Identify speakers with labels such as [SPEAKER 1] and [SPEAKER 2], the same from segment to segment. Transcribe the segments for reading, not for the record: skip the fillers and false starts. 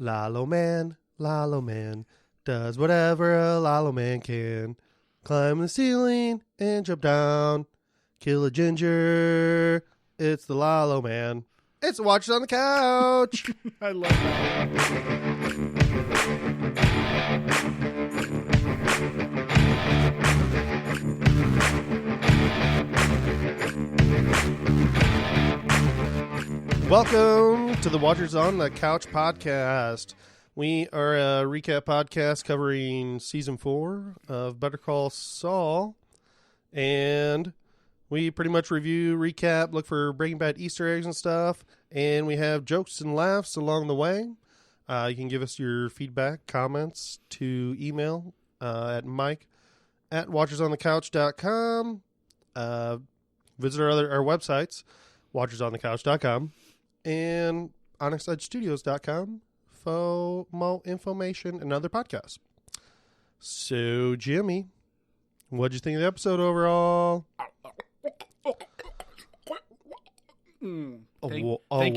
[SPEAKER 1] Lalo-man, Lalo-man, does whatever a Lalo-man can. Climb the ceiling and jump down. Kill a ginger. It's the Lalo-man. It's Watch It on the Couch.
[SPEAKER 2] I love that.
[SPEAKER 1] Welcome to the Watchers on the Couch podcast. We are a recap podcast covering season 4 of Better Call Saul, and we pretty much review, recap, look for Breaking Bad Easter eggs and stuff, and we have jokes and laughs along the way. You can give us your feedback, comments to email at mike@watchersonthecouch.com. Visit our websites, watchersonthecouch.com and onyxedgestudios.com for more information and other podcasts. So, Jimmy, what'd you think of the episode overall?
[SPEAKER 2] Thank
[SPEAKER 1] wow.
[SPEAKER 2] You. Thank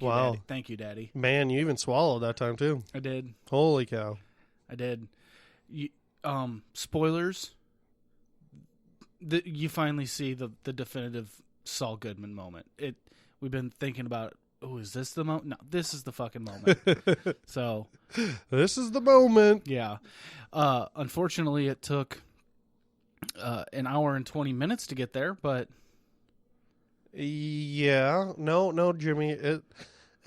[SPEAKER 2] you,
[SPEAKER 1] wow.
[SPEAKER 2] Daddy. Thank you, Daddy.
[SPEAKER 1] Man, you even swallowed that time, too.
[SPEAKER 2] I did.
[SPEAKER 1] Holy cow.
[SPEAKER 2] I did. Spoilers. You finally see the definitive Saul Goodman moment. We've been thinking about, is this the moment? No, this is the fucking moment. So,
[SPEAKER 1] this is the moment.
[SPEAKER 2] Yeah. Unfortunately, it took an hour and 20 minutes to get there, but
[SPEAKER 1] yeah, no, Jimmy, it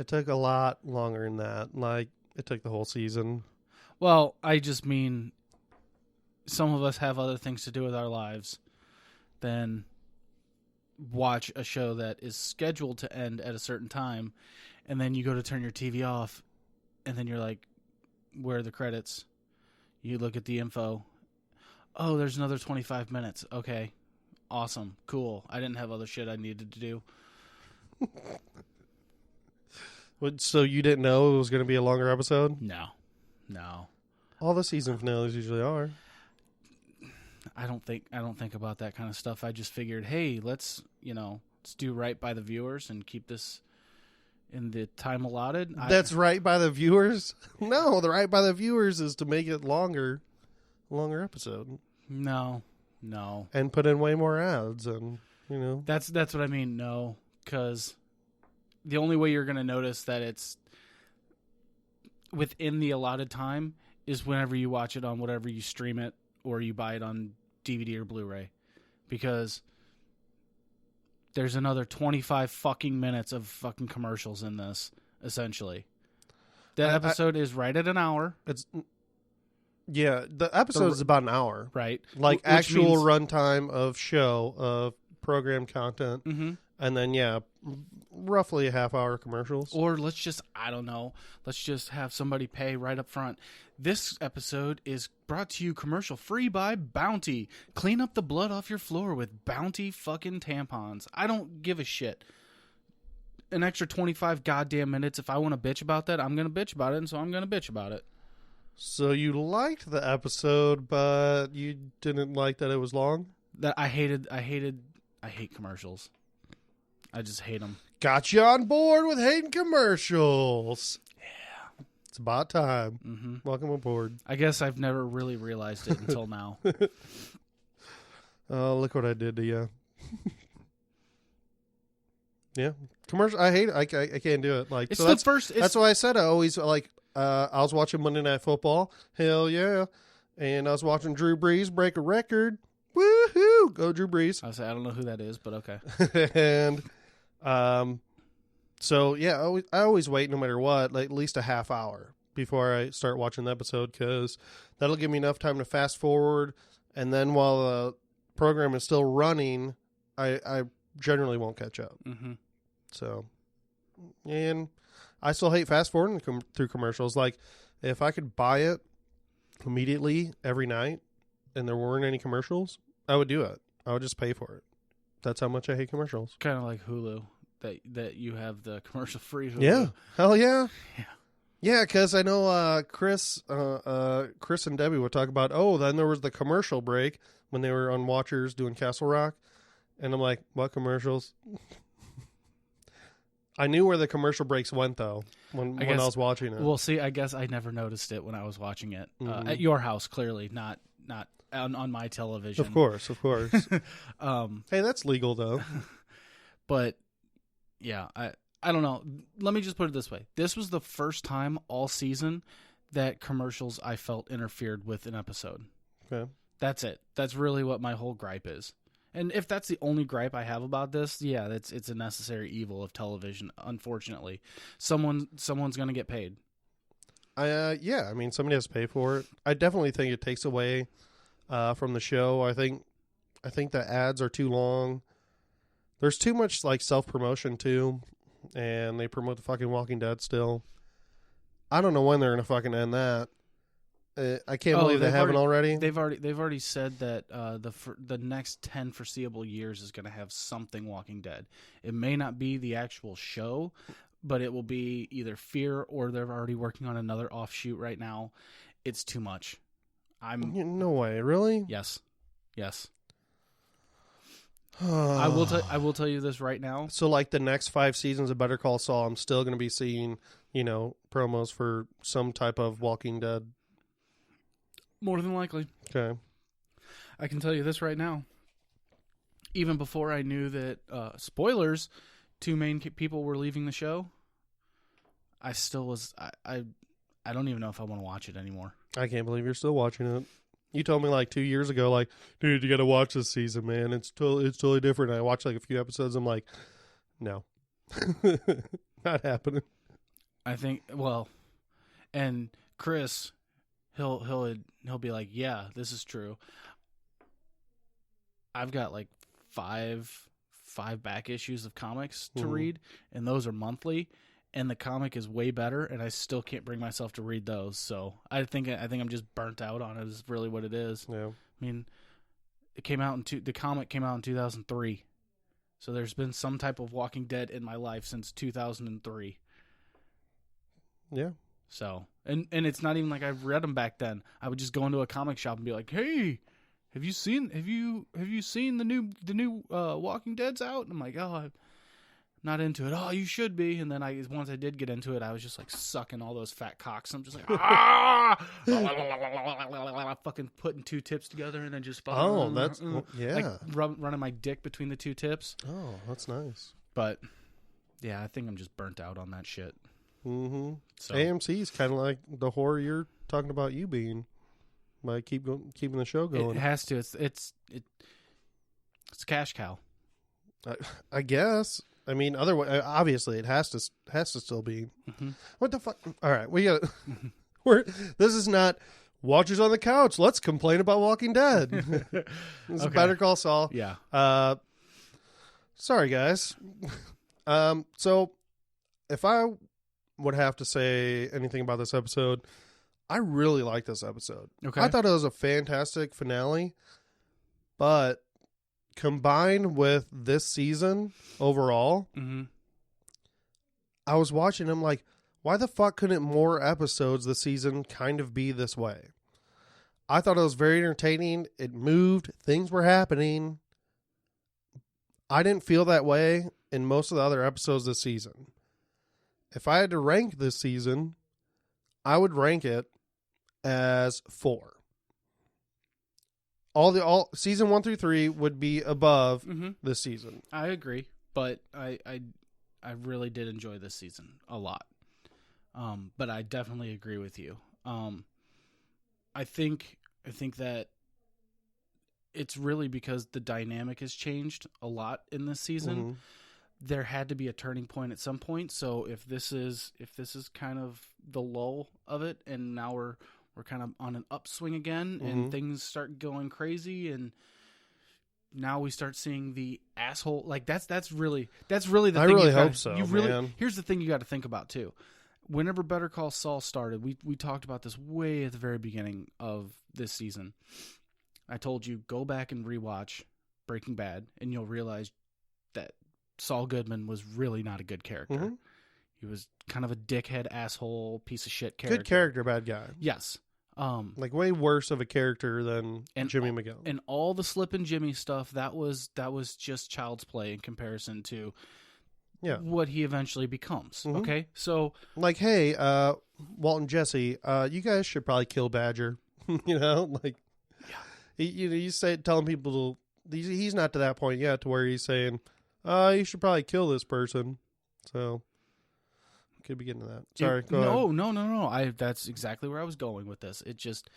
[SPEAKER 1] took a lot longer than that. Like, it took the whole season.
[SPEAKER 2] Well, I just mean some of us have other things to do with our lives than watch a show that is scheduled to end at a certain time, and then you go to turn your TV off, and then you're like, where are the credits? You look at the info. Oh, there's another 25 minutes. Okay. Awesome. Cool. I didn't have other shit I needed to do.
[SPEAKER 1] So you didn't know it was going to be a longer episode?
[SPEAKER 2] No.
[SPEAKER 1] All the season finales usually are.
[SPEAKER 2] I don't think about that kind of stuff. I just figured, hey, let's do right by the viewers and keep this in the time allotted.
[SPEAKER 1] That's right by the viewers? No, the right by the viewers is to make it longer episode.
[SPEAKER 2] No.
[SPEAKER 1] And put in way more ads, and
[SPEAKER 2] That's what I mean. No, because the only way you're going to notice that it's within the allotted time is whenever you watch it on whatever you stream it or you buy it on DVD or Blu-ray, because there's another 25 fucking minutes of fucking commercials in this. Essentially, that episode is right at an hour.
[SPEAKER 1] Yeah, the episode is about an hour.
[SPEAKER 2] Right.
[SPEAKER 1] Like actual runtime of show, of program content. Mm-hmm. And then, roughly a half-hour commercials.
[SPEAKER 2] Or let's just have somebody pay right up front. This episode is brought to you commercial-free by Bounty. Clean up the blood off your floor with Bounty fucking tampons. I don't give a shit. An extra 25 goddamn minutes. If I want to bitch about that, I'm going to bitch about it, and so I'm going to bitch about it.
[SPEAKER 1] So you liked the episode, but you didn't like that it was long?
[SPEAKER 2] That I hate commercials. I just hate them.
[SPEAKER 1] Got you on board with hating commercials.
[SPEAKER 2] Yeah.
[SPEAKER 1] It's about time.
[SPEAKER 2] Mm-hmm.
[SPEAKER 1] Welcome aboard.
[SPEAKER 2] I guess I've never really realized it until now.
[SPEAKER 1] Oh, look what I did to you. Yeah. Commercial. I hate it. I can't do it. Like,
[SPEAKER 2] it's
[SPEAKER 1] so
[SPEAKER 2] the first.
[SPEAKER 1] That's why I said I always like. I was watching Monday Night Football. Hell yeah. And I was watching Drew Brees break a record. Woohoo! Go Drew Brees.
[SPEAKER 2] I don't know who that is, but okay.
[SPEAKER 1] And so yeah, I always wait no matter what, like at least a half hour before I start watching the episode, because that'll give me enough time to fast forward, and then while the program is still running, I generally won't catch up.
[SPEAKER 2] Mm-hmm.
[SPEAKER 1] So, and I still hate fast forwarding through commercials. Like, if I could buy it immediately every night and there weren't any commercials, I would do it. I would just pay for it. That's how much I hate commercials.
[SPEAKER 2] Kind of like Hulu, that you have the commercial-free Hulu.
[SPEAKER 1] Yeah. Hell yeah.
[SPEAKER 2] Yeah.
[SPEAKER 1] Yeah, because I know Chris and Debbie would talk about, then there was the commercial break when they were on Watchers doing Castle Rock. And I'm like, what commercials? I knew where the commercial breaks went though when I was watching it.
[SPEAKER 2] Well, see, I guess I never noticed it when I was watching it at your house. Clearly, not on my television.
[SPEAKER 1] Of course. Hey, that's legal though.
[SPEAKER 2] But yeah, I don't know. Let me just put it this way: this was the first time all season that commercials I felt interfered with an episode.
[SPEAKER 1] Okay,
[SPEAKER 2] that's it. That's really what my whole gripe is. And if that's the only gripe I have about this, yeah, it's a necessary evil of television. Unfortunately, someone's going to get paid.
[SPEAKER 1] Yeah, I mean, somebody has to pay for it. I definitely think it takes away from the show. I think the ads are too long. There's too much like self promotion too, and they promote the fucking Walking Dead still. I don't know when they're gonna fucking end that. I can't believe they haven't already.
[SPEAKER 2] They've already said that the next 10 foreseeable years is going to have something Walking Dead. It may not be the actual show, but it will be either Fear or they're already working on another offshoot right now. It's too much.
[SPEAKER 1] No way, really?
[SPEAKER 2] Yes. I will tell you this right now.
[SPEAKER 1] So, like the next 5 seasons of Better Call Saul, I'm still going to be seeing, promos for some type of Walking Dead.
[SPEAKER 2] More than likely.
[SPEAKER 1] Okay.
[SPEAKER 2] I can tell you this right now. Even before I knew that, spoilers, 2 main people were leaving the show, I still was, I don't even know if I want to watch it anymore.
[SPEAKER 1] I can't believe you're still watching it. You told me like 2 years ago, like, dude, you got to watch this season, man. It's totally different. And I watched like a few episodes. I'm like, no, not happening.
[SPEAKER 2] I think, well, and Chris, he'll be like, yeah, this is true. I've got like five back issues of comics to read, and those are monthly, and the comic is way better, and I still can't bring myself to read those. So I think I'm just burnt out on it. Is really what it is.
[SPEAKER 1] Yeah.
[SPEAKER 2] I mean, the comic came out in 2003, so there's been some type of Walking Dead in my life since 2003.
[SPEAKER 1] Yeah.
[SPEAKER 2] So, and it's not even like I've read them back then. I would just go into a comic shop and be like, "Hey, have you seen the new Walking Dead's out?" And I'm like, "Oh, I'm not into it." "Oh, you should be." And then once I did get into it, I was just like sucking all those fat cocks. I'm just like, fucking putting 2 tips together and then just
[SPEAKER 1] yeah,
[SPEAKER 2] like running my dick between the 2 tips.
[SPEAKER 1] Oh, that's nice.
[SPEAKER 2] But yeah, I think I'm just burnt out on that shit.
[SPEAKER 1] Mm-hmm.
[SPEAKER 2] So.
[SPEAKER 1] AMC is kind of like the horror you're talking about you being by keeping the show going.
[SPEAKER 2] It has to. It's a cash cow.
[SPEAKER 1] I guess. I mean, otherwise, obviously, it has to still be.
[SPEAKER 2] Mm-hmm.
[SPEAKER 1] What the fuck? All right, we got. This is not Watchers on the Couch. Let's complain about Walking Dead. This is Better Call Saul.
[SPEAKER 2] Yeah.
[SPEAKER 1] Sorry, guys. So, if I would have to say anything about this episode, I really like this episode.
[SPEAKER 2] Okay.
[SPEAKER 1] I thought it was a fantastic finale, but combined with this season overall, I was watching them like, why the fuck couldn't more episodes this season kind of be this way? I thought it was very entertaining. It moved. Things were happening. I didn't feel that way in most of the other episodes this season. If I had to rank this season, I would rank it as 4. All season 1 through 3 would be above this season.
[SPEAKER 2] I agree, but I really did enjoy this season a lot. But I definitely agree with you. I think that it's really because the dynamic has changed a lot in this season. There had to be a turning point at some point. So if this is kind of the lull of it, and now we're kind of on an upswing again, and things start going crazy, and now we start seeing the asshole. Like that's really the thing.
[SPEAKER 1] I really hope so. Man.
[SPEAKER 2] Here's the thing you got to think about too. Whenever Better Call Saul started, we talked about this way at the very beginning of this season. I told you, go back and rewatch Breaking Bad, and you'll realize that Saul Goodman was really not a good character. He was kind of a dickhead, asshole, piece of shit character.
[SPEAKER 1] Good character, bad guy.
[SPEAKER 2] Yes.
[SPEAKER 1] Like way worse of a character than Jimmy McGill.
[SPEAKER 2] And all the Slip and Jimmy stuff, that was just child's play in comparison to what he eventually becomes.
[SPEAKER 1] Mhm.
[SPEAKER 2] Okay, so
[SPEAKER 1] Like, hey, Walt and Jesse, you guys should probably kill Badger. You know, like, he's telling people he's not to that point yet to where he's saying, you should probably kill this person. So, could be getting to that. Sorry, go ahead.
[SPEAKER 2] No. That's exactly where I was going with this. It just,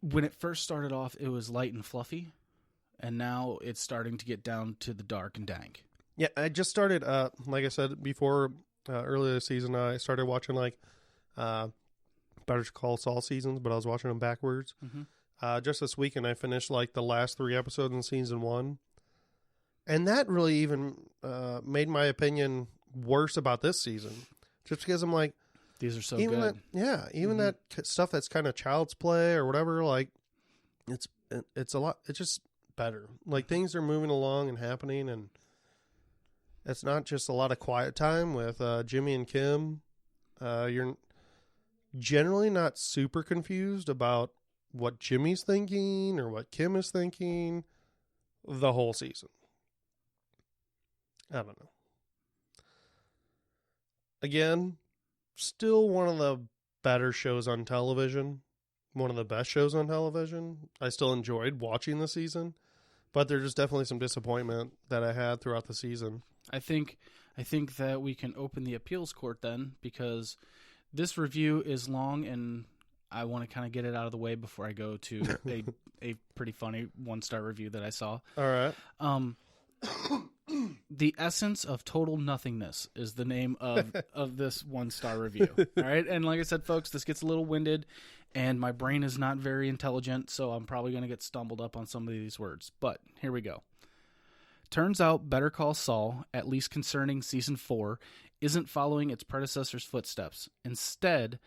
[SPEAKER 2] when it first started off, it was light and fluffy, and now it's starting to get down to the dark and dank.
[SPEAKER 1] Yeah, I just started, like I said before, earlier this season, I started watching, like, Better Call Saul seasons, but I was watching them backwards.
[SPEAKER 2] Mm-hmm.
[SPEAKER 1] Just this weekend, I finished, like, the last 3 episodes in season 1. And that really even made my opinion worse about this season. Just because I'm like...
[SPEAKER 2] These are so
[SPEAKER 1] even
[SPEAKER 2] good.
[SPEAKER 1] Even that stuff that's kind of child's play or whatever, like, it's a lot... It's just better. Like, things are moving along and happening, and it's not just a lot of quiet time with Jimmy and Kim. You're generally not super confused about what Jimmy's thinking or what Kim is thinking the whole season. I don't know. Again, still one of the better shows on television. One of the best shows on television. I still enjoyed watching the season, but there's just definitely some disappointment that I had throughout the season.
[SPEAKER 2] I think that we can open the appeals court then, because this review is long and I want to kind of get it out of the way before I go to a pretty funny 1-star review that I saw.
[SPEAKER 1] All right.
[SPEAKER 2] The Essence of Total Nothingness is the name of this 1-star review. All right. And like I said, folks, this gets a little winded and my brain is not very intelligent, so I'm probably going to get stumbled up on some of these words. But here we go. Turns out Better Call Saul, at least concerning Season 4, isn't following its predecessor's footsteps. Instead,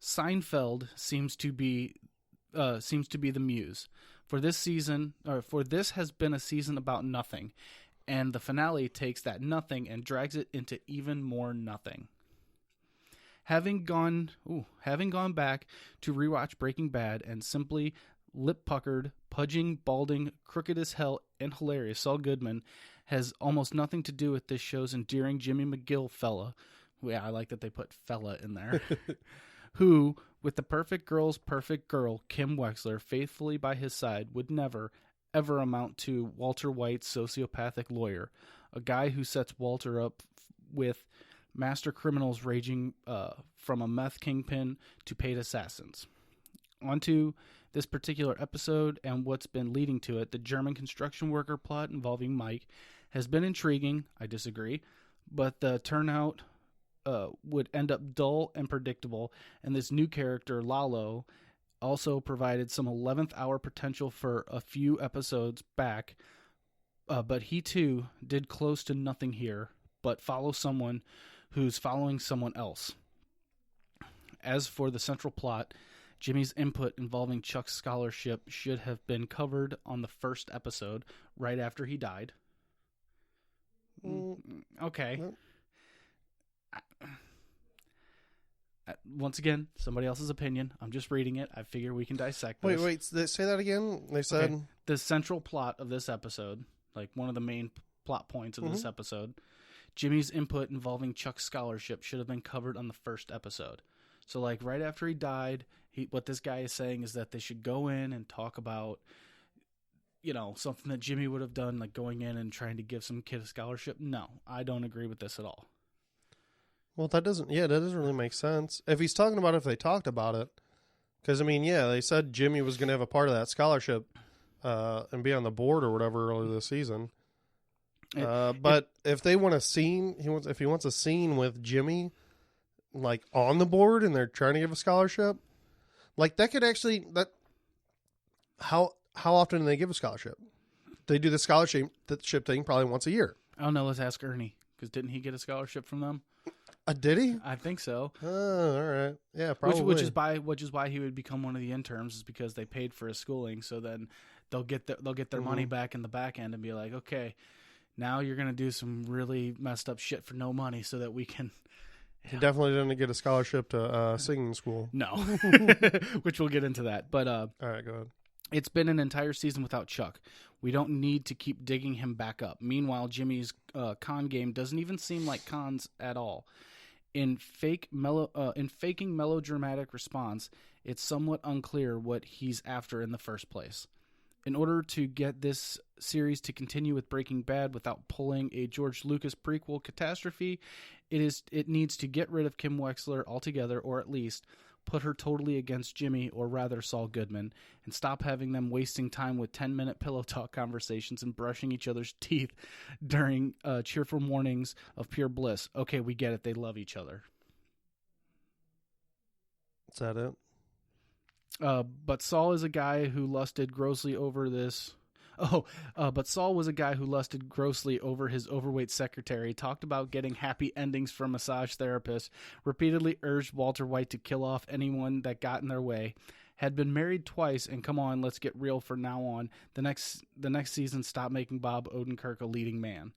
[SPEAKER 2] Seinfeld seems to be the muse. For this has been a season about nothing, and the finale takes that nothing and drags it into even more nothing. Having gone back to rewatch Breaking Bad and simply lip-puckered, pudging, balding, crooked as hell, and hilarious Saul Goodman has almost nothing to do with this show's endearing Jimmy McGill fella. Yeah, I like that they put fella in there. Who, with the perfect girl's perfect girl, Kim Wexler, faithfully by his side, would never, ever amount to Walter White's sociopathic lawyer, a guy who sets Walter up with master criminals ranging from a meth kingpin to paid assassins. Onto this particular episode and what's been leading to it, the German construction worker plot involving Mike has been intriguing. I disagree, but the turnout would end up dull and predictable, and this new character, Lalo, also provided some 11th hour potential for a few episodes back, but he too did close to nothing here, but follow someone who's following someone else. As for the central plot, Jimmy's input involving Chuck's scholarship should have been covered on the first episode, right after he died. Okay. Once again, somebody else's opinion. I'm just reading it. I figure we can dissect this.
[SPEAKER 1] Wait, say that again? They said...
[SPEAKER 2] Okay. The central plot of this episode, like one of the main plot points of this episode, Jimmy's input involving Chuck's scholarship should have been covered on the first episode. So, like, right after he died, what this guy is saying is that they should go in and talk about, you know, something that Jimmy would have done, like going in and trying to give some kid a scholarship. No, I don't agree with this at all.
[SPEAKER 1] Well, that doesn't really make sense. If he's talking about if they talked about it, because, I mean, yeah, they said Jimmy was going to have a part of that scholarship and be on the board or whatever earlier this season. But if they want a scene, if he wants a scene with Jimmy, like, on the board and they're trying to give a scholarship, like, that could actually, how often do they give a scholarship? They do the scholarship thing probably once a year.
[SPEAKER 2] I don't know. Let's ask Ernie, because didn't he get a scholarship from them?
[SPEAKER 1] Did he?
[SPEAKER 2] I think so.
[SPEAKER 1] Oh, all right. Yeah, probably.
[SPEAKER 2] Which is why he would become one of the interns, is because they paid for his schooling. So then they'll get their money back in the back end and be like, okay, now you're gonna do some really messed up shit for no money, so that we can.
[SPEAKER 1] Yeah. He definitely didn't get a scholarship to singing school.
[SPEAKER 2] No, which we'll get into that. But
[SPEAKER 1] all right, go ahead.
[SPEAKER 2] It's been an entire season without Chuck. We don't need to keep digging him back up. Meanwhile, Jimmy's con game doesn't even seem like cons at all. In faking melodramatic response, it's somewhat unclear what he's after in the first place. In order to get this series to continue with Breaking Bad without pulling a George Lucas prequel catastrophe, it needs to get rid of Kim Wexler altogether, or at least put her totally against Jimmy, or rather Saul Goodman, and stop having them wasting time with 10-minute pillow talk conversations and brushing each other's teeth during cheerful mornings of pure bliss. Okay, we get it. They love each other.
[SPEAKER 1] Is that it?
[SPEAKER 2] But Saul is a guy who lusted grossly over this. But Saul was a guy who lusted grossly over his overweight secretary, talked about getting happy endings from massage therapists, repeatedly urged Walter White to kill off anyone that got in their way, had been married twice, and come on, let's get real for now on. The next season, stop making Bob Odenkirk a leading man.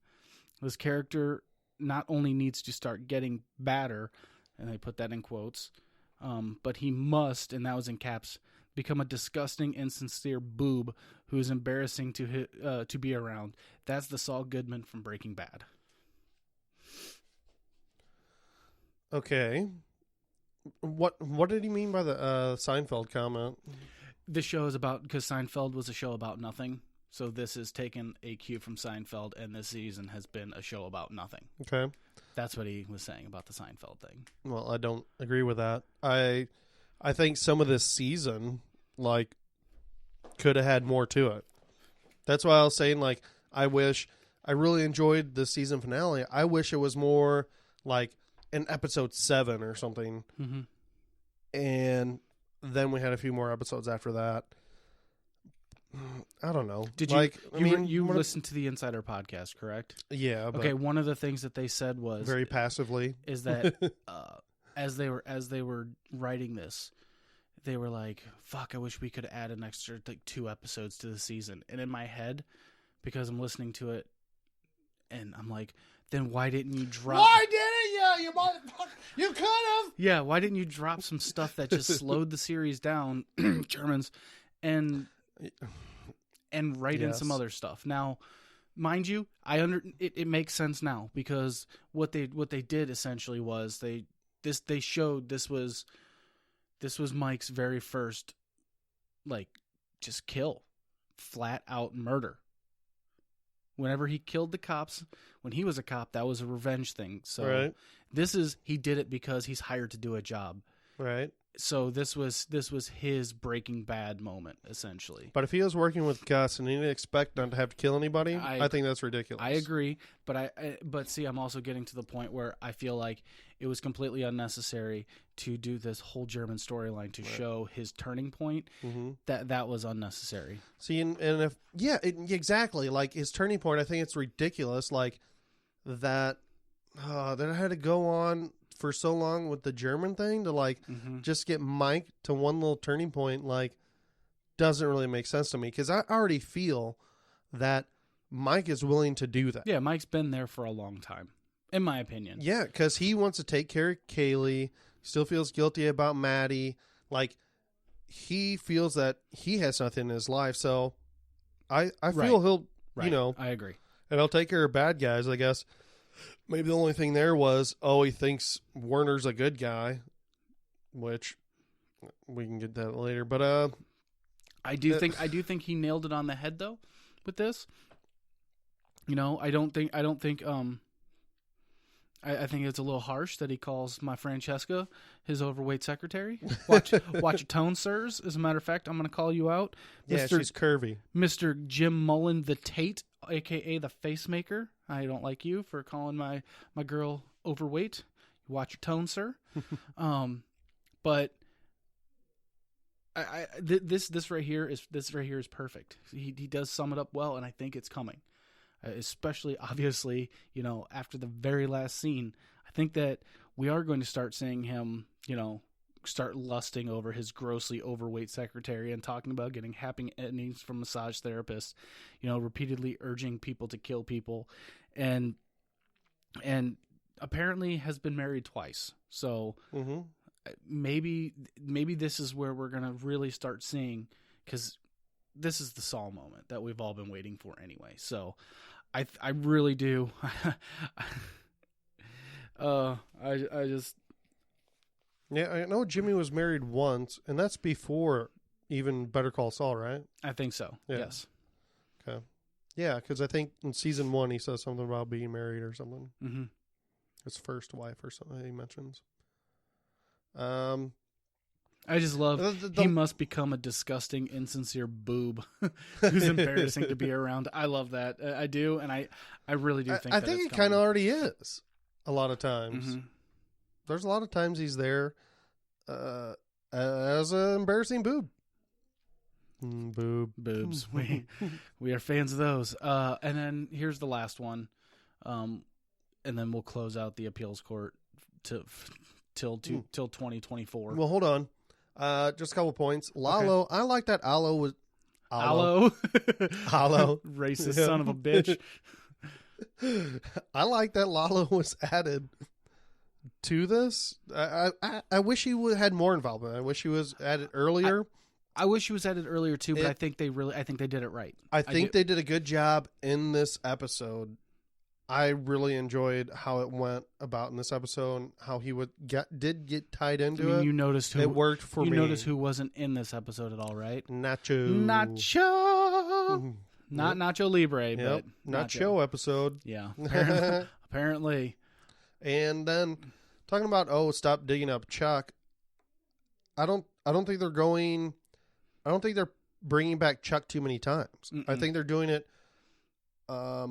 [SPEAKER 2] This character not only needs to start getting badder, and I put that in quotes, but he must, and that was in caps, become a disgusting, insincere boob who is embarrassing to be around. That's the Saul Goodman from Breaking Bad.
[SPEAKER 1] Okay. What did he mean by the Seinfeld comment?
[SPEAKER 2] This show is about, because Seinfeld was a show about nothing, so this is taken a cue from Seinfeld, and this season has been a show about nothing.
[SPEAKER 1] Okay.
[SPEAKER 2] That's what he was saying about the Seinfeld thing.
[SPEAKER 1] Well, I don't agree with that. I think some of this season, like, could have had more to it. That's why I was saying, like, I really enjoyed the season finale. I wish it was more like in episode 7 or something.
[SPEAKER 2] Mm-hmm.
[SPEAKER 1] And then we had a few more episodes after that. I don't know.
[SPEAKER 2] Did you listen to the Insider podcast, correct?
[SPEAKER 1] Yeah. But
[SPEAKER 2] okay. One of the things that they said was
[SPEAKER 1] very passively
[SPEAKER 2] is that as they were writing this, they were like, "Fuck! I wish we could add an extra 2 episodes to the season." And in my head, because I'm listening to it, and I'm like, "Then why didn't you drop?
[SPEAKER 1] Why didn't you? You motherfucker! You could have."
[SPEAKER 2] Yeah. Why didn't you drop some stuff that just slowed the series down, Germans, and write in some other stuff. Now, mind you, it makes sense now, because what they did essentially was they showed this was Mike's very first, like, just kill, flat out murder. Whenever he killed the cops, when he was a cop, that was a revenge thing. So he did it because he's hired to do a job.
[SPEAKER 1] Right.
[SPEAKER 2] So this was his Breaking Bad moment, essentially.
[SPEAKER 1] But if he was working with Gus and he didn't expect not to have to kill anybody, I think that's ridiculous.
[SPEAKER 2] I agree, but see, I'm also getting to the point where I feel like it was completely unnecessary to do this whole German storyline to show his turning point.
[SPEAKER 1] Mm-hmm.
[SPEAKER 2] That was unnecessary.
[SPEAKER 1] See, and if exactly, like his turning point, I think it's ridiculous. Like that I had to go on for so long with the German thing to just get Mike to one little turning point, like, doesn't really make sense to me, because I already feel that Mike is willing to do that.
[SPEAKER 2] Yeah, Mike's been there for a long time, in my opinion. Yeah,
[SPEAKER 1] because he wants to take care of Kaylee, still feels guilty about Maddie, like, he feels that he has nothing in his life, so I feel he'll,
[SPEAKER 2] I agree.
[SPEAKER 1] And he'll take care of bad guys, I guess. Maybe the only thing there was, he thinks Werner's a good guy, which we can get that later. But
[SPEAKER 2] I do think he nailed it on the head though with this. I think it's a little harsh that he calls my Francesca his overweight secretary. Watch your tone, sirs. As a matter of fact, I'm going to call you out.
[SPEAKER 1] Yeah, she's curvy.
[SPEAKER 2] Mr. Jim Mullen the Tate, a.k.a. the face maker. I don't like you for calling my girl overweight. Watch your tone, sir. But this right here is perfect. He does sum it up well, and I think it's coming. Especially, obviously, after the very last scene, I think that we are going to start seeing him, start lusting over his grossly overweight secretary and talking about getting happy endings from massage therapists, repeatedly urging people to kill people, and apparently has been married twice. So maybe this is where we're going to really start seeing, because this is the Saul moment that we've all been waiting for anyway. So I really do. I just.
[SPEAKER 1] Yeah, I know Jimmy was married once, and that's before even Better Call Saul, right?
[SPEAKER 2] I think so.
[SPEAKER 1] Yeah.
[SPEAKER 2] Yes.
[SPEAKER 1] Okay. Yeah, because I think in season 1 he says something about being married or something.
[SPEAKER 2] Mm-hmm.
[SPEAKER 1] His first wife or something he mentions.
[SPEAKER 2] I just love he must become a disgusting, insincere boob who's embarrassing to be around. I love that. I do, and I really do think
[SPEAKER 1] I think he kind of already is a lot of times.
[SPEAKER 2] Mm-hmm.
[SPEAKER 1] There's a lot of times he's there as an embarrassing boob.
[SPEAKER 2] Boobs. We are fans of those. And then here's the last one. And then we'll close out the appeals court till 2024.
[SPEAKER 1] Well, hold on. Just a couple points. Lalo, okay. I like that Aloe was
[SPEAKER 2] Aloe.
[SPEAKER 1] Aloe.
[SPEAKER 2] Racist son of a bitch.
[SPEAKER 1] I like that Lalo was added to this. I wish he had more involvement. I wish he was added earlier.
[SPEAKER 2] I wish he was added earlier too, but I think they did it right.
[SPEAKER 1] I think they did a good job in this episode. I really enjoyed how it went about in this episode and how he did get tied into it.
[SPEAKER 2] You noticed who
[SPEAKER 1] it worked for me.
[SPEAKER 2] You noticed who wasn't in this episode at all, right?
[SPEAKER 1] Nacho.
[SPEAKER 2] Not Nacho Libre, but
[SPEAKER 1] Nacho episode.
[SPEAKER 2] Yeah, apparently.
[SPEAKER 1] And then talking about stop digging up Chuck. I don't think they're going. I don't think they're bringing back Chuck too many times. Mm-mm. I think they're doing it. I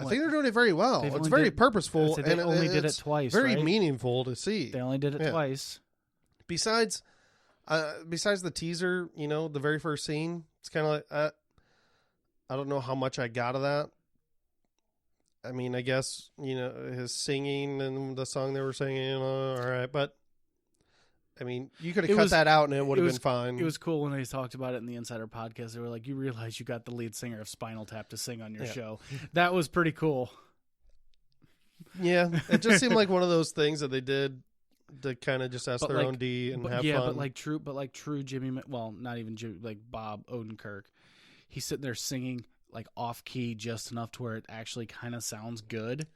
[SPEAKER 1] think they're doing it very well. It's very purposeful,
[SPEAKER 2] and only did it twice.
[SPEAKER 1] Very meaningful to see.
[SPEAKER 2] They only did it twice.
[SPEAKER 1] Besides the teaser, the very first scene, it's kind of like I don't know how much I got of that. I mean, I guess his singing and the song they were singing, all right, but. I mean, you could have cut that out and it would have been fine.
[SPEAKER 2] It was cool when they talked about it in the Insider podcast. They were like, you realize you got the lead singer of Spinal Tap to sing on your show. That was pretty cool.
[SPEAKER 1] Yeah. It just seemed like one of those things that they did to kind of just ask their own D and have fun.
[SPEAKER 2] Yeah, but like true Jimmy, well, not even Jimmy, like Bob Odenkirk. He's sitting there singing like off key just enough to where it actually kind of sounds good.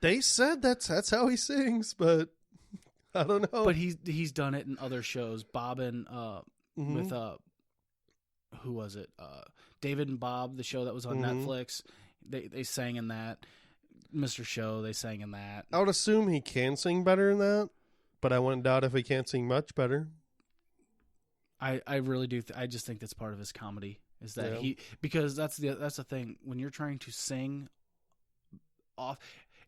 [SPEAKER 1] They said that's how he sings, but I don't know.
[SPEAKER 2] But he's done it in other shows. Bob and with who was it? David and Bob, the show that was on Netflix. They sang in that. Mr. Show, they sang in that.
[SPEAKER 1] I would assume he can sing better than that, but I wouldn't doubt if he can't sing much better.
[SPEAKER 2] I really do. I just think that's part of his comedy. Is that because that's the thing when you're trying to sing off,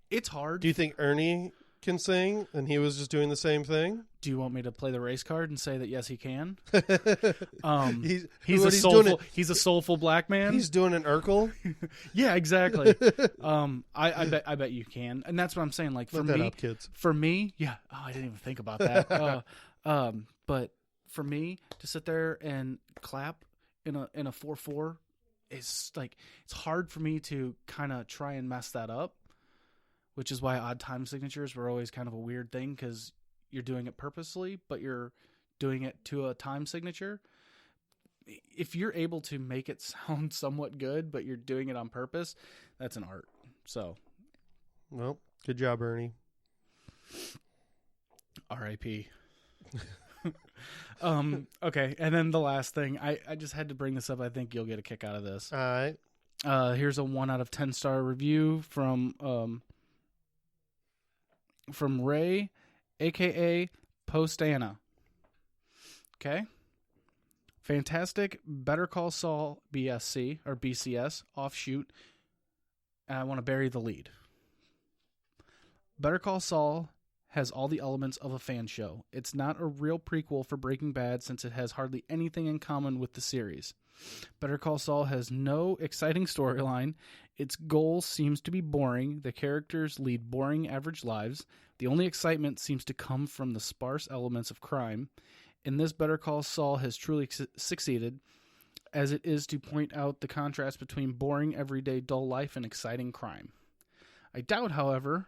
[SPEAKER 2] it's hard.
[SPEAKER 1] Do you think Ernie can sing and he was just doing the same thing?
[SPEAKER 2] Do you want me to play the race card and say that yes he can? He's a soulful black man.
[SPEAKER 1] He's doing an Urkel.
[SPEAKER 2] Yeah, exactly. I bet you can, and that's what I'm saying. Like
[SPEAKER 1] for me,
[SPEAKER 2] yeah. Oh, I didn't even think about that. But for me to sit there and clap in a 4/4 is like it's hard for me to kind of try and mess that up. Which is why odd time signatures were always kind of a weird thing because you're doing it purposely, but you're doing it to a time signature. If you're able to make it sound somewhat good, but you're doing it on purpose, that's an art. So,
[SPEAKER 1] well, good job, Ernie.
[SPEAKER 2] R.I.P. Okay, and then the last thing, I just had to bring this up. I think you'll get a kick out of this.
[SPEAKER 1] All right.
[SPEAKER 2] Here's a 1 out of 10 star review from Ray, a.k.a. Postana. Okay. Fantastic Better Call Saul BSC, or BCS, offshoot, and I want to bury the lead. Better Call Saul has all the elements of a fan show. It's not a real prequel for Breaking Bad since it has hardly anything in common with the series. Better Call Saul has no exciting storyline. Its goal seems to be boring. The characters lead boring, average lives. The only excitement seems to come from the sparse elements of crime. In this, Better Call Saul has truly succeeded, as it is to point out the contrast between boring, everyday, dull life and exciting crime. I doubt, however,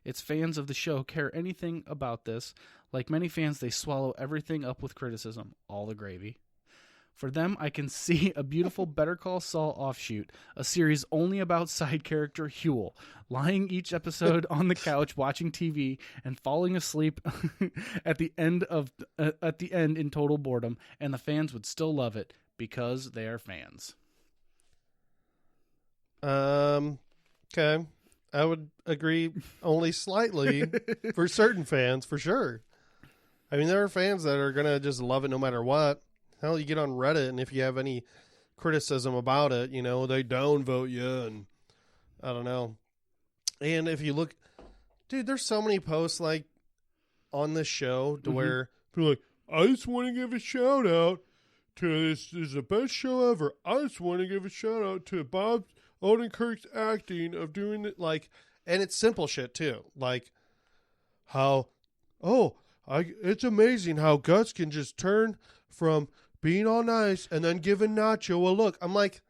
[SPEAKER 2] its fans of the show care anything about this. Like many fans, they swallow everything up with criticism, all the gravy. For them, I can see a beautiful Better Call Saul offshoot, a series only about side character Huel, lying each episode on the couch watching TV and falling asleep at the end in total boredom, and the fans would still love it because they are fans.
[SPEAKER 1] Okay. I would agree only slightly for certain fans, for sure. I mean, there are fans that are going to just love it no matter what. Hell, you get on Reddit, and if you have any criticism about it, you know, they downvote you, and I don't know. And if you look, dude, there's so many posts, like, on this show to where people are like, I just want to give a shout-out to this is the best show ever. I just want to give a shout-out to Bob Odenkirk's acting of doing it, like, and it's simple shit, too. Like, how, it's amazing how Gus can just turn from being all nice and then giving Nacho a look. I'm like,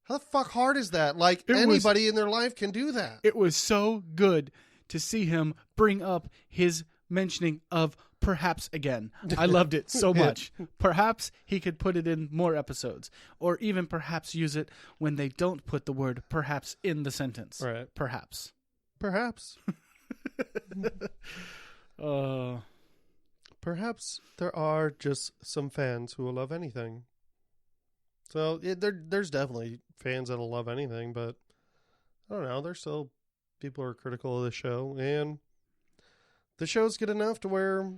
[SPEAKER 1] how the fuck hard is that? Like, anybody in their life can do that.
[SPEAKER 2] It was so good to see him bring up his mentioning of perhaps again. I loved it so much. Perhaps he could put it in more episodes, or even perhaps use it when they don't put the word perhaps in the sentence.
[SPEAKER 1] Right.
[SPEAKER 2] Perhaps.
[SPEAKER 1] Perhaps there are just some fans who will love anything. So there's definitely fans that'll love anything, but I don't know. There's still people who are critical of the show, and the show's good enough to where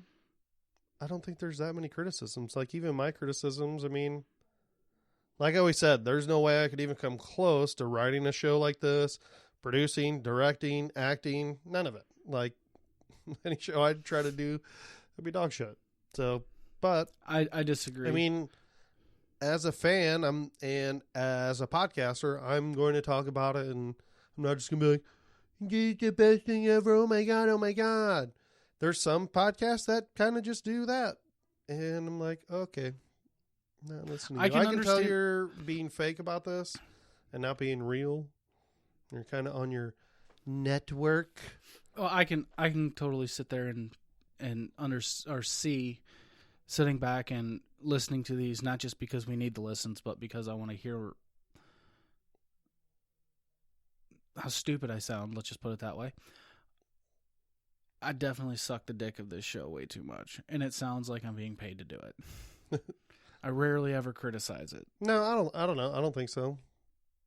[SPEAKER 1] I don't think there's that many criticisms. Like, even my criticisms, I mean, like I always said, there's no way I could even come close to writing a show like this, producing, directing, acting, none of it. Like, any show I'd try to do, it'd be dog shit. So, but
[SPEAKER 2] I disagree.
[SPEAKER 1] I mean, as a fan, and as a podcaster, I'm going to talk about it, and I'm not just going to be like, it's the best thing ever, oh my God. There's some podcasts that kind of just do that. And I'm like, okay, not listening to you. I can tell you're being fake about this and not being real. You're kind of on your network.
[SPEAKER 2] Well, I can totally sit there and see sitting back and listening to these, not just because we need the listens, but because I want to hear how stupid I sound. Let's just put it that way. I definitely suck the dick of this show way too much, and it sounds like I'm being paid to do it. I rarely ever criticize it.
[SPEAKER 1] No, I don't know. I don't think so.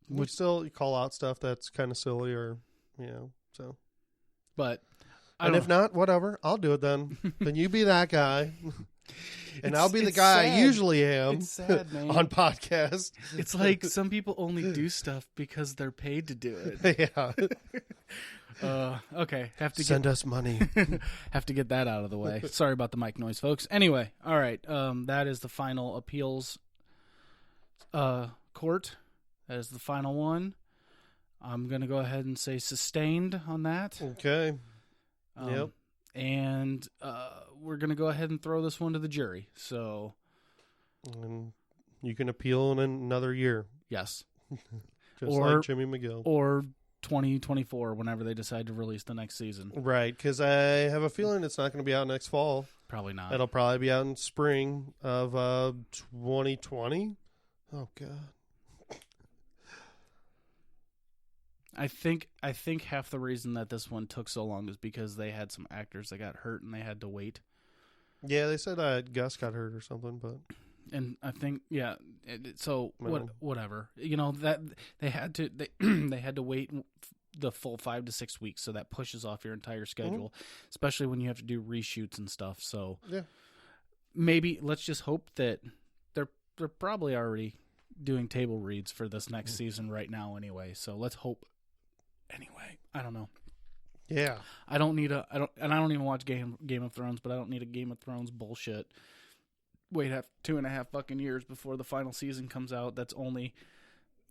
[SPEAKER 1] We still call out stuff that's kind of silly, or so.
[SPEAKER 2] But
[SPEAKER 1] if not, whatever. I'll do it then. Then you be that guy. And I'll be the guy
[SPEAKER 2] sad.
[SPEAKER 1] I usually am.
[SPEAKER 2] It's sad, man.
[SPEAKER 1] On podcast.
[SPEAKER 2] It's like some people only do stuff because they're paid to do it.
[SPEAKER 1] Yeah.
[SPEAKER 2] Okay.
[SPEAKER 1] Send us money.
[SPEAKER 2] Have to get that out of the way. Sorry about the mic noise, folks. Anyway, all right. That is the final appeals court. That is the final one. I'm going to go ahead and say sustained on that.
[SPEAKER 1] Okay. Yep.
[SPEAKER 2] And we're going to go ahead and throw this one to the jury. So,
[SPEAKER 1] and you can appeal in another year.
[SPEAKER 2] Yes.
[SPEAKER 1] Just like Jimmy McGill.
[SPEAKER 2] Or 2024, whenever they decide to release the next season.
[SPEAKER 1] Right, because I have a feeling it's not going to be out next fall.
[SPEAKER 2] Probably not.
[SPEAKER 1] It'll probably be out in spring of 2020. Oh, God.
[SPEAKER 2] I think half the reason that this one took so long is because they had some actors that got hurt and they had to wait.
[SPEAKER 1] Yeah, they said Gus got hurt or something, but
[SPEAKER 2] and I think whatever. That they had to they had to wait the full 5 to 6 weeks, so that pushes off your entire schedule, especially when you have to do reshoots and stuff. So
[SPEAKER 1] yeah,
[SPEAKER 2] maybe let's just hope that they're probably already doing table reads for this next season right now anyway. So let's hope. Anyway, I don't know.
[SPEAKER 1] Yeah.
[SPEAKER 2] I don't even watch Game of Thrones, but I don't need a Game of Thrones bullshit. Wait 2.5 fucking years before the final season comes out. That's only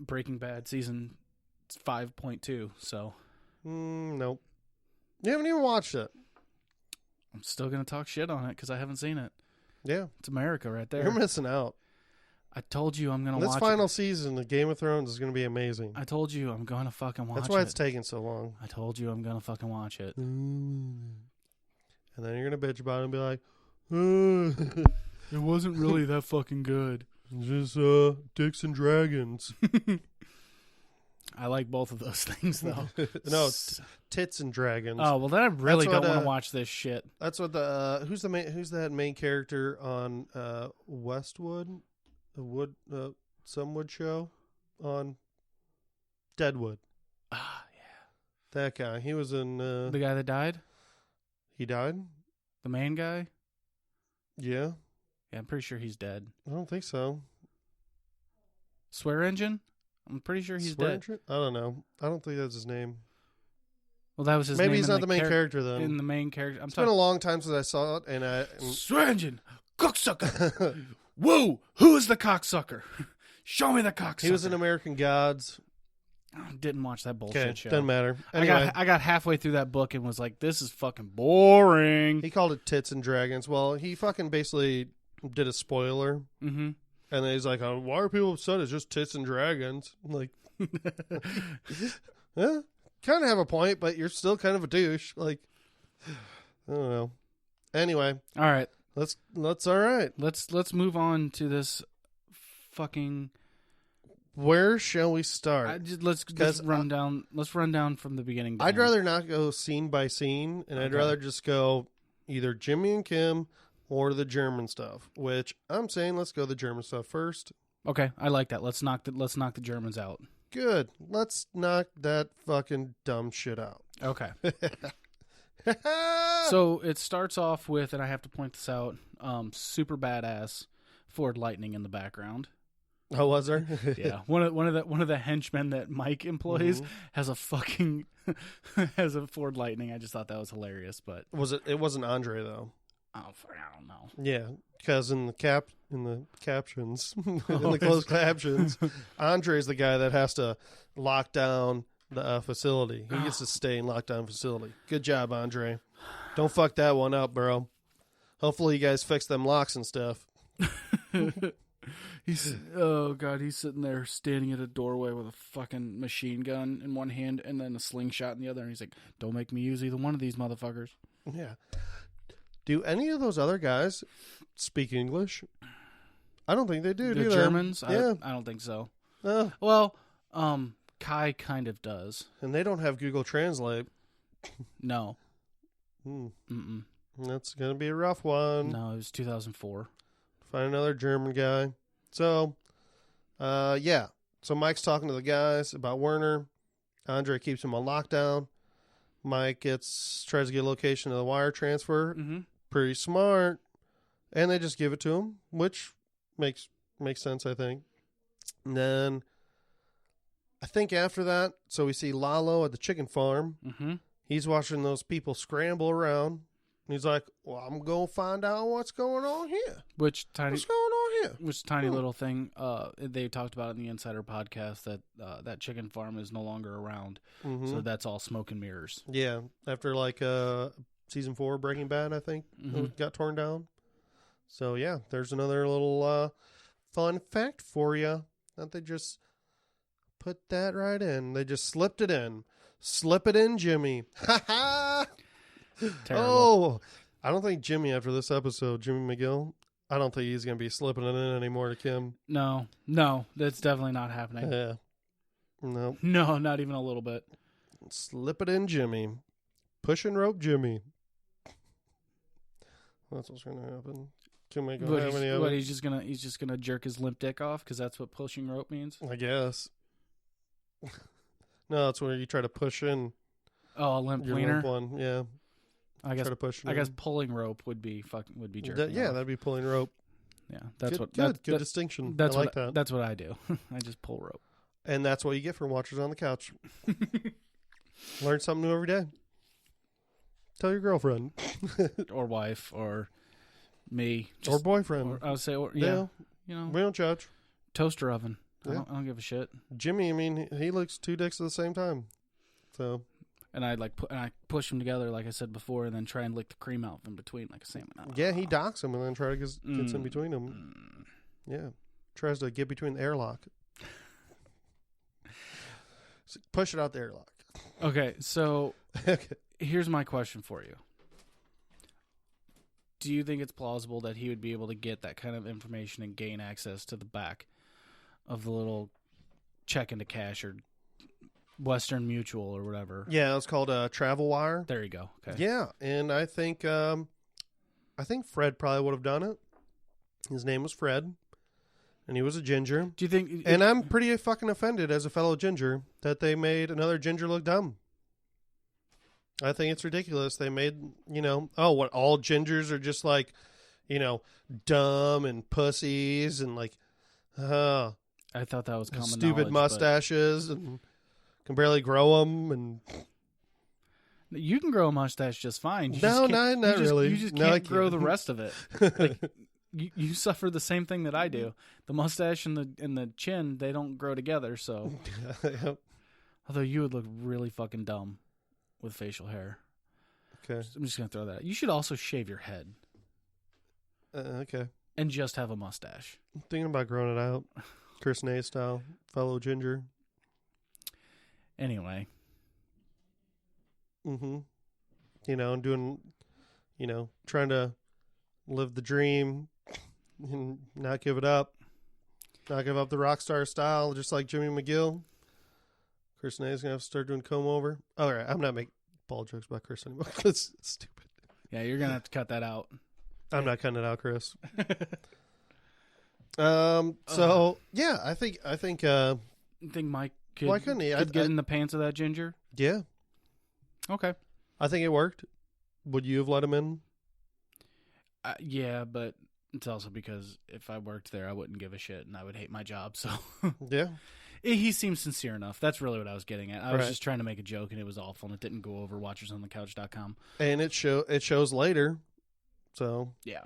[SPEAKER 2] Breaking Bad season 5.2. So,
[SPEAKER 1] nope. You haven't even watched it.
[SPEAKER 2] I'm still gonna talk shit on it because I haven't seen it.
[SPEAKER 1] Yeah,
[SPEAKER 2] it's America right there.
[SPEAKER 1] You're missing out.
[SPEAKER 2] I told you I'm going to watch
[SPEAKER 1] this final season of Game of Thrones is going to be amazing.
[SPEAKER 2] I told you I'm going to fucking watch it.
[SPEAKER 1] That's why it's taking so long.
[SPEAKER 2] I told you I'm going to fucking watch it.
[SPEAKER 1] And then you're going to bitch about it and be like,
[SPEAKER 2] it wasn't really that fucking good.
[SPEAKER 1] Just dicks and dragons.
[SPEAKER 2] I like both of those things, though.
[SPEAKER 1] No, it's tits and dragons.
[SPEAKER 2] Oh, well, then I really
[SPEAKER 1] That's what,
[SPEAKER 2] don't want to watch this shit.
[SPEAKER 1] That's what the who's that main character on Westwood, some wood show on Deadwood.
[SPEAKER 2] Ah, yeah.
[SPEAKER 1] That guy. He was in
[SPEAKER 2] The guy that died?
[SPEAKER 1] He died?
[SPEAKER 2] The main guy?
[SPEAKER 1] Yeah.
[SPEAKER 2] Yeah, I'm pretty sure he's dead.
[SPEAKER 1] I don't think so.
[SPEAKER 2] Swear Engine? I'm pretty sure he's dead.
[SPEAKER 1] I don't know. I don't think that's his name.
[SPEAKER 2] Well, that was his
[SPEAKER 1] Maybe
[SPEAKER 2] name.
[SPEAKER 1] he's not the main character then.
[SPEAKER 2] In the main character.
[SPEAKER 1] It's been a long time since I saw it, and
[SPEAKER 2] Swear Engine! Cocksucker! Whoa! Who is the cocksucker? Show me the cocksucker.
[SPEAKER 1] He was in American Gods.
[SPEAKER 2] Didn't watch that bullshit show.
[SPEAKER 1] Doesn't matter. Anyway,
[SPEAKER 2] I got halfway through that book and was like, this is fucking boring.
[SPEAKER 1] He called it Tits and Dragons. Well, he fucking basically did a spoiler.
[SPEAKER 2] Mm-hmm.
[SPEAKER 1] And then he's like, why are people upset? It's just tits and dragons. I'm like, kind of have a point, but you're still kind of a douche. Like, I don't know. Anyway.
[SPEAKER 2] All right.
[SPEAKER 1] All right.
[SPEAKER 2] Let's move on to this fucking...
[SPEAKER 1] Where shall we start?
[SPEAKER 2] Let's run down. Let's run down from the beginning.
[SPEAKER 1] I'd rather not go scene by scene, and I'd rather just go either Jimmy and Kim or the German stuff. Which I'm saying, let's go the German stuff first.
[SPEAKER 2] Okay, I like that. Let's knock the Germans out.
[SPEAKER 1] Good. Let's knock that fucking dumb shit out.
[SPEAKER 2] Okay. So it starts off with, and I have to point this out, super badass Ford Lightning in the background.
[SPEAKER 1] Oh, was there?
[SPEAKER 2] Yeah, one of the henchmen that Mike employs has a fucking has a Ford Lightning. I just thought that was hilarious. But
[SPEAKER 1] It wasn't Andre though.
[SPEAKER 2] Oh, I don't know.
[SPEAKER 1] Yeah, because in the captions, in the closed captions, Andre's the guy that has to lock down the facility. He gets to stay in lockdown facility. Good job, Andre. Don't fuck that one up, bro. Hopefully, you guys fix them locks and stuff.
[SPEAKER 2] He's sitting there standing at a doorway with a fucking machine gun in one hand and then a slingshot in the other, and he's like, "Don't make me use either one of these motherfuckers."
[SPEAKER 1] Yeah. Do any of those other guys speak English? I don't think they do.
[SPEAKER 2] The Germans?
[SPEAKER 1] Yeah.
[SPEAKER 2] I don't think so. Well, Kai kind of does,
[SPEAKER 1] and they don't have Google Translate.
[SPEAKER 2] No.
[SPEAKER 1] Mm-mm. That's gonna be a rough one.
[SPEAKER 2] No, it was 2004.
[SPEAKER 1] Find another German guy. So, yeah. So Mike's talking to the guys about Werner. Andre keeps him on lockdown. Mike tries to get a location of the wire transfer.
[SPEAKER 2] Mm-hmm.
[SPEAKER 1] Pretty smart. And they just give it to him, which makes sense, I think. And then I think after that, so we see Lalo at the chicken farm.
[SPEAKER 2] Mm-hmm.
[SPEAKER 1] He's watching those people scramble around. And he's like, well, I'm going to find out what's going on here. What's going on here?
[SPEAKER 2] Which tiny little thing, they talked about in the Insider podcast that that chicken farm is no longer around. Mm-hmm. So that's all smoke and mirrors.
[SPEAKER 1] Yeah. After season 4 Breaking Bad, I think, it got torn down. So, yeah, there's another little fun fact for you that they just put that right in. They just slipped it in. Slip it in, Jimmy. Ha ha!
[SPEAKER 2] Terrible.
[SPEAKER 1] Oh, I don't think Jimmy, after this episode, Jimmy McGill, I don't think he's going to be slipping it in anymore to Kim.
[SPEAKER 2] No, that's definitely not happening.
[SPEAKER 1] Yeah. No,
[SPEAKER 2] not even a little bit.
[SPEAKER 1] Slip it in, Jimmy. Push and rope, Jimmy. That's what's going to happen. Kim ain't going to have any of it.
[SPEAKER 2] He's just gonna jerk his limp dick off because that's what pushing rope means.
[SPEAKER 1] I guess. No, that's where you try to push in.
[SPEAKER 2] Oh, a limp wiener.
[SPEAKER 1] One, yeah.
[SPEAKER 2] I guess pulling rope would be jerking.
[SPEAKER 1] Yeah, that'd be pulling rope.
[SPEAKER 2] Yeah, that's
[SPEAKER 1] good distinction.
[SPEAKER 2] That's
[SPEAKER 1] I like that.
[SPEAKER 2] That's what I do. I just pull rope.
[SPEAKER 1] And that's what you get from Watchers on the Couch. Learn something new every day. Tell your girlfriend.
[SPEAKER 2] Or wife, or me.
[SPEAKER 1] Or boyfriend.
[SPEAKER 2] Or, I would say, yeah. You know,
[SPEAKER 1] we don't judge.
[SPEAKER 2] Toaster oven.
[SPEAKER 1] Yeah.
[SPEAKER 2] I don't give a shit.
[SPEAKER 1] Jimmy, I mean, he licks 2 dicks at the same time. So...
[SPEAKER 2] And I push them together, like I said before, and then try and lick the cream out in between, like a salmon.
[SPEAKER 1] Yeah, he docks them and then try to gets in between them. Yeah, tries to get between the airlock. So push it out the airlock.
[SPEAKER 2] Okay, so here's my question for you: do you think it's plausible that he would be able to get that kind of information and gain access to the back of the little check into cash or Western Mutual or whatever?
[SPEAKER 1] Yeah, it's called a Travel Wire.
[SPEAKER 2] There you go. Okay.
[SPEAKER 1] Yeah, and I think Fred probably would have done it. His name was Fred, and he was a ginger.
[SPEAKER 2] Do you think?
[SPEAKER 1] And I'm pretty fucking offended as a fellow ginger that they made another ginger look dumb. I think it's ridiculous. They made, what, all gingers are just like, dumb and pussies and like,
[SPEAKER 2] I thought that was common
[SPEAKER 1] stupid
[SPEAKER 2] knowledge,
[SPEAKER 1] mustaches and can barely grow them. And
[SPEAKER 2] you can grow a mustache just fine.
[SPEAKER 1] Not really.
[SPEAKER 2] You just can't grow the rest of it. Like, you suffer the same thing that I do. The mustache and the chin, they don't grow together. So,
[SPEAKER 1] Yep.
[SPEAKER 2] Although you would look really fucking dumb with facial hair.
[SPEAKER 1] Okay.
[SPEAKER 2] I'm just gonna throw that out. You should also shave your head
[SPEAKER 1] Okay.
[SPEAKER 2] and just have a mustache.
[SPEAKER 1] I'm thinking about growing it out. Chris Ney style, fellow ginger.
[SPEAKER 2] Anyway.
[SPEAKER 1] Mm-hmm. Doing, trying to live the dream and not give it up. Not give up the rock star style, just like Jimmy McGill. Chris Ney's going to have to start doing comb over. All right, I'm not making ball jokes about Chris anymore. It's stupid.
[SPEAKER 2] Yeah, you're going to have to cut that out.
[SPEAKER 1] I'm not cutting it out, Chris. So, yeah, I think
[SPEAKER 2] you think Mike could,
[SPEAKER 1] why couldn't he?
[SPEAKER 2] could get in the pants of that ginger?
[SPEAKER 1] Yeah.
[SPEAKER 2] Okay.
[SPEAKER 1] I think it worked. Would you have let him in?
[SPEAKER 2] Yeah, but it's also because if I worked there, I wouldn't give a shit and I would hate my job. So
[SPEAKER 1] Yeah.
[SPEAKER 2] He seems sincere enough. That's really what I was getting at. I was
[SPEAKER 1] Right.
[SPEAKER 2] just trying to make a joke and it was awful and it didn't go over watchersonthecouch.com.
[SPEAKER 1] And it shows later. So,
[SPEAKER 2] Yeah.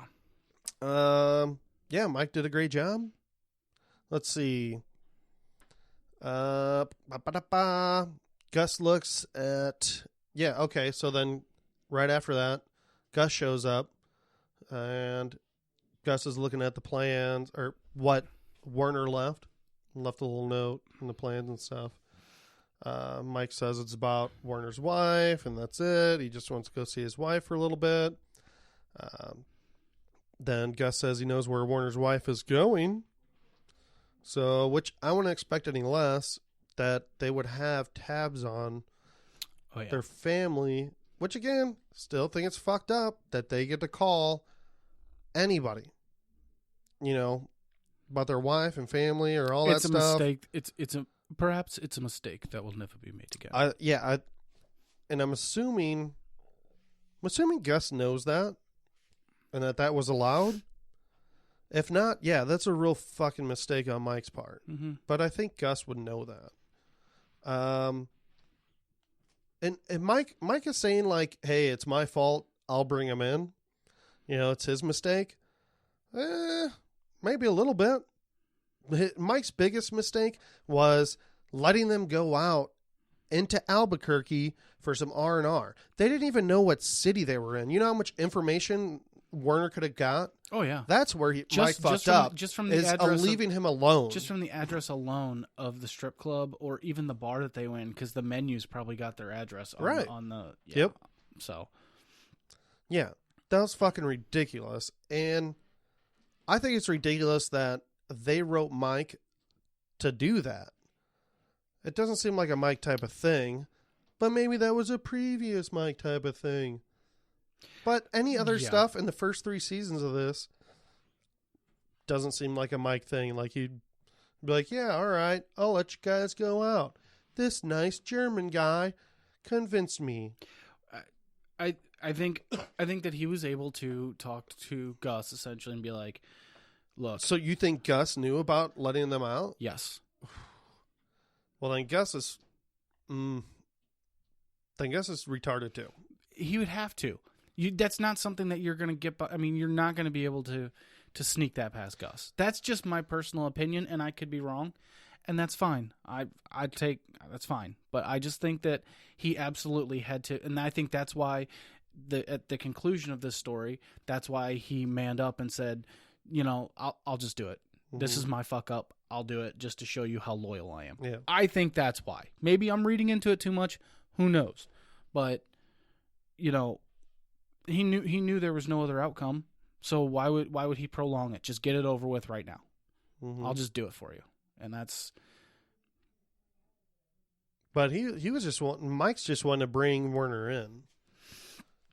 [SPEAKER 1] yeah, Mike did a great job. Let's see. Gus looks at... Yeah, okay, so then right after that, Gus shows up, and Gus is looking at the plans, or what Werner left a little note in the plans and stuff. Mike says it's about Werner's wife, and that's it. He just wants to go see his wife for a little bit. Then Gus says he knows where Werner's wife is going. So, which I wouldn't expect any less, that they would have tabs on their family, which again, still think it's fucked up that they get to call anybody, about their wife and family or all that stuff.
[SPEAKER 2] It's a mistake. Perhaps it's a mistake that will never be made again.
[SPEAKER 1] And I'm assuming Gus knows that, and that was allowed. If not, yeah, that's a real fucking mistake on Mike's part.
[SPEAKER 2] Mm-hmm.
[SPEAKER 1] But I think Gus would know that. And Mike is saying like, "Hey, it's my fault. I'll bring him in. It's his mistake." Maybe a little bit. Mike's biggest mistake was letting them go out into Albuquerque for some R&R. They didn't even know what city they were in. You know how much information Werner could have got?
[SPEAKER 2] Oh, yeah.
[SPEAKER 1] That's where Mike fucked up.
[SPEAKER 2] Just from the
[SPEAKER 1] is
[SPEAKER 2] address
[SPEAKER 1] leaving him alone.
[SPEAKER 2] Just from the address alone of the strip club or even the bar that they went, because the menus probably got their address on the
[SPEAKER 1] Yep.
[SPEAKER 2] So.
[SPEAKER 1] Yeah. That was fucking ridiculous. And I think it's ridiculous that they wrote Mike to do that. It doesn't seem like a Mike type of thing, but maybe that was a previous Mike type of thing. But any other stuff in the first 3 seasons of this doesn't seem like a Mike thing. Like he'd be like, yeah, all right, I'll let you guys go out. This nice German guy convinced me.
[SPEAKER 2] I think that he was able to talk to Gus essentially and be like, look.
[SPEAKER 1] So you think Gus knew about letting them out?
[SPEAKER 2] Yes.
[SPEAKER 1] Well, then Gus is retarded too.
[SPEAKER 2] He would have to. That's not something that you're going to get by. I mean, you're not going to be able to sneak that past Gus. That's just my personal opinion, and I could be wrong, and that's fine. That's fine. But I just think that he absolutely had to, and I think that's why at the conclusion of this story, that's why he manned up and said, I'll just do it. Mm-hmm. This is my fuck up. I'll do it just to show you how loyal I am.
[SPEAKER 1] Yeah.
[SPEAKER 2] I think that's why. Maybe I'm reading into it too much. Who knows? But, he knew there was no other outcome. So why would he prolong it? Just get it over with right now.
[SPEAKER 1] Mm-hmm.
[SPEAKER 2] I'll just do it for you. And that's.
[SPEAKER 1] But he was just Mike's just wanting to bring Werner in.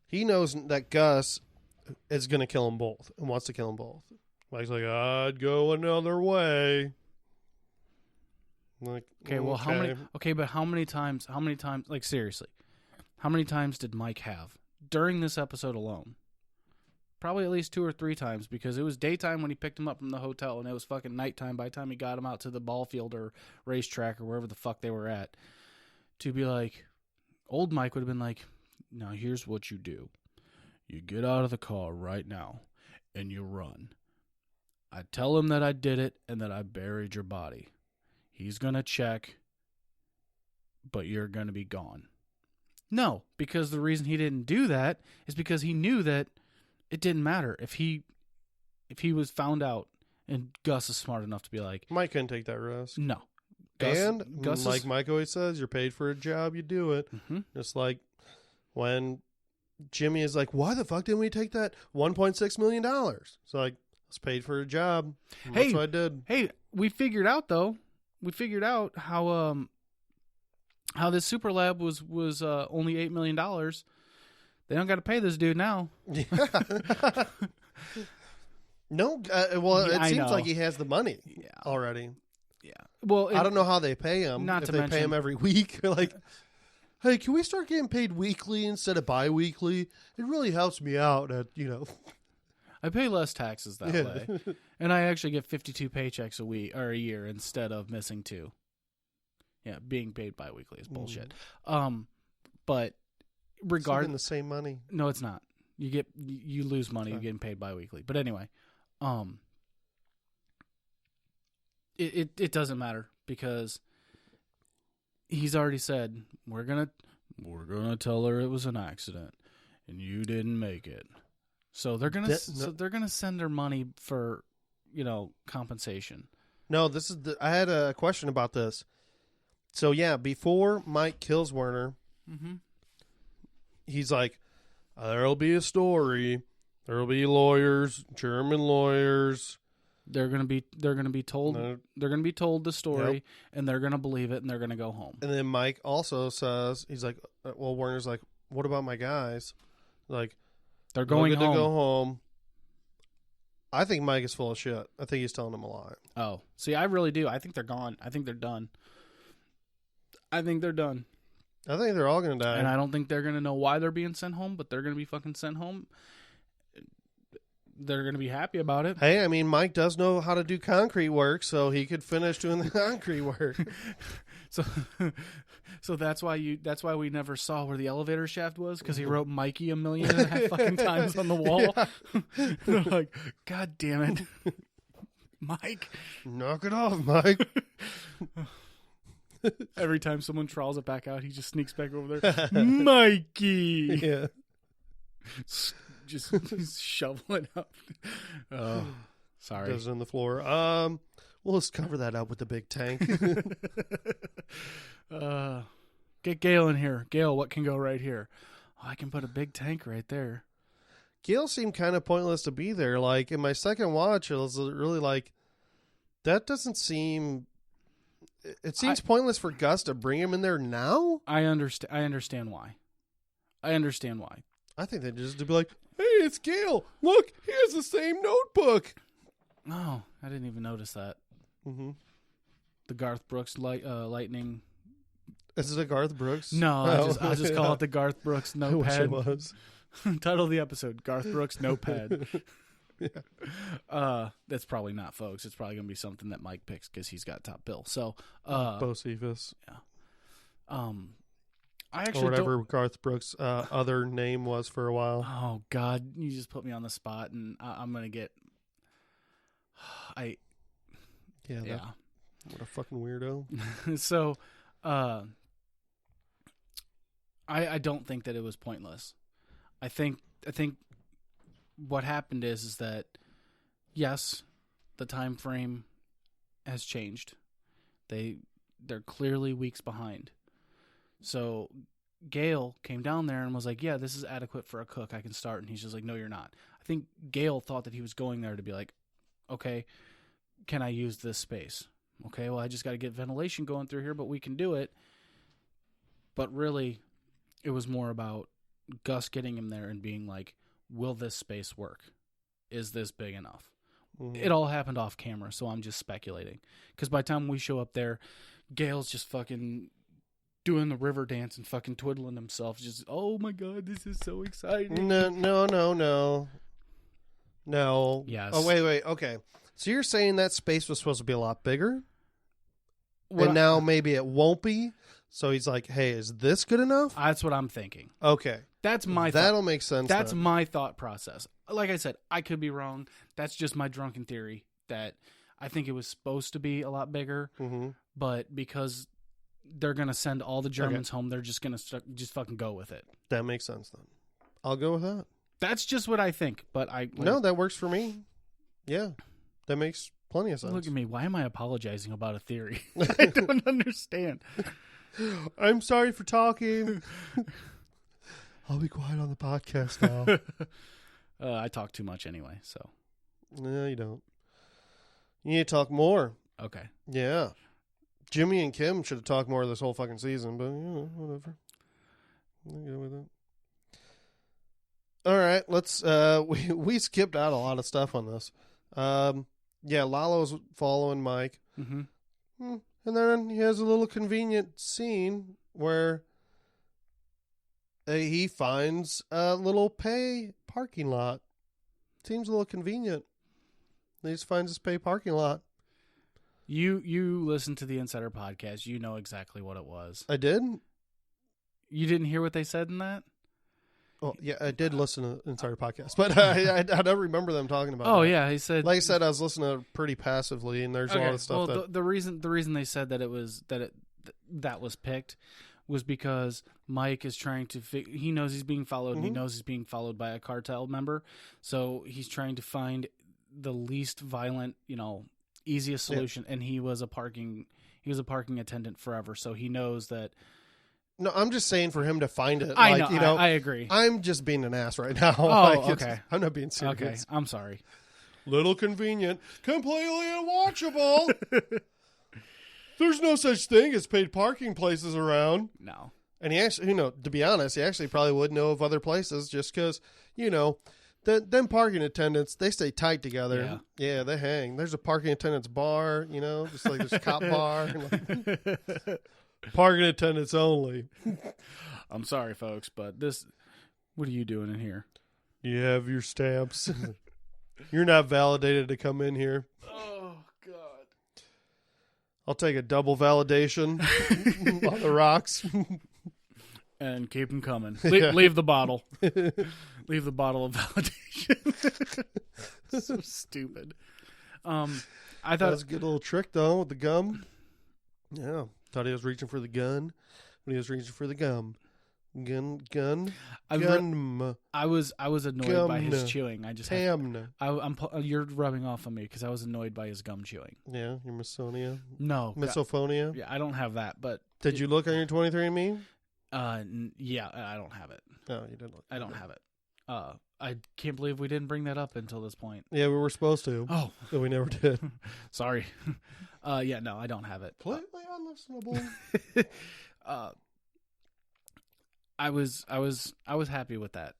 [SPEAKER 1] He knows that Gus is going to kill them both and wants to kill them both. Mike's like, I'd go another way. Like,
[SPEAKER 2] okay, well, how many? Okay, but how many times? Like, seriously, how many times did Mike have during this episode alone? Probably at least 2 or 3 times, because it was daytime when he picked him up from the hotel, and it was fucking nighttime by the time he got him out to the ball field or racetrack or wherever the fuck they were at. To be like, old Mike would have been like, now here's what you do. You get out of the car right now, and you run. I tell him that I did it and that I buried your body. He's going to check, but you're going to be gone. No, because the reason he didn't do that is because he knew that it didn't matter if he was found out, and Gus is smart enough to be like,
[SPEAKER 1] Mike couldn't take that risk.
[SPEAKER 2] No.
[SPEAKER 1] Gus like Mike always says, you're paid for a job, you do it.
[SPEAKER 2] Mm-hmm.
[SPEAKER 1] Just like when Jimmy is like, why the fuck didn't we take that $1.6 million? It's like, it's paid for a job. That's what I did.
[SPEAKER 2] Hey, we figured out though. We figured out how this super lab was only $8 million. They don't got to pay this dude now.
[SPEAKER 1] Yeah. No, well,
[SPEAKER 2] Yeah,
[SPEAKER 1] it seems like he has the money already.
[SPEAKER 2] Yeah. Well,
[SPEAKER 1] I don't know how they pay him.
[SPEAKER 2] Not
[SPEAKER 1] if
[SPEAKER 2] to
[SPEAKER 1] they
[SPEAKER 2] mention,
[SPEAKER 1] pay him every week. Like, hey, can we start getting paid weekly instead of bi-weekly? It really helps me out at,
[SPEAKER 2] I pay less taxes that way. And I actually get 52 paychecks a week or a year instead of missing 2. Yeah, being paid bi-weekly is bullshit. But regardless,
[SPEAKER 1] the same money.
[SPEAKER 2] No, it's not. You lose money. You're getting paid bi-weekly. But anyway, it doesn't matter because he's already said we're gonna tell her it was an accident and you didn't make it. So they're gonna send her money for compensation.
[SPEAKER 1] No, I had a question about this. So yeah, before Mike kills Werner, he's like, there'll be a story. There'll be lawyers, German lawyers.
[SPEAKER 2] They're gonna be told. They're gonna be told the story, and they're gonna believe it, and they're gonna go home.
[SPEAKER 1] And then Mike also says, he's like, well, Werner's like, what about my guys? Like,
[SPEAKER 2] they're going home.
[SPEAKER 1] To go home. I think Mike is full of shit. I think he's telling them a lie.
[SPEAKER 2] Oh, see, I really do. I think they're gone. I think they're done. I think they're all gonna die, and I don't think they're gonna know why they're being sent home, but they're gonna be fucking sent home. They're going to be happy about it.
[SPEAKER 1] Hey, I mean, Mike does know how to do concrete work, so he could finish doing the concrete work.
[SPEAKER 2] So that's why we never saw where the elevator shaft was, because he wrote Mikey 1.5 million fucking times on the wall. Yeah. They're like, God damn it, Mike!
[SPEAKER 1] Knock it off, Mike.
[SPEAKER 2] Every time someone trawls it back out, he just sneaks back over there. Mikey.
[SPEAKER 1] Yeah.
[SPEAKER 2] Just shovel it up. Oh, sorry.
[SPEAKER 1] Goes on the floor. We'll just cover that up with the big tank.
[SPEAKER 2] Get Gail in here. Gail, what can go right here? Oh, I can put a big tank right there.
[SPEAKER 1] Gail seemed kind of pointless to be there. Like, in my second watch, it was really like, that doesn't seem... It seems pointless for Gus to bring him in there now.
[SPEAKER 2] I understand why.
[SPEAKER 1] I think they just to be like, hey, it's Gail. Look, he has the same notebook.
[SPEAKER 2] Oh, I didn't even notice that.
[SPEAKER 1] Mm-hmm.
[SPEAKER 2] The Garth Brooks lightning.
[SPEAKER 1] Is it a Garth Brooks?
[SPEAKER 2] No, I'll just call it the Garth Brooks notepad.
[SPEAKER 1] I wish it was.
[SPEAKER 2] Title of the episode, Garth Brooks notepad.
[SPEAKER 1] Yeah.
[SPEAKER 2] That's probably not, folks. It's probably going to be something that Mike picks because he's got top bill. So,
[SPEAKER 1] Bocephus.
[SPEAKER 2] Yeah. I actually
[SPEAKER 1] or whatever Garth Brooks' other name was for a while.
[SPEAKER 2] Oh God, you just put me on the spot, and I'm gonna get.
[SPEAKER 1] Yeah. What a fucking weirdo.
[SPEAKER 2] So, I don't think that it was pointless. I think what happened is that yes, the time frame has changed. They're clearly weeks behind. So Gail came down there and was like, yeah, this is adequate for a cook. I can start. And he's just like, no, you're not. I think Gail thought that he was going there to be like, okay, can I use this space? Okay, well, I just got to get ventilation going through here, but we can do it. But really, it was more about Gus getting him there and being like, will this space work? Is this big enough? Mm-hmm. It all happened off camera, so I'm just speculating. Because by the time we show up there, Gail's just fucking doing the river dance and fucking twiddling himself. Just, oh my God, this is so exciting.
[SPEAKER 1] No.
[SPEAKER 2] Yes.
[SPEAKER 1] Oh, wait. Okay. So you're saying that space was supposed to be a lot bigger? And now maybe it won't be? So he's like, hey, is this good enough?
[SPEAKER 2] That's what I'm thinking.
[SPEAKER 1] Okay.
[SPEAKER 2] That's my
[SPEAKER 1] That'll make sense.
[SPEAKER 2] That's my thought process. Like I said, I could be wrong. That's just my drunken theory that I think it was supposed to be a lot bigger, but because they're going to send all the Germans home, they're just going to just fucking go with it.
[SPEAKER 1] That makes sense then. I'll go with that.
[SPEAKER 2] That's just what I think, but
[SPEAKER 1] No, that works for me. Yeah. That makes plenty of sense.
[SPEAKER 2] Look at me. Why am I apologizing about a theory? I don't understand.
[SPEAKER 1] I'm sorry for talking. I'll be quiet on the podcast now.
[SPEAKER 2] I talk too much anyway, so.
[SPEAKER 1] No, you don't. You need to talk more.
[SPEAKER 2] Okay.
[SPEAKER 1] Yeah. Jimmy and Kim should have talked more this whole fucking season, but, whatever. I'll go with it. All right, let's, we skipped out a lot of stuff on this. Yeah, Lalo's following Mike. Mm-hmm. And then he has a little convenient scene where he finds a little pay parking lot. Seems a little convenient. He just finds this pay parking lot.
[SPEAKER 2] You listened to the Insider podcast. You know exactly what it was.
[SPEAKER 1] I did?
[SPEAKER 2] You didn't hear what they said in that?
[SPEAKER 1] Oh, yeah, I did listen to the Insider podcast, but I don't remember them talking about it.
[SPEAKER 2] Oh, yeah, he said...
[SPEAKER 1] Like I said, I was listening to it pretty passively, and there's a lot of stuff
[SPEAKER 2] the reason they said that that was picked was because Mike is trying to... he knows he's being followed, and he knows he's being followed by a cartel member, so he's trying to find the least violent, easiest solution, and he was a parking attendant forever, so he knows that...
[SPEAKER 1] No, I'm just saying for him to find it.
[SPEAKER 2] I know. I agree.
[SPEAKER 1] I'm just being an ass right now.
[SPEAKER 2] Oh, okay.
[SPEAKER 1] I'm not being serious.
[SPEAKER 2] Okay, I'm sorry.
[SPEAKER 1] Little convenient, completely unwatchable. There's no such thing as paid parking places around.
[SPEAKER 2] No.
[SPEAKER 1] And he actually, to be honest, he actually probably would know of other places just because, them parking attendants, they stay tight together. Yeah, they hang. There's a parking attendants bar, just like there's a cop bar. Parking attendants only.
[SPEAKER 2] I'm sorry, folks, but what are you doing in here?
[SPEAKER 1] You have your stamps. You're not validated to come in here.
[SPEAKER 2] Oh, God.
[SPEAKER 1] I'll take a double validation on the rocks.
[SPEAKER 2] And keep them coming. Leave the bottle. Leave the bottle of validation. So stupid. I thought
[SPEAKER 1] that was a good little trick, though, with the gum. Yeah. Thought he was reaching for the gun, but he was reaching for the gum. Gun.
[SPEAKER 2] I was annoyed by his chewing. I just you're rubbing off on me because I was annoyed by his gum chewing.
[SPEAKER 1] Yeah, your misophonia.
[SPEAKER 2] No,
[SPEAKER 1] misophonia.
[SPEAKER 2] Yeah, I don't have that. But
[SPEAKER 1] did you look on your 23andMe?
[SPEAKER 2] Yeah, I don't have it.
[SPEAKER 1] No, you didn't look.
[SPEAKER 2] I don't have it. I can't believe we didn't bring that up until this point.
[SPEAKER 1] Yeah, we were supposed to.
[SPEAKER 2] Oh,
[SPEAKER 1] but we never did.
[SPEAKER 2] Sorry. Yeah, no, I don't have it.
[SPEAKER 1] Completely unlistenable.
[SPEAKER 2] I was happy with that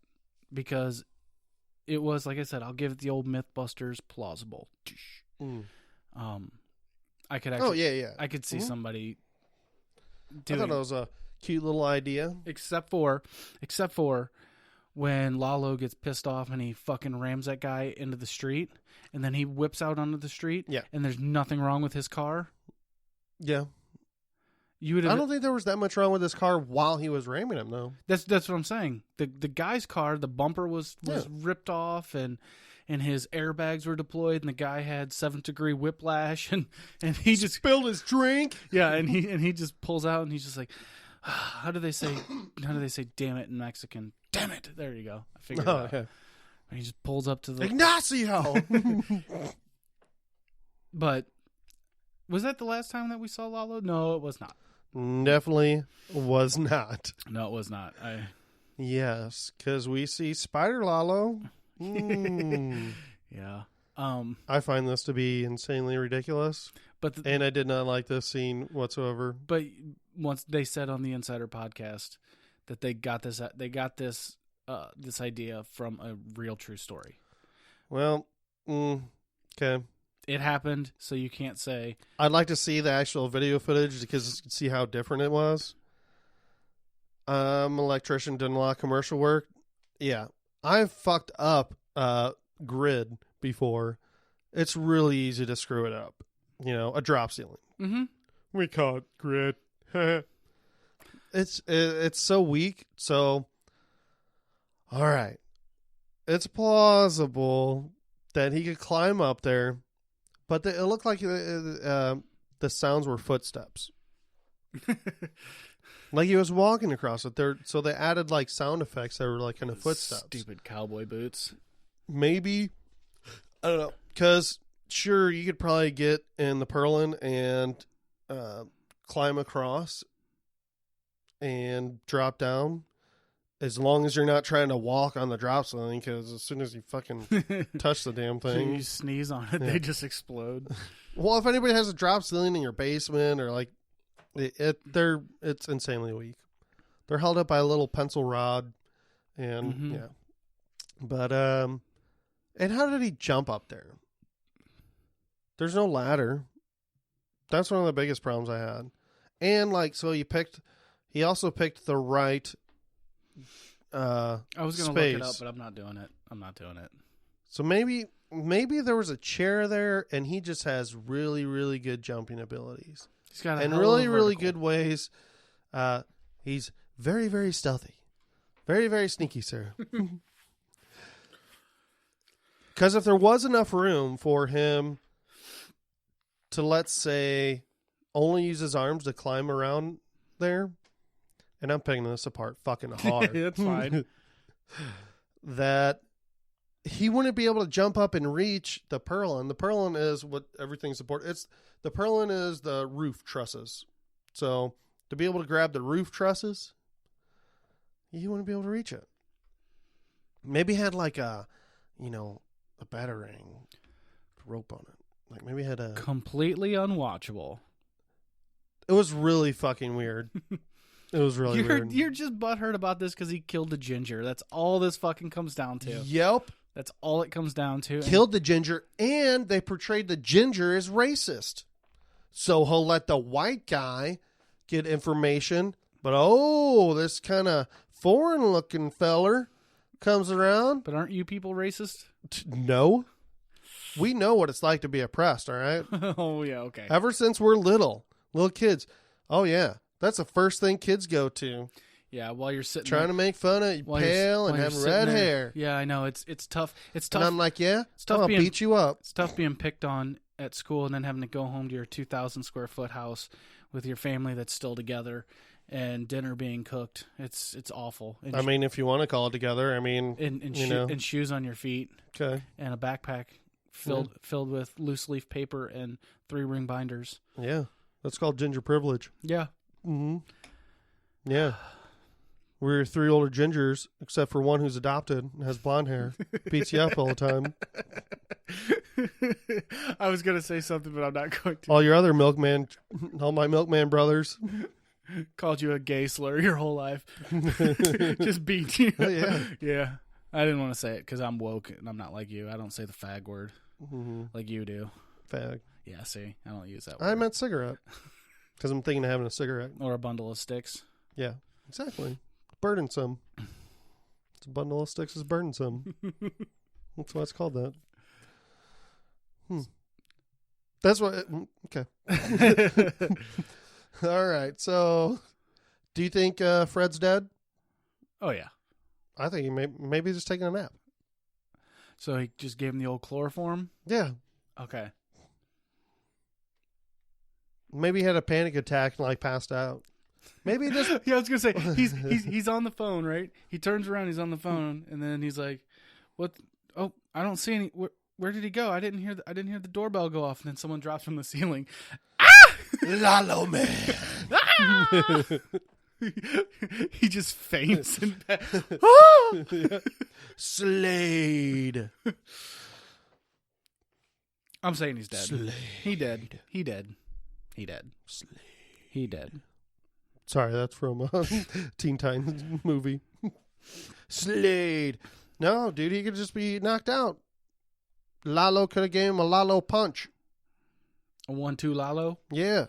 [SPEAKER 2] because it was, like I said, I'll give it the old Mythbusters plausible. I could actually, I could see somebody doing.
[SPEAKER 1] I thought it was a cute little idea,
[SPEAKER 2] except for when Lalo gets pissed off and he fucking rams that guy into the street, and then he whips out onto the street.
[SPEAKER 1] Yeah,
[SPEAKER 2] and there's nothing wrong with his car.
[SPEAKER 1] Yeah.
[SPEAKER 2] I
[SPEAKER 1] don't think there was that much wrong with his car while he was ramming him, though.
[SPEAKER 2] That's what I'm saying. The guy's car, the bumper was ripped off, and his airbags were deployed, and the guy had 7th degree whiplash, and he just
[SPEAKER 1] spilled his drink.
[SPEAKER 2] Yeah, and he just pulls out, and he's just like, how do they say damn it in Mexican? Damn it! There you go. I figured it out. Yeah. And he just pulls up to the
[SPEAKER 1] Ignacio.
[SPEAKER 2] But was that the last time that we saw Lalo? No, it was not.
[SPEAKER 1] Definitely was not.
[SPEAKER 2] No, it was not.
[SPEAKER 1] Yes, because we see Spider Lalo.
[SPEAKER 2] Yeah.
[SPEAKER 1] I find this to be insanely ridiculous, and I did not like this scene whatsoever.
[SPEAKER 2] But once they said on the Insider podcast that they got this idea from a real true story.
[SPEAKER 1] Well, okay.
[SPEAKER 2] It happened, so you can't say.
[SPEAKER 1] I'd like to see the actual video footage because you can see how different it was. Electrician, done a lot of commercial work. Yeah, I've fucked up grid before. It's really easy to screw it up. You know, a drop ceiling.
[SPEAKER 2] Mm-hmm.
[SPEAKER 1] We call it grid. It's so weak. So, all right, it's plausible that he could climb up there, but it looked like the sounds were footsteps. Like he was walking across it there, so they added like sound effects that were like kind of footsteps.
[SPEAKER 2] Stupid cowboy boots.
[SPEAKER 1] Maybe, I don't know. Because sure, you could probably get in the purlin and climb across and drop down, as long as you're not trying to walk on the drop ceiling. Because as soon as you fucking touch the damn thing,
[SPEAKER 2] so you sneeze on it, they just explode.
[SPEAKER 1] Well, if anybody has a drop ceiling in your basement or like. It's insanely weak. They're held up by a little pencil rod, and yeah. But and how did he jump up there? There's no ladder. That's one of the biggest problems I had. And like, so he also picked the right.
[SPEAKER 2] I was gonna look it up, but I'm not doing it.
[SPEAKER 1] So maybe there was a chair there, and he just has really, really good jumping abilities.
[SPEAKER 2] He's got
[SPEAKER 1] and really, really good ways. He's very, very stealthy. Very, very sneaky, sir. Because if there was enough room for him to, let's say, only use his arms to climb around there, and I'm picking this apart fucking hard.
[SPEAKER 2] That's fine.
[SPEAKER 1] That he wouldn't be able to jump up and reach the purlin. The purlin is what everything supports. The purlin is the roof trusses. So to be able to grab the roof trusses, you wouldn't be able to reach it. Maybe had like a battering rope on it. Like maybe had a
[SPEAKER 2] completely unwatchable.
[SPEAKER 1] It was really fucking weird. It was really weird.
[SPEAKER 2] You're just butthurt about this because he killed the ginger. That's all this fucking comes down to.
[SPEAKER 1] Yep.
[SPEAKER 2] That's all it comes down to.
[SPEAKER 1] Killed the ginger, and they portrayed the ginger as racist. So he'll let the white guy get information, but this kind of foreign-looking feller comes around.
[SPEAKER 2] But aren't you people racist?
[SPEAKER 1] No. We know what it's like to be oppressed, all right?
[SPEAKER 2] Oh, yeah, okay.
[SPEAKER 1] Ever since we're little kids. Oh, yeah. That's the first thing kids go to.
[SPEAKER 2] Yeah, while you're sitting
[SPEAKER 1] trying to make fun of pale and having red hair.
[SPEAKER 2] Yeah, I know. It's tough. It's tough.
[SPEAKER 1] And I'm like, yeah,
[SPEAKER 2] it's tough
[SPEAKER 1] I'll beat you up.
[SPEAKER 2] It's tough being picked on at school and then having to go home to your 2,000 square foot house with your family that's still together and dinner being cooked. It's awful. And
[SPEAKER 1] I mean, if you want to call it together, I mean,
[SPEAKER 2] and shoes on your feet.
[SPEAKER 1] Okay.
[SPEAKER 2] And a backpack filled with loose leaf paper and 3-ring binders.
[SPEAKER 1] Yeah, that's called ginger privilege.
[SPEAKER 2] Yeah.
[SPEAKER 1] Mm-hmm. Yeah. We're 3 older gingers, except for one who's adopted and has blonde hair. Beats you up all the time.
[SPEAKER 2] I was going to say something, but I'm not going to.
[SPEAKER 1] All my milkman brothers.
[SPEAKER 2] Called you a gay slur your whole life. Just beat you.
[SPEAKER 1] Oh, yeah.
[SPEAKER 2] Yeah. I didn't want to say it because I'm woke and I'm not like you. I don't say the fag word like you do.
[SPEAKER 1] Fag.
[SPEAKER 2] Yeah, see? I don't use that word.
[SPEAKER 1] I meant cigarette. Because I'm thinking of having a cigarette.
[SPEAKER 2] Or a bundle of sticks.
[SPEAKER 1] Yeah, exactly. Burdensome. It's a bundle of sticks is burdensome. That's why it's called that. That's what. Okay. All right. So, do you think Fred's dead?
[SPEAKER 2] Oh yeah.
[SPEAKER 1] I think he maybe just taking a nap.
[SPEAKER 2] So he just gave him the old chloroform.
[SPEAKER 1] Yeah.
[SPEAKER 2] Okay.
[SPEAKER 1] Maybe he had a panic attack and passed out. Maybe just
[SPEAKER 2] yeah, I was gonna say he's on the phone, right? He turns around, he's on the phone, and then he's like, "What? Oh, I don't see any. Where did he go? I didn't hear the doorbell go off." And then someone drops from the ceiling.
[SPEAKER 1] Lalo-man.
[SPEAKER 2] He just faints.
[SPEAKER 1] Yeah. Slade.
[SPEAKER 2] I'm saying he's dead.
[SPEAKER 1] Slade.
[SPEAKER 2] He dead. He dead. He dead.
[SPEAKER 1] Slade.
[SPEAKER 2] He dead.
[SPEAKER 1] Sorry, that's from a Teen Titans movie. Slade. No, dude, he could just be knocked out. Lalo could have gave him a Lalo punch.
[SPEAKER 2] A 1-2 Lalo?
[SPEAKER 1] Yeah.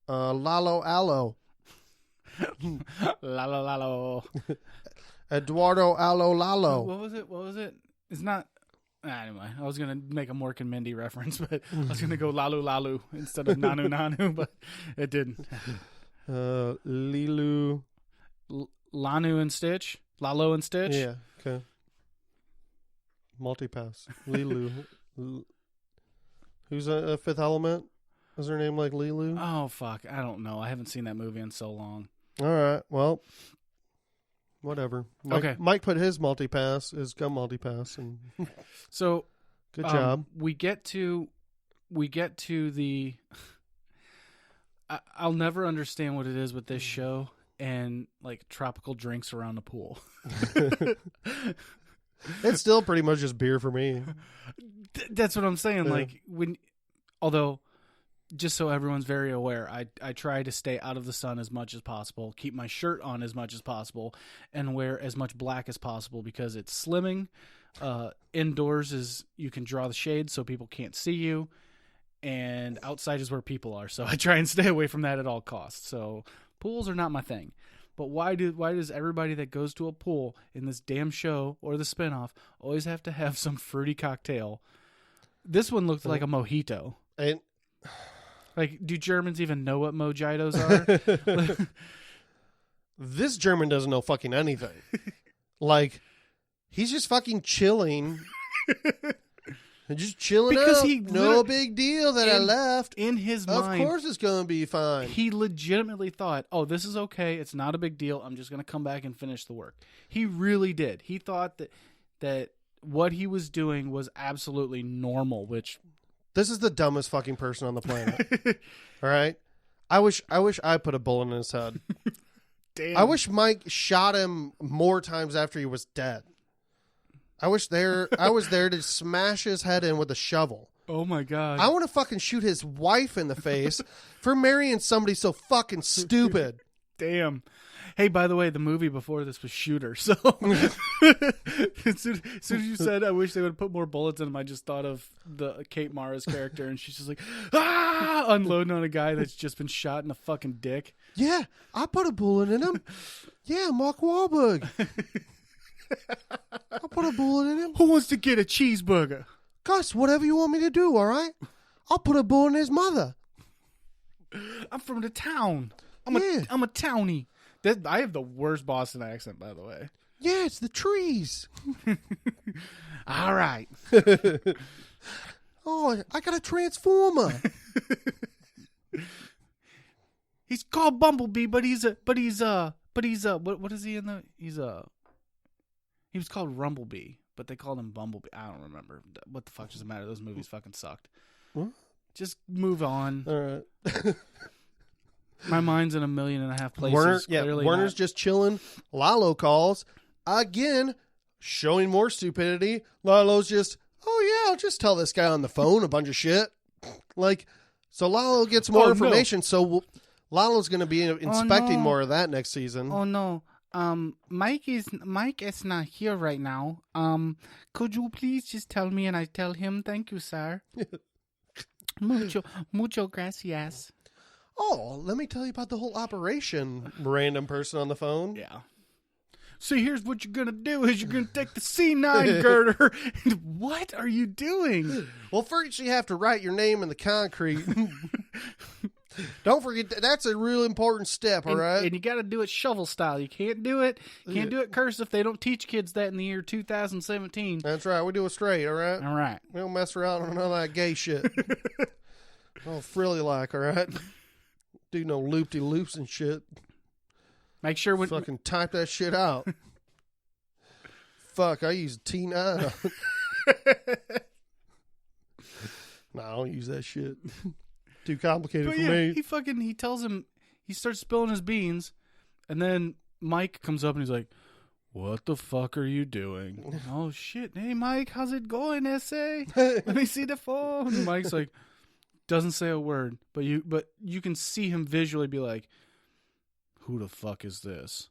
[SPEAKER 1] Lalo Allo.
[SPEAKER 2] Lalo.
[SPEAKER 1] Eduardo Allo Lalo.
[SPEAKER 2] What was it? It's not... Anyway, I was going to make a Mork and Mindy reference, but I was going to go Lalu instead of Nanu, but it didn't.
[SPEAKER 1] Lilu.
[SPEAKER 2] Lanu and Stitch? Lalo and Stitch?
[SPEAKER 1] Yeah, okay. Multipass. Lilu. Who's a Fifth Element? Is her name like Lilu?
[SPEAKER 2] Oh, fuck. I don't know. I haven't seen that movie in so long.
[SPEAKER 1] All right. Well, whatever.
[SPEAKER 2] Okay.
[SPEAKER 1] Mike put his multipass, his gun multipass, and
[SPEAKER 2] so
[SPEAKER 1] good job.
[SPEAKER 2] We get to the. I'll never understand what it is with this show and like tropical drinks around the pool.
[SPEAKER 1] It's still pretty much just beer for me.
[SPEAKER 2] That's what I'm saying.
[SPEAKER 1] Yeah.
[SPEAKER 2] Like although, just so everyone's very aware, I try to stay out of the sun as much as possible, keep my shirt on as much as possible, and wear as much black as possible because it's slimming. Indoors is you can draw the shade so people can't see you, and outside is where people are. So I try and stay away from that at all costs. So pools are not my thing. But why does everybody that goes to a pool in this damn show or the spinoff always have to have some fruity cocktail? This one looked like a mojito.
[SPEAKER 1] And
[SPEAKER 2] like, do Germans even know what mojitos are?
[SPEAKER 1] this German doesn't know fucking anything. Like, he's just fucking chilling. And just chilling
[SPEAKER 2] Because
[SPEAKER 1] out.
[SPEAKER 2] he
[SPEAKER 1] No big deal that I left.
[SPEAKER 2] In his
[SPEAKER 1] Of
[SPEAKER 2] mind,
[SPEAKER 1] course it's going to be fine.
[SPEAKER 2] he legitimately thought, oh, this is okay. It's not a big deal. I'm just going to come back and finish the work. He really did. He thought that what he was doing was absolutely normal, which...
[SPEAKER 1] This is the dumbest fucking person on the planet. All right? I wish I put a bullet in his head.
[SPEAKER 2] Damn.
[SPEAKER 1] I wish Mike shot him more times after he was dead. I was there to smash his head in with a shovel.
[SPEAKER 2] Oh my God.
[SPEAKER 1] I want to fucking shoot his wife in the face for marrying somebody so fucking stupid.
[SPEAKER 2] Damn. Hey, by the way, the movie before this was Shooter. So as soon as you said I wish they would put more bullets in him, I just thought of the Kate Mara's character, and she's just like, unloading on a guy that's just been shot in the fucking dick.
[SPEAKER 1] Yeah, I put a bullet in him. Yeah, Mark Wahlberg. I put a bullet in him.
[SPEAKER 2] Who wants to get a cheeseburger?
[SPEAKER 1] Gus, whatever you want me to do, all right? I'll put a bullet in his mother.
[SPEAKER 2] I'm from the town. I'm a townie. I have the worst Boston accent, by the way.
[SPEAKER 1] Yeah, it's the trees.
[SPEAKER 2] All right.
[SPEAKER 1] Oh, I got a transformer.
[SPEAKER 2] He's called Bumblebee, but he's what is he in the? He was called Rumblebee, but they called him Bumblebee. I don't remember. What the fuck does it matter? Those movies fucking sucked.
[SPEAKER 1] What?
[SPEAKER 2] Just move on.
[SPEAKER 1] All right.
[SPEAKER 2] My mind's in 1.5 million places.
[SPEAKER 1] Werner's just chilling. Lalo calls again, showing more stupidity. Lalo's just, oh yeah, I'll just tell this guy on the phone a bunch of shit. Like, so Lalo gets more information. No. So Lalo's going to be inspecting more of that next season.
[SPEAKER 2] Oh no. Mike is not here right now. Could you please just tell me and I tell him? Thank you, sir. Mucho gracias.
[SPEAKER 1] Oh, let me tell you about the whole operation. Random person on the phone.
[SPEAKER 2] Yeah. So here's what you're gonna do: is you're gonna take the C9 girder. What are you doing?
[SPEAKER 1] Well, first you have to write your name in the concrete. Don't forget that's a real important step. All right,
[SPEAKER 2] and you got to do it shovel style. You can't do it. Do it cursive. They don't teach kids that in the year 2017.
[SPEAKER 1] That's right. We do it straight. All right.
[SPEAKER 2] All right.
[SPEAKER 1] We don't mess around on all that gay shit. Oh, frilly like. All right. Do no loop-de-loops and shit.
[SPEAKER 2] Make sure when
[SPEAKER 1] fucking type that shit out. Fuck, I use T9. No, I don't use that shit. Too complicated for me.
[SPEAKER 2] He tells him he starts spilling his beans, and then Mike comes up and he's like, "What the fuck are you doing?" "Oh shit, hey Mike, how's it going, SA? Let me see the phone." And Mike's like, doesn't say a word, but you can see him visually be like, "Who the fuck is this?"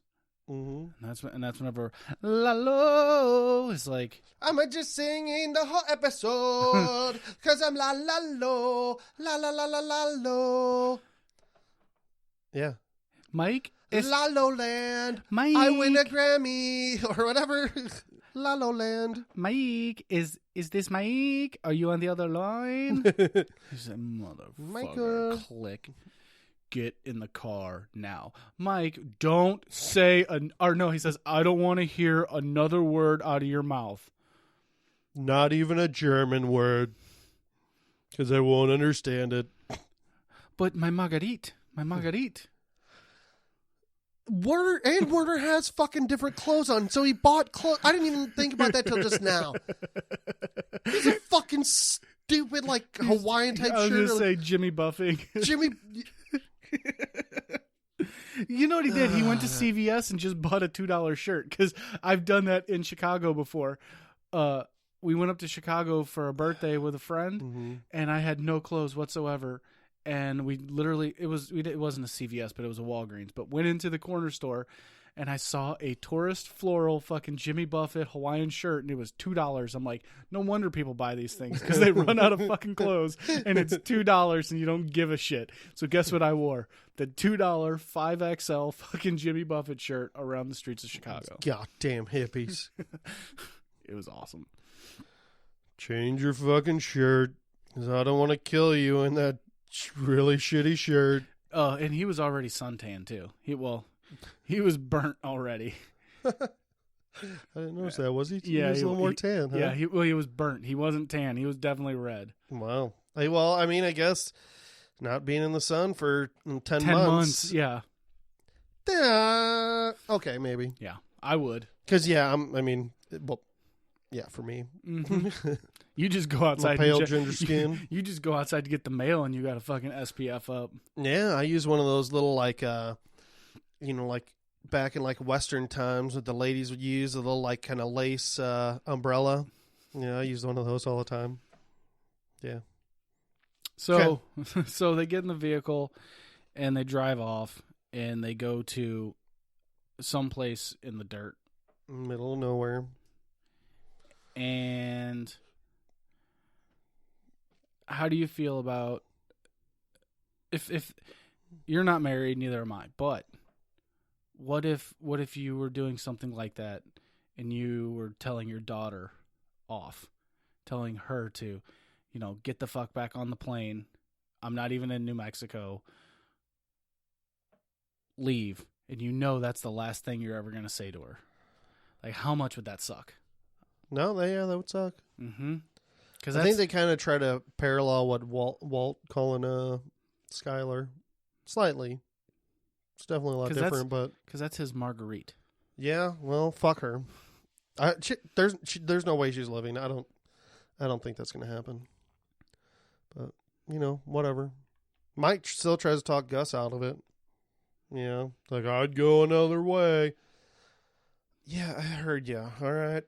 [SPEAKER 1] Mm-hmm.
[SPEAKER 2] And that's whenever Lalo is like,
[SPEAKER 1] I'm just singing the whole episode because I'm la la lo, la la la la la lo. Yeah.
[SPEAKER 2] Mike is
[SPEAKER 1] Lalo-land.
[SPEAKER 2] Mike.
[SPEAKER 1] I win a Grammy or whatever. Lalo-land.
[SPEAKER 2] Mike, is this Mike? Are you on the other line? He's a motherfucker.
[SPEAKER 1] Micah.
[SPEAKER 2] Click. Get in the car now. Mike, don't say he says, "I don't want to hear another word out of your mouth."
[SPEAKER 1] Not even a German word. Because I won't understand it.
[SPEAKER 2] But my Marguerite.
[SPEAKER 1] Werner has fucking different clothes on, so he bought clothes. I didn't even think about that till just now. He's a fucking stupid, like, Hawaiian type shirt.
[SPEAKER 2] I was going to say Jimmy Buffing.
[SPEAKER 1] Jimmy...
[SPEAKER 2] You know what he did? He went to CVS and just bought a $2 shirt, because I've done that in Chicago before. We went up to Chicago for a birthday with a friend, and I had no clothes whatsoever. And we literally, it wasn't a CVS, but it was a Walgreens. But went into the corner store, and I saw a tourist floral fucking Jimmy Buffett Hawaiian shirt, and it was $2. I'm like, no wonder people buy these things, because they run out of fucking clothes, and it's $2, and you don't give a shit. So guess what I wore? The $2 5XL fucking Jimmy Buffett shirt around the streets of Chicago.
[SPEAKER 1] Goddamn hippies.
[SPEAKER 2] It was awesome.
[SPEAKER 1] Change your fucking shirt, because I don't want to kill you in that really shitty shirt.
[SPEAKER 2] And he was already suntan too. He was burnt already.
[SPEAKER 1] I didn't notice that. Was he?
[SPEAKER 2] Yeah,
[SPEAKER 1] he was a little more tan, huh?
[SPEAKER 2] Yeah, he was burnt. He wasn't tan. He was definitely red.
[SPEAKER 1] Wow. Hey, well, I mean, I guess not being in the sun for 10
[SPEAKER 2] months. Yeah.
[SPEAKER 1] Okay, maybe.
[SPEAKER 2] Yeah, I would.
[SPEAKER 1] Because, yeah, yeah, for me.
[SPEAKER 2] Mm-hmm. You just go outside.
[SPEAKER 1] My pale ginger skin.
[SPEAKER 2] You just go outside to get the mail, and you got a fucking SPF up.
[SPEAKER 1] Yeah, I use one of those little, like, like back in, like, Western times, what the ladies would use, a little, like, kind of lace umbrella. Yeah, I use one of those all the time. Yeah.
[SPEAKER 2] So, so they get in the vehicle, and they drive off, and they go to someplace in the dirt.
[SPEAKER 1] Middle of nowhere.
[SPEAKER 2] And how do you feel about if you're not married, neither am I, but what if you were doing something like that and you were telling your daughter off, telling her to, get the fuck back on the plane. I'm not even in New Mexico. Leave. And that's the last thing you're ever going to say to her. Like, how much would that suck?
[SPEAKER 1] No, that would suck.
[SPEAKER 2] Mm-hmm.
[SPEAKER 1] Because I think they kind of try to parallel what Walt calling Skylar slightly. It's definitely a lot different, but
[SPEAKER 2] because that's his Marguerite.
[SPEAKER 1] Yeah, well, fuck her. There's no way she's living. I don't think that's gonna happen. But whatever. Mike still tries to talk Gus out of it. Like, I'd go another way. Yeah, I heard you. All right.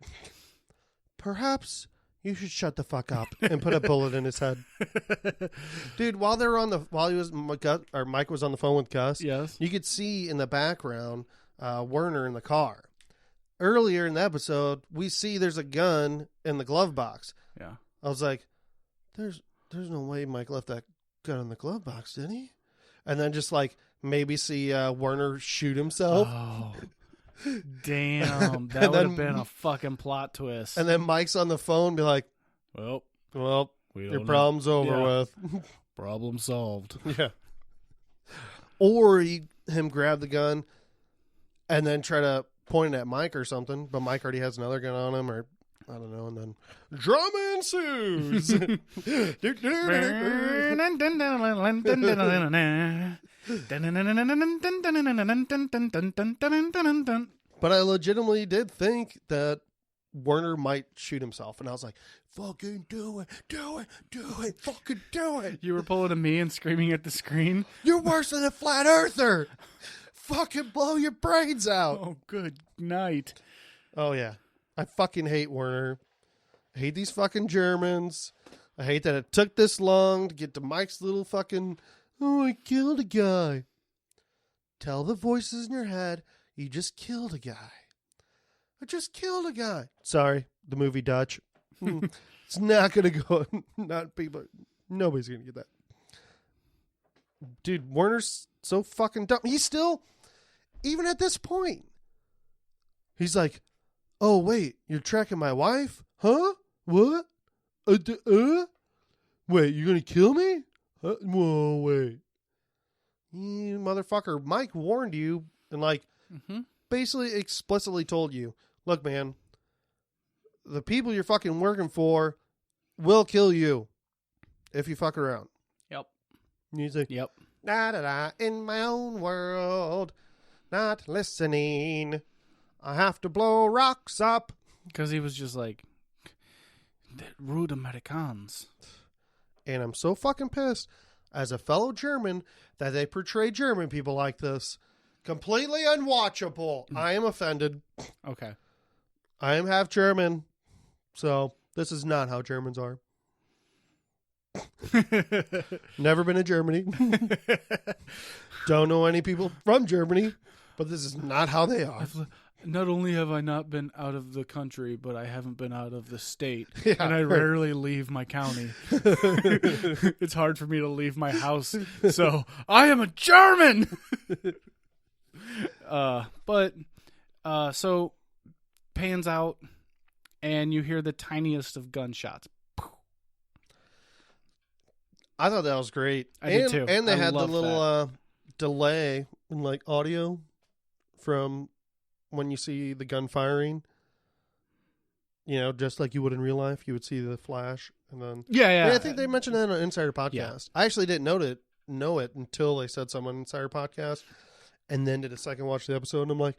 [SPEAKER 1] Perhaps you should shut the fuck up and put a bullet in his head. Dude, while Mike was on the phone with Gus,
[SPEAKER 2] yes,
[SPEAKER 1] you could see in the background Werner in the car. Earlier in the episode, we see there's a gun in the glove box.
[SPEAKER 2] Yeah.
[SPEAKER 1] I was like, there's no way Mike left that gun in the glove box, did he? And then just like maybe see Werner shoot himself.
[SPEAKER 2] Oh. Damn, that would have been a fucking plot twist.
[SPEAKER 1] And then Mike's on the phone, be like,
[SPEAKER 2] well,
[SPEAKER 1] your problem's over with.
[SPEAKER 2] Problem solved.
[SPEAKER 1] Yeah. Or him grab the gun and then try to point it at Mike or something, but Mike already has another gun on him, or I don't know, and then drama ensues. But I legitimately did think that Werner might shoot himself. And I was like, fucking do it, fucking do it.
[SPEAKER 2] You were pulling a me and screaming at the screen.
[SPEAKER 1] You're worse than a flat earther. Fucking blow your brains out.
[SPEAKER 2] Oh, good night.
[SPEAKER 1] Oh, yeah. I fucking hate Werner. I hate these fucking Germans. I hate that it took this long to get to Mike's little fucking, oh, I killed a guy. Tell the voices in your head, you just killed a guy. I just killed a guy. Sorry, the movie Dutch. It's not going to go. Not people. Nobody's going to get that. Dude, Werner's so fucking dumb. He's still, even at this point, he's like, oh, wait, you're tracking my wife? Huh? What? Wait, you're going to kill me? Whoa, wait. You motherfucker. Mike warned you and, like, basically explicitly told you, look, man, the people you're fucking working for will kill you if you fuck around.
[SPEAKER 2] Yep.
[SPEAKER 1] Music.
[SPEAKER 2] Yep.
[SPEAKER 1] Da-da-da, in my own world, not listening. I have to blow rocks up.
[SPEAKER 2] Because he was just like, rude Americans.
[SPEAKER 1] And I'm so fucking pissed as a fellow German that they portray German people like this. Completely unwatchable. I am offended.
[SPEAKER 2] Okay.
[SPEAKER 1] I am half German, so this is not how Germans are. Never been to Germany. Don't know any people from Germany, but this is not how they are.
[SPEAKER 2] Not only have I not been out of the country, but I haven't been out of the state.
[SPEAKER 1] Yeah.
[SPEAKER 2] And I rarely leave my county. It's hard for me to leave my house. So I am a German. So pans out and you hear the tiniest of gunshots.
[SPEAKER 1] I thought that was great.
[SPEAKER 2] I did too.
[SPEAKER 1] And they
[SPEAKER 2] I
[SPEAKER 1] had the
[SPEAKER 2] love
[SPEAKER 1] little delay in like audio from when you see the gun firing. You know, just like you would in real life, you would see the flash, and then
[SPEAKER 2] Yeah.
[SPEAKER 1] I think they mentioned that on an Insider podcast. Yeah. I actually didn't know it until they said someone on Insider podcast, and then did a second watch of the episode, and I'm like,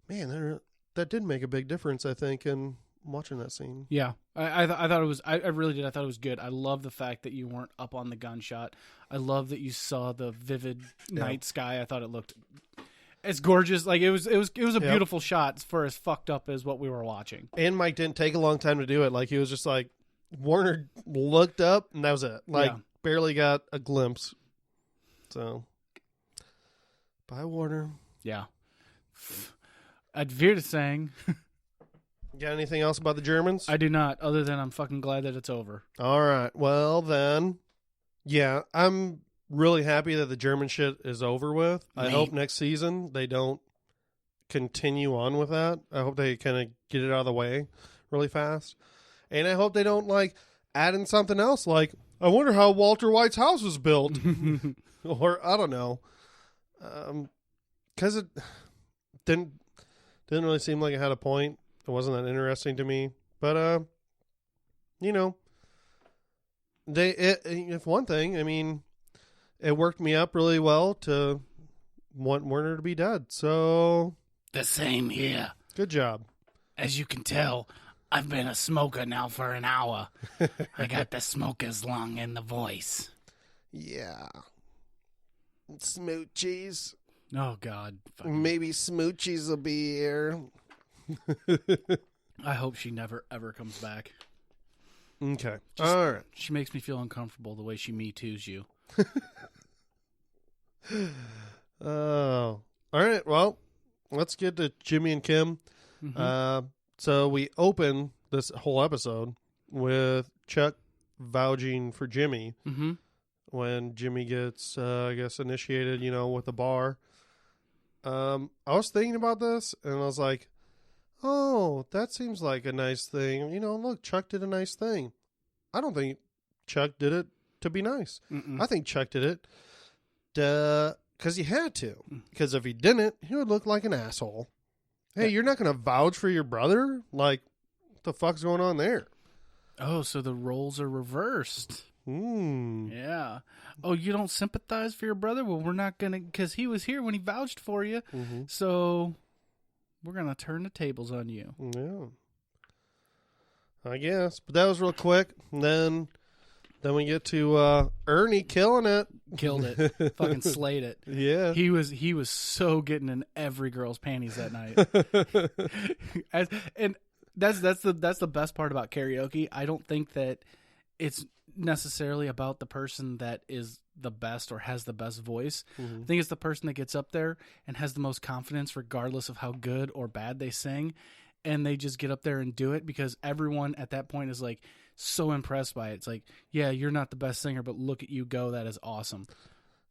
[SPEAKER 1] man, that did make a big difference. I think in watching that scene.
[SPEAKER 2] Yeah, I thought it was. I really did. I thought it was good. I love the fact that you weren't up on the gunshot. I love that you saw the vivid night sky. I thought it looked. It's gorgeous. Like it was a beautiful shot for as fucked up as what we were watching.
[SPEAKER 1] And Mike didn't take a long time to do it. Like he was just like Werner looked up and that was it. Like barely got a glimpse. So bye Werner.
[SPEAKER 2] Yeah. I'd veer to saying.
[SPEAKER 1] Got anything else about the Germans?
[SPEAKER 2] I do not, other than I'm fucking glad that it's over.
[SPEAKER 1] All right. Well then, yeah, I'm really happy that the German shit is over with. I hope next season they don't continue on with that. I hope they kind of get it out of the way really fast. And I hope they don't like add in something else like, I wonder how Walter White's house was built. Or I don't know. Because it didn't really seem like it had a point. It wasn't that interesting to me. But, you know, if one thing, I mean, it worked me up really well to want Werner to be dead. So
[SPEAKER 2] the same here.
[SPEAKER 1] Good job.
[SPEAKER 2] As you can tell, I've been a smoker now for an hour. I got the smoker's lung in the voice.
[SPEAKER 1] Yeah. Smoochies.
[SPEAKER 2] Oh, God.
[SPEAKER 1] Maybe Smoochies will be here.
[SPEAKER 2] I hope she never, ever comes back.
[SPEAKER 1] Okay. All right.
[SPEAKER 2] She makes me feel uncomfortable the way she Me Too's you.
[SPEAKER 1] Oh. All right. Well, let's get to Jimmy and Kim.
[SPEAKER 2] Mm-hmm.
[SPEAKER 1] So we open this whole episode with Chuck vouching for Jimmy when Jimmy gets, I guess, initiated, with the bar. I was thinking about this, and I was like, oh, that seems like a nice thing. Look, Chuck did a nice thing. I don't think Chuck did it to be nice.
[SPEAKER 2] Mm-mm.
[SPEAKER 1] I think Chuck did it because he had to. Because if he didn't, he would look like an asshole. Hey, you're not going to vouch for your brother? Like, what the fuck's going on there?
[SPEAKER 2] Oh, so the roles are reversed. Yeah. Oh, you don't sympathize for your brother? Well, we're not going to, because he was here when he vouched for you. Mm-hmm. So we're going to turn the tables on you.
[SPEAKER 1] Yeah. I guess. But that was real quick. And then we get to Ernie killing it.
[SPEAKER 2] Killed it. Fucking slayed it.
[SPEAKER 1] Yeah.
[SPEAKER 2] He was so getting in every girl's panties that night. And that's the best part about karaoke. I don't think that it's necessarily about the person that is the best or has the best voice.
[SPEAKER 1] Mm-hmm.
[SPEAKER 2] I think it's the person that gets up there and has the most confidence regardless of how good or bad they sing, and they just get up there and do it because everyone at that point is like so impressed by it. It's like, yeah, you're not the best singer, but look at you go. That is awesome.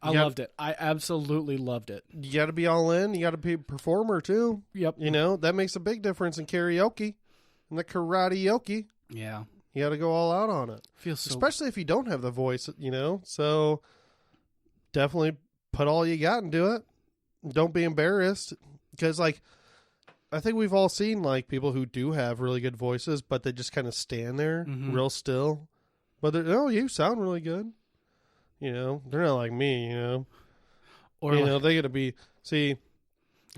[SPEAKER 2] I loved it. I absolutely loved it.
[SPEAKER 1] You got to be all in. You got to be a performer too.
[SPEAKER 2] Yep.
[SPEAKER 1] You know, that makes a big difference in karaoke and the karaoke.
[SPEAKER 2] Yeah.
[SPEAKER 1] You got to go all out on it.
[SPEAKER 2] Feels so...
[SPEAKER 1] Especially if you don't have the voice, you know. So definitely put all you got and do it. Don't be embarrassed because, like, I think we've all seen, like, people who do have really good voices, but they just kind of stand there real still. But they're, oh, you sound really good. You know, they're not like me, you know. Or, you know, they got to be, see,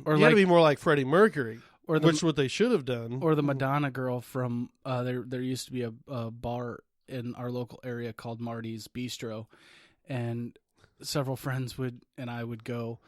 [SPEAKER 1] or you got to be more like Freddie Mercury. Or which is what they should have done.
[SPEAKER 2] Or the Madonna girl from there used to be a bar in our local area called Marty's Bistro, and several friends and I would go.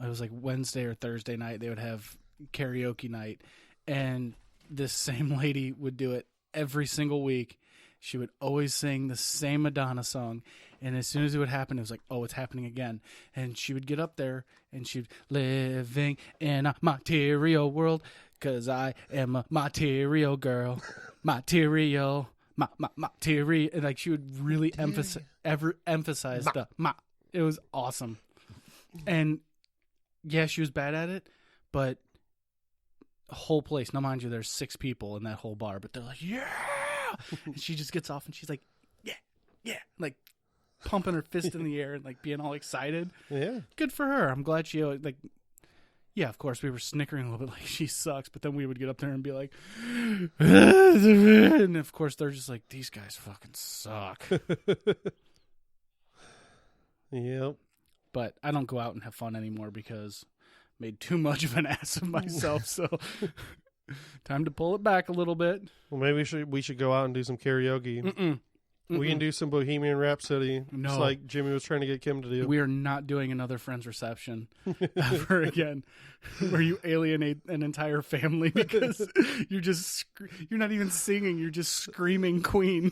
[SPEAKER 2] It was like Wednesday or Thursday night. They would have karaoke night, and this same lady would do it every single week. She would always sing the same Madonna song, and as soon as it would happen, it was like, oh, it's happening again. And she would get up there, and she'd living in a material world. 'Cause I am a material girl, material, material, and like she would really emphasize the ma. It was awesome, and yeah, she was bad at it, but the whole place. Now, mind you, there's 6 people in that whole bar, but they're like, yeah, and she just gets off and she's like, yeah, like pumping her fist in the air and like being all excited.
[SPEAKER 1] Yeah,
[SPEAKER 2] good for her. I'm glad she like. Yeah, of course, we were snickering a little bit like she sucks, but then we would get up there and be like, and of course, they're just like, these guys fucking suck.
[SPEAKER 1] Yep.
[SPEAKER 2] But I don't go out and have fun anymore because I made too much of an ass of myself, so time to pull it back a little bit.
[SPEAKER 1] Well, maybe we should go out and do some karaoke. We can do some Bohemian Rhapsody.
[SPEAKER 2] No.
[SPEAKER 1] Just like Jimmy was trying to get Kim to do.
[SPEAKER 2] We are not doing another friend's reception ever again, where you alienate an entire family because you're not even singing. You're just screaming Queen.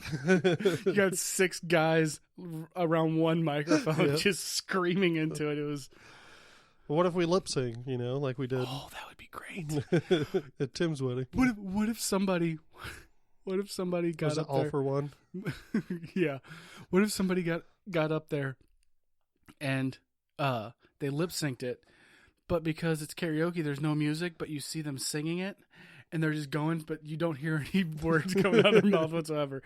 [SPEAKER 2] You got 6 guys around one microphone just screaming into it. It was.
[SPEAKER 1] Well, what if we lip sync? You know, like we did.
[SPEAKER 2] Oh, that would be great.
[SPEAKER 1] At Tim's wedding.
[SPEAKER 2] What if somebody? What if somebody got up there?
[SPEAKER 1] All for one?
[SPEAKER 2] Yeah. What if somebody got up there and they lip synced it, but because it's karaoke, there's no music, but you see them singing it, and they're just going, but you don't hear any words coming out of their mouth whatsoever.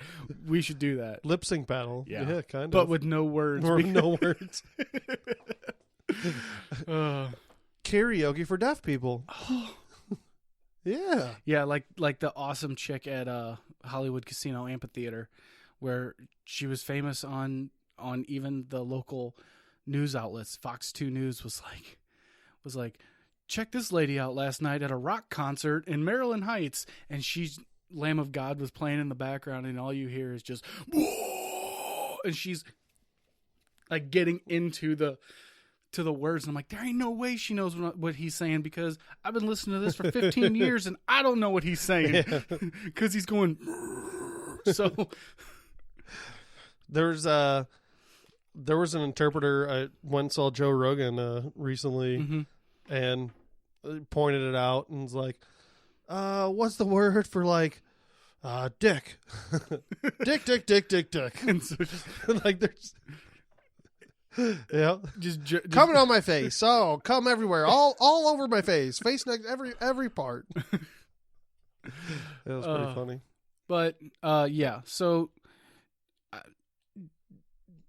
[SPEAKER 2] We should do that.
[SPEAKER 1] Lip sync battle.
[SPEAKER 2] Yeah,
[SPEAKER 1] kind of.
[SPEAKER 2] But with no words.
[SPEAKER 1] Or no words. Karaoke for deaf people. Yeah.
[SPEAKER 2] Yeah, like the awesome chick at Hollywood Casino Amphitheater, where she was famous on even the local news outlets. Fox 2 News was like, check this lady out last night at a rock concert in Maryland Heights, and she's Lamb of God was playing in the background, and all you hear is just whoa, and she's like getting into the words, and I'm like, there ain't no way she knows what he's saying because I've been listening to this for 15 years and I don't know what he's saying because he's going. So there was an interpreter. I went and saw Joe Rogan recently and pointed it out and was like, what's the word for like dick? dick. And so just like there's. Yeah, just coming on my face. Oh, come everywhere, all over my face, next, every part. That was pretty funny. But yeah. So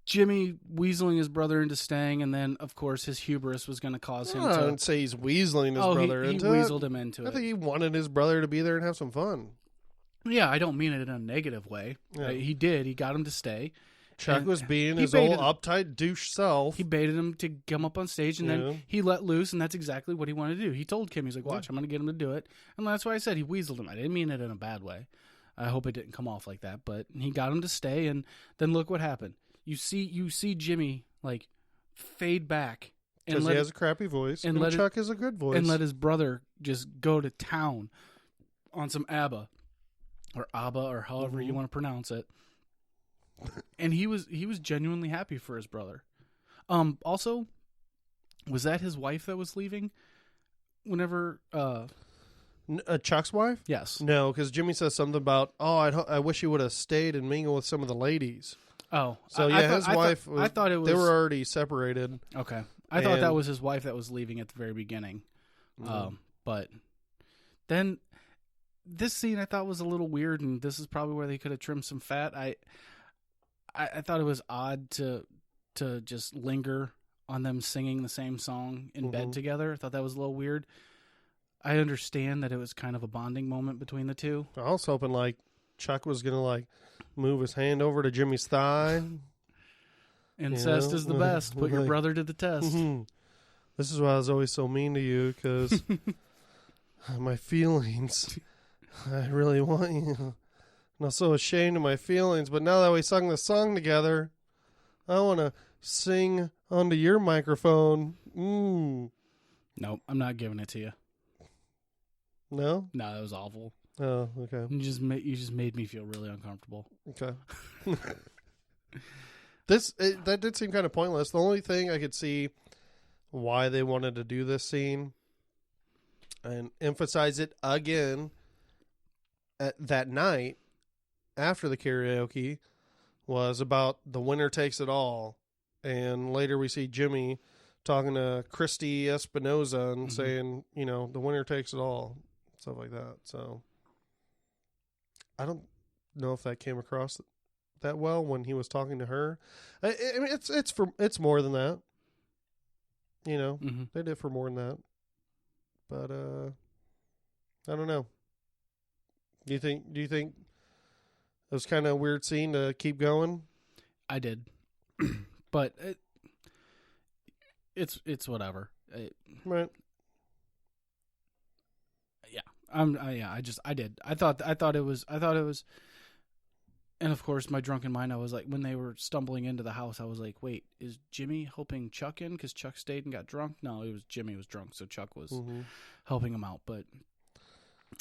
[SPEAKER 2] Jimmy weaseling his brother into staying, and then of course his hubris was going to cause him to.
[SPEAKER 1] I wouldn't say he's weaseling his brother into it.
[SPEAKER 2] He weaseled him into it.
[SPEAKER 1] I think he wanted his brother to be there and have some fun.
[SPEAKER 2] Yeah, I don't mean it in a negative way. Yeah. He did. He got him to stay.
[SPEAKER 1] Chuck was being his old uptight douche self.
[SPEAKER 2] He baited him to come up on stage, and then he let loose, and that's exactly what he wanted to do. He told Kim, he's like, watch, I'm going to get him to do it. And that's why I said he weaseled him. I didn't mean it in a bad way. I hope it didn't come off like that, but he got him to stay, and then look what happened. You see Jimmy like fade back
[SPEAKER 1] because he has a crappy voice, and Chuck has a good voice,
[SPEAKER 2] and let his brother just go to town on some ABBA or however you want to pronounce it. And he was genuinely happy for his brother. Also, was that his wife that was leaving? Whenever
[SPEAKER 1] Chuck's wife?
[SPEAKER 2] Yes.
[SPEAKER 1] No, because Jimmy says something about, I wish he would have stayed and mingled with some of the ladies.
[SPEAKER 2] Oh,
[SPEAKER 1] so his wife.
[SPEAKER 2] I thought it was.
[SPEAKER 1] They were already separated.
[SPEAKER 2] Okay, I thought that was his wife that was leaving at the very beginning. But then this scene I thought was a little weird, and this is probably where they could have trimmed some fat. I thought it was odd to just linger on them singing the same song in bed together. I thought that was a little weird. I understand that it was kind of a bonding moment between the two.
[SPEAKER 1] I was hoping like Chuck was gonna like move his hand over to Jimmy's thigh.
[SPEAKER 2] Incest is the best. Put your brother to the test.
[SPEAKER 1] This is why I was always so mean to you, because my feelings. I really want you. And I'm so ashamed of my feelings. But now that we sung the song together, I want to sing onto your microphone.
[SPEAKER 2] Nope, I'm not giving it to you.
[SPEAKER 1] No?
[SPEAKER 2] No, that was awful.
[SPEAKER 1] Oh, okay.
[SPEAKER 2] You just made me feel really uncomfortable.
[SPEAKER 1] Okay. That did seem kind of pointless. The only thing I could see why they wanted to do this scene and emphasize it again at that night after the karaoke was about the winner takes it all. And later we see Jimmy talking to Christy Espinoza and saying, the winner takes it all. Stuff like that. So I don't know if that came across that well when he was talking to her. I mean, it's more than that. They did it for more than that. But I don't know. Do you think it was kind of a weird scene to keep going? I
[SPEAKER 2] did. But it's whatever.
[SPEAKER 1] Right.
[SPEAKER 2] Yeah. I did. I thought it was, and of course my drunken mind, I was like, when they were stumbling into the house, I was like, wait, is Jimmy helping Chuck in? Cause Chuck stayed and got drunk. No, it was Jimmy was drunk. So Chuck was helping him out. But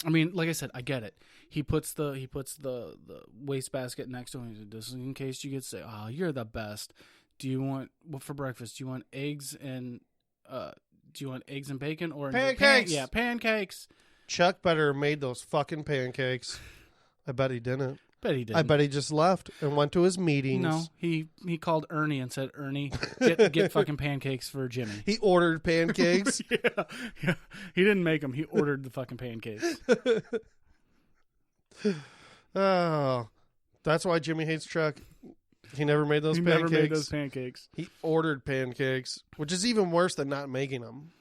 [SPEAKER 2] I mean, like I said, I get it. He puts the wastebasket next to him. He said, this is in case you get sick. Oh, you're the best. Do you want what for breakfast? Do you want eggs and bacon or
[SPEAKER 1] pancakes?
[SPEAKER 2] Pancakes.
[SPEAKER 1] Chuck better have made those fucking pancakes. I bet he didn't. I bet he just left and went to his meetings.
[SPEAKER 2] No, he called Ernie and said, Ernie, get fucking pancakes for Jimmy.
[SPEAKER 1] He ordered pancakes.
[SPEAKER 2] yeah. He didn't make them. He ordered the fucking pancakes.
[SPEAKER 1] Oh, that's why Jimmy hates Chuck. He never made those pancakes.
[SPEAKER 2] Never made those pancakes.
[SPEAKER 1] He ordered pancakes, which is even worse than not making them.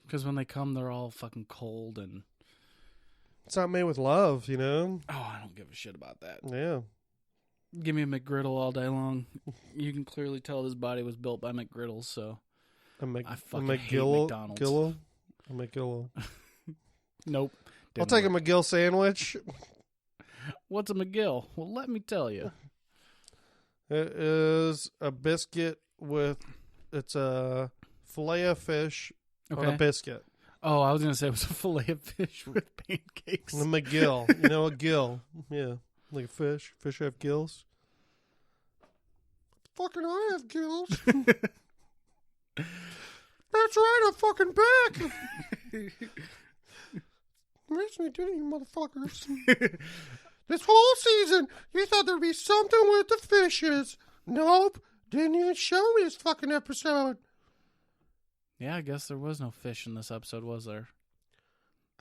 [SPEAKER 2] Because when they come, they're all fucking cold and...
[SPEAKER 1] It's not made with love,
[SPEAKER 2] Oh, I don't give a shit about that.
[SPEAKER 1] Yeah.
[SPEAKER 2] Give me a McGriddle all day long. You can clearly tell this body was built by McGriddles, so... I fucking hate McDonald's.
[SPEAKER 1] A McGillo.
[SPEAKER 2] Nope.
[SPEAKER 1] I'll take a McGill sandwich.
[SPEAKER 2] What's a McGill? Well, let me tell you.
[SPEAKER 1] It is a biscuit with... It's a filet of fish on a biscuit.
[SPEAKER 2] Oh, I was going to say it was a fillet of fish with pancakes.
[SPEAKER 1] A McGill. A gill. Yeah. Like a fish. Fish have gills. Fucking I have gills. That's right, I'm fucking back. Makes me did you motherfuckers. This whole season, you thought there'd be something with the fishes. Nope. Didn't even show me this fucking episode.
[SPEAKER 2] Yeah, I guess there was no fish in this episode, was there?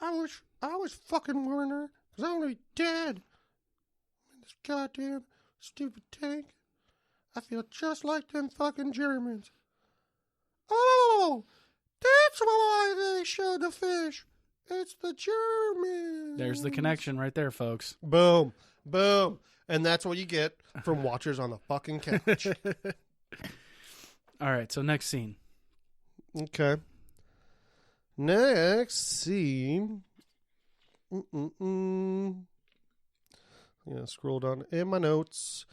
[SPEAKER 1] I was fucking Werner, because I want to be dead. In this goddamn stupid tank. I feel just like them fucking Germans. Oh, that's why they showed the fish. It's the Germans.
[SPEAKER 2] There's the connection right there, folks.
[SPEAKER 1] Boom. Boom. And that's what you get from Watchers on the fucking Couch.
[SPEAKER 2] All right, so next scene.
[SPEAKER 1] Okay. Next scene. scroll down in my notes.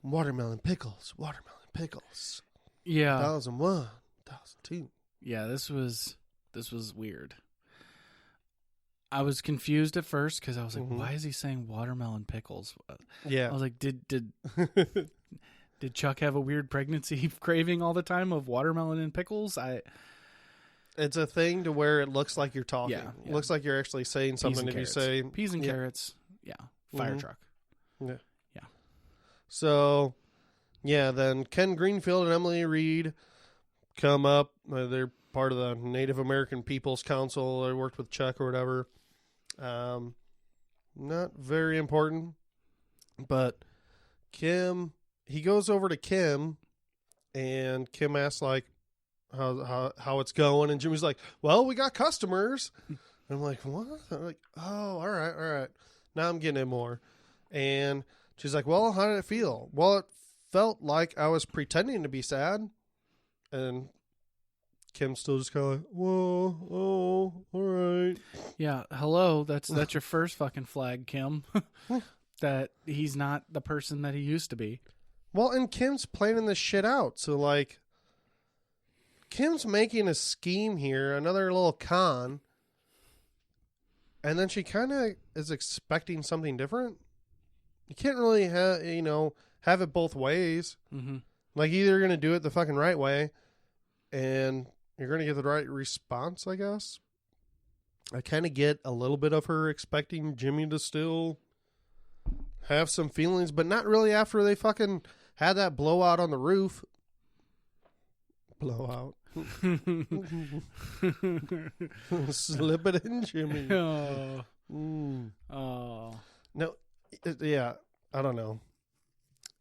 [SPEAKER 1] Watermelon pickles.
[SPEAKER 2] Yeah.
[SPEAKER 1] 2001, 2002.
[SPEAKER 2] Yeah, this was weird. I was confused at first because I was like, why is he saying watermelon pickles?
[SPEAKER 1] Yeah.
[SPEAKER 2] I was like, did Chuck have a weird pregnancy craving all the time of watermelon and pickles?
[SPEAKER 1] It's a thing to where it looks like you're talking.
[SPEAKER 2] Yeah.
[SPEAKER 1] It looks like you're actually saying something if you say...
[SPEAKER 2] Peas and carrots. Yeah. Fire truck.
[SPEAKER 1] Yeah.
[SPEAKER 2] Yeah.
[SPEAKER 1] So, then Ken Greenfield and Emily Reed come up. They're part of the Native American Peoples Council. They worked with Chuck or whatever. Not very important. But Kim, he goes over to Kim, and Kim asks, like, how it's going, and Jimmy's like, well, we got customers. And I'm like, what? I'm like, oh, all right. Now I'm getting it more. And she's like, well, how did it feel? Well, it felt like I was pretending to be sad. And Kim's still just kind of like, whoa, oh, all right.
[SPEAKER 2] Yeah, hello, that's your first fucking flag, Kim. That he's not the person that he used to be.
[SPEAKER 1] Well, and Kim's planning this shit out. So, like, Kim's making a scheme here, another little con. And then she kind of is expecting something different. You can't really have it both ways.
[SPEAKER 2] Mm-hmm.
[SPEAKER 1] Like, either you're going to do it the fucking right way, and you're going to get the right response, I guess. I kind of get a little bit of her expecting Jimmy to still have some feelings, but not really after they fucking had that blowout on the roof. Blowout. Slip it in, Jimmy.
[SPEAKER 2] Oh.
[SPEAKER 1] Oh. No, yeah, I don't know.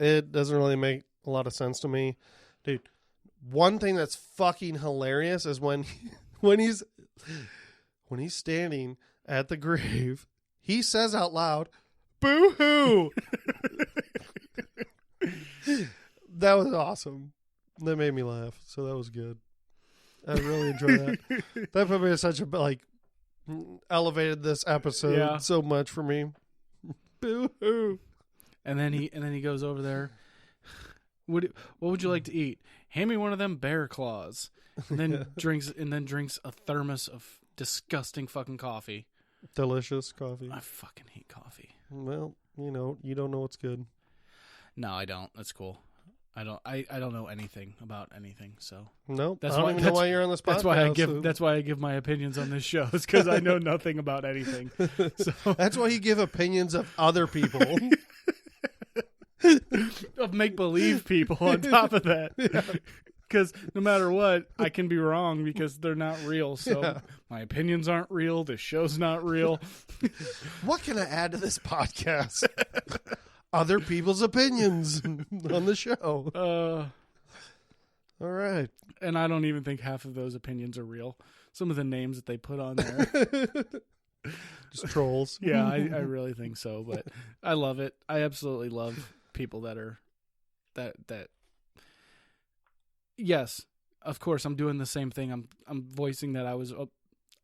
[SPEAKER 1] It doesn't really make a lot of sense to me. Dude, one thing that's fucking hilarious is when he's standing at the grave, he says out loud, boo-hoo! That was awesome. That made me laugh, so that was good. I really enjoyed that. That put me in such a, elevated this episode so much for me. Boo-hoo.
[SPEAKER 2] And then he goes over there. What would you like to eat? Hand me one of them bear claws. And then drinks a thermos of disgusting fucking coffee.
[SPEAKER 1] Delicious coffee.
[SPEAKER 2] I fucking hate coffee.
[SPEAKER 1] Well, you don't know what's good.
[SPEAKER 2] No, I don't. That's cool. I don't know anything about anything, so
[SPEAKER 1] no. I don't even know why you're on this podcast.
[SPEAKER 2] That's why I give my opinions on this show. It's because I know nothing about anything. So
[SPEAKER 1] that's why you give opinions of other people.
[SPEAKER 2] Of make-believe people on top of that. Because no matter what, I can be wrong because they're not real. So my opinions aren't real. This show's not real.
[SPEAKER 1] What can I add to this podcast? Other people's opinions on the show. All right.
[SPEAKER 2] And I don't even think half of those opinions are real. Some of the names that they put on there.
[SPEAKER 1] Just trolls.
[SPEAKER 2] Yeah, I really think so. But I love it. I absolutely love people that are that. Yes, of course, I'm doing the same thing. I'm voicing that I was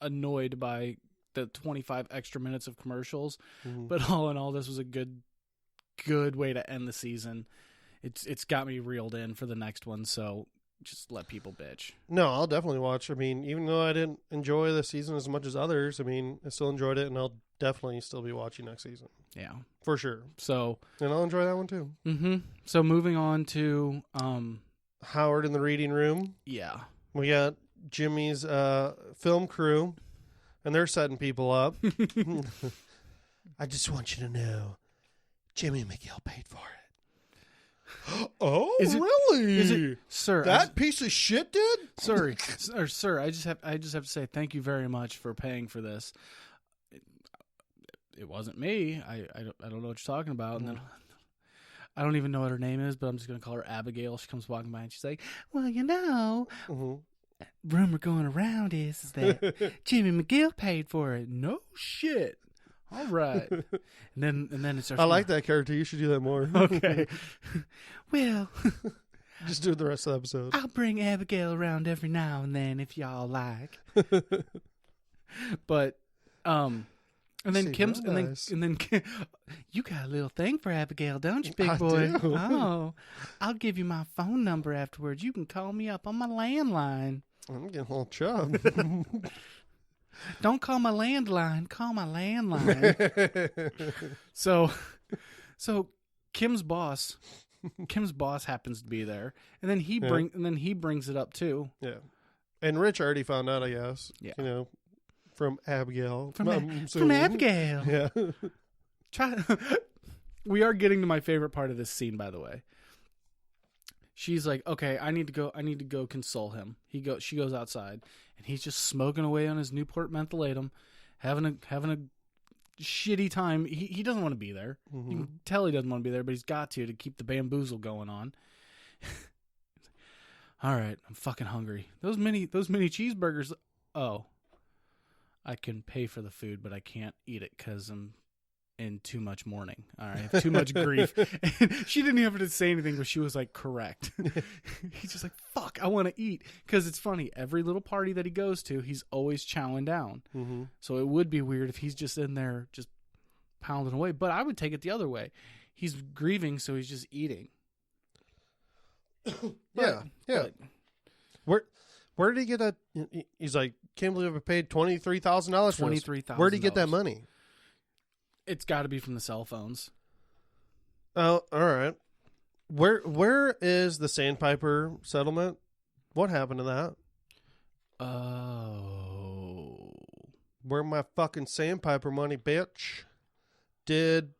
[SPEAKER 2] annoyed by the 25 extra minutes of commercials. Mm-hmm. But all in all, this was a good way to end the season. It's got me reeled in for the next one, so just let people bitch.
[SPEAKER 1] No, I'll definitely watch. I mean, even though I didn't enjoy the season as much as others, I mean, I still enjoyed it, and I'll definitely still be watching next season.
[SPEAKER 2] Yeah.
[SPEAKER 1] For sure.
[SPEAKER 2] So,
[SPEAKER 1] and I'll enjoy that one too.
[SPEAKER 2] Mm-hmm. So moving on to
[SPEAKER 1] Howard in the reading room.
[SPEAKER 2] Yeah.
[SPEAKER 1] We got Jimmy's film crew, and they're setting people up. I just want you to know, Jimmy McGill paid for it. Oh, really?
[SPEAKER 2] Is it, sir?
[SPEAKER 1] That piece of shit did?
[SPEAKER 2] Sorry, sir. I just have to say thank you very much for paying for this. It wasn't me. I don't know what you're talking about. And then I don't even know what her name is, but I'm just gonna call her Abigail. She comes walking by and she's like, "Well, rumor going around is that Jimmy McGill paid for it." No shit. All right. And then it starts.
[SPEAKER 1] I like that character. You should do that more.
[SPEAKER 2] Okay. Well,
[SPEAKER 1] just do it the rest of the episode.
[SPEAKER 2] I'll bring Abigail around every now and then if y'all like. But And then
[SPEAKER 1] Seem
[SPEAKER 2] Kim's,
[SPEAKER 1] real
[SPEAKER 2] and
[SPEAKER 1] nice.
[SPEAKER 2] then you got a little thing for Abigail, don't you, big
[SPEAKER 1] I
[SPEAKER 2] boy?
[SPEAKER 1] do.
[SPEAKER 2] Oh, I'll give you my phone number afterwards. You can call me up on my landline.
[SPEAKER 1] I'm getting a little chub.
[SPEAKER 2] Don't call my landline. Call my landline. So Kim's boss happens to be there, and then he brings it up too.
[SPEAKER 1] Yeah. And Rich already found out, I guess.
[SPEAKER 2] Yeah.
[SPEAKER 1] You know, from Abigail.
[SPEAKER 2] From
[SPEAKER 1] assuming.
[SPEAKER 2] Abigail.
[SPEAKER 1] Yeah.
[SPEAKER 2] We are getting to my favorite part of this scene, by the way. She's like, okay, I need to go console him. She goes outside, and he's just smoking away on his Newport mentholatum, having a shitty time. He doesn't want to be there.
[SPEAKER 1] Mm-hmm.
[SPEAKER 2] You can tell he doesn't want to be there, but he's got to keep the bamboozle going on. All right, I'm fucking hungry. Those mini cheeseburgers. Oh, I can pay for the food, but I can't eat it because I'm in too much mourning. All right, I have too much grief. And she didn't even have to say anything, but she was like, correct. He's just like, fuck, I want to eat. Because it's funny, every little party that he goes to, he's always chowing down.
[SPEAKER 1] Mm-hmm.
[SPEAKER 2] So it would be weird if he's just in there just pounding away. But I would take it the other way. He's grieving, so he's just eating.
[SPEAKER 1] Yeah. Where did he get that? He's like, can't believe I paid $23,000 for this.
[SPEAKER 2] $23,000.
[SPEAKER 1] Where did he get that money?
[SPEAKER 2] It's got to be from the cell phones.
[SPEAKER 1] Oh, all right. Where is the Sandpiper settlement? What happened to that?
[SPEAKER 2] Oh.
[SPEAKER 1] Where my fucking Sandpiper money, bitch? Did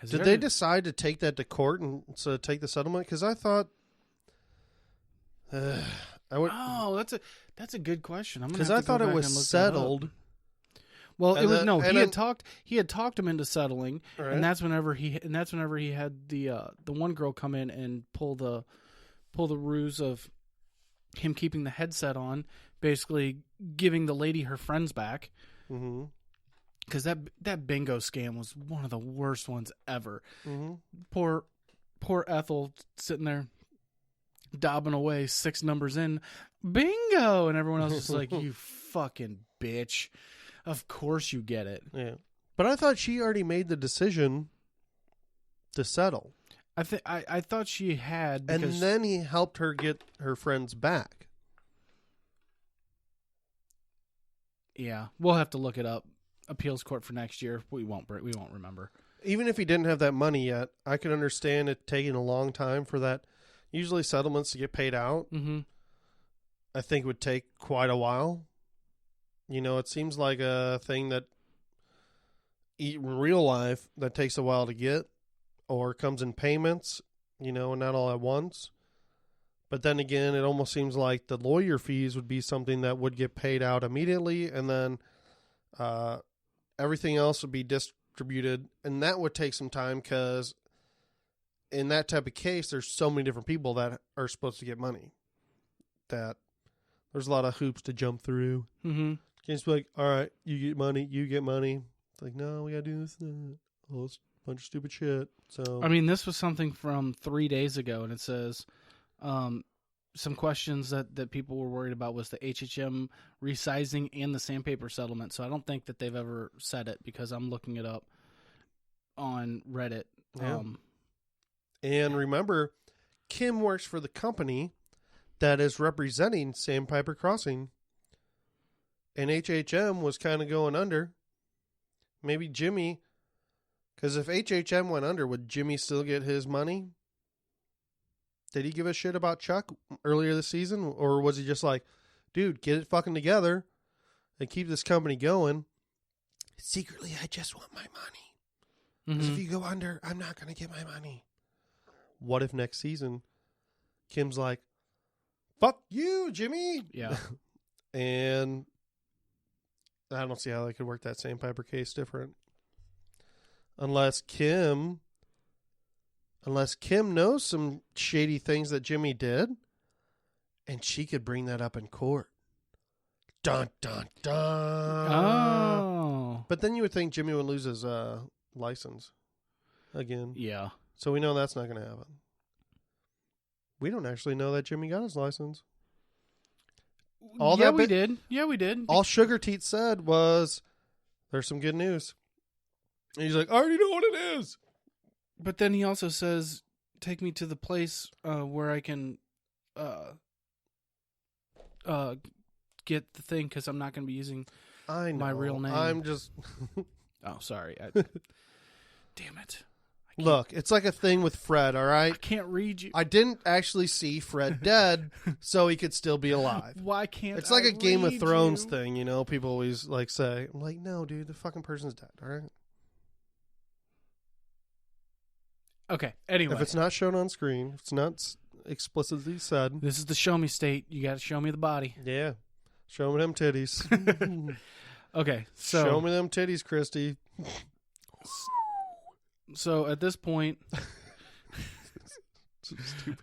[SPEAKER 1] they decide to take that to court and so take the settlement? Because I thought, I would.
[SPEAKER 2] Oh, that's a good question.
[SPEAKER 1] Because I thought it was settled.
[SPEAKER 2] Well, it was no.
[SPEAKER 1] He
[SPEAKER 2] had talked him into settling,
[SPEAKER 1] right.
[SPEAKER 2] and that's whenever he had the one girl come in and pull the ruse of him keeping the headset on, basically giving the lady her friends back.
[SPEAKER 1] Mm-hmm.
[SPEAKER 2] Because that bingo scam was one of the worst ones ever.
[SPEAKER 1] Mm-hmm.
[SPEAKER 2] Poor Ethel sitting there dobbing away 6 numbers in, bingo, and everyone else is like, you fucking bitch. Of course you get it.
[SPEAKER 1] Yeah. But I thought she already made the decision to settle.
[SPEAKER 2] I thought she had,
[SPEAKER 1] and then he helped her get her friends back.
[SPEAKER 2] Yeah, we'll have to look it up. Appeals court for next year. We won't remember.
[SPEAKER 1] Even if he didn't have that money yet, I could understand it taking a long time for that. Usually settlements to get paid out,
[SPEAKER 2] mm-hmm.
[SPEAKER 1] I think would take quite a while. You know, it seems like a thing that in real life that takes a while to get or comes in payments, you know, not all at once. But then again, it almost seems like the lawyer fees would be something that would get paid out immediately, and then everything else would be distributed, and that would take some time because in that type of case, there's so many different people that are supposed to get money that there's a lot of hoops to jump through.
[SPEAKER 2] Mm-hmm.
[SPEAKER 1] Can't just be like, all right, you get money. It's like, no, we got to do this, all this bunch of stupid shit. So
[SPEAKER 2] I mean, this was something from 3 days ago, and it says some questions that people were worried about was the HHM resizing and the sandpaper settlement. So I don't think that they've ever said it because I'm looking it up on Reddit.
[SPEAKER 1] Yeah. And remember, Kim works for the company that is representing Sandpiper Crossing. And HHM was kind of going under. Maybe Jimmy, because if HHM went under, would Jimmy still get his money? Did he give a shit about Chuck earlier this season? Or was he just like, dude, get it fucking together and keep this company going? Secretly, I just want my money. Because if you go under, I'm not going to get my money. What if next season, Kim's like, fuck you, Jimmy?
[SPEAKER 2] Yeah.
[SPEAKER 1] And I don't see how they could work that Sandpiper case different. Unless Kim knows some shady things that Jimmy did, and she could bring that up in court. Dun, dun, dun.
[SPEAKER 2] Oh.
[SPEAKER 1] But then you would think Jimmy would lose his license again.
[SPEAKER 2] Yeah.
[SPEAKER 1] So we know that's not going to happen. We don't actually know that Jimmy got his license.
[SPEAKER 2] We did. Yeah, we did.
[SPEAKER 1] All Sugar Teeth said was there's some good news. And he's like, I already know what it is.
[SPEAKER 2] But then he also says, take me to the place where I can get the thing, because I'm not going to be using my real name.
[SPEAKER 1] I'm just...
[SPEAKER 2] Oh, sorry. Damn it.
[SPEAKER 1] Look, it's like a thing with Fred, all right?
[SPEAKER 2] I can't read you.
[SPEAKER 1] I didn't actually see Fred dead, so he could still be alive.
[SPEAKER 2] Why can't
[SPEAKER 1] It's like
[SPEAKER 2] I
[SPEAKER 1] a Game of
[SPEAKER 2] read
[SPEAKER 1] Thrones
[SPEAKER 2] you?
[SPEAKER 1] thing, you know? People always like say, I'm like, no, dude, the fucking person's dead, all right?
[SPEAKER 2] Okay, anyway.
[SPEAKER 1] If it's not shown on screen, if it's not explicitly said.
[SPEAKER 2] This is the show me state. You got to show me the body.
[SPEAKER 1] Yeah. Show me them titties.
[SPEAKER 2] Okay, so...
[SPEAKER 1] Show me them titties, Christy.
[SPEAKER 2] So at this point...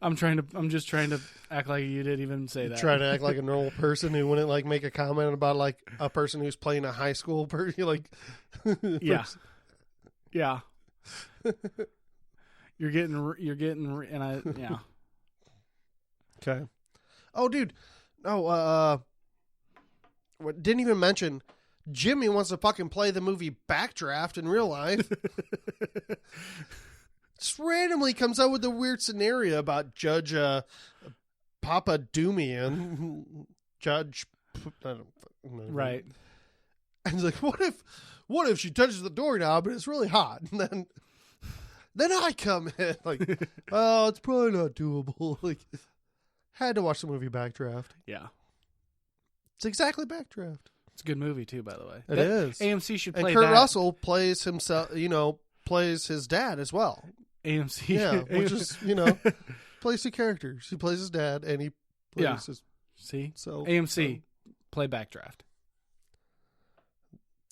[SPEAKER 2] I'm just trying to act like you didn't even say that.
[SPEAKER 1] Try to act like a normal person who wouldn't like make a comment about like a person who's playing a high school person. Like,
[SPEAKER 2] yeah, yeah. You're getting, and I, yeah.
[SPEAKER 1] Okay. Oh, dude. Oh, didn't even mention Jimmy wants to fucking play the movie Backdraft in real life. Just randomly comes out with a weird scenario about Judge Papa Doomian. Judge, I don't know.
[SPEAKER 2] Right.
[SPEAKER 1] And he's like, what if she touches the doorknob and it's really hot? And then I come in like, oh, it's probably not doable. Like, had to watch the movie Backdraft.
[SPEAKER 2] Yeah.
[SPEAKER 1] It's exactly Backdraft.
[SPEAKER 2] It's a good movie too, by the way.
[SPEAKER 1] It is.
[SPEAKER 2] AMC should play
[SPEAKER 1] and Kurt
[SPEAKER 2] that.
[SPEAKER 1] Russell plays himself, plays his dad as well.
[SPEAKER 2] AMC.
[SPEAKER 1] Yeah, which is, plays two characters. He plays his dad and he plays his...
[SPEAKER 2] See?
[SPEAKER 1] So
[SPEAKER 2] AMC, play Backdraft.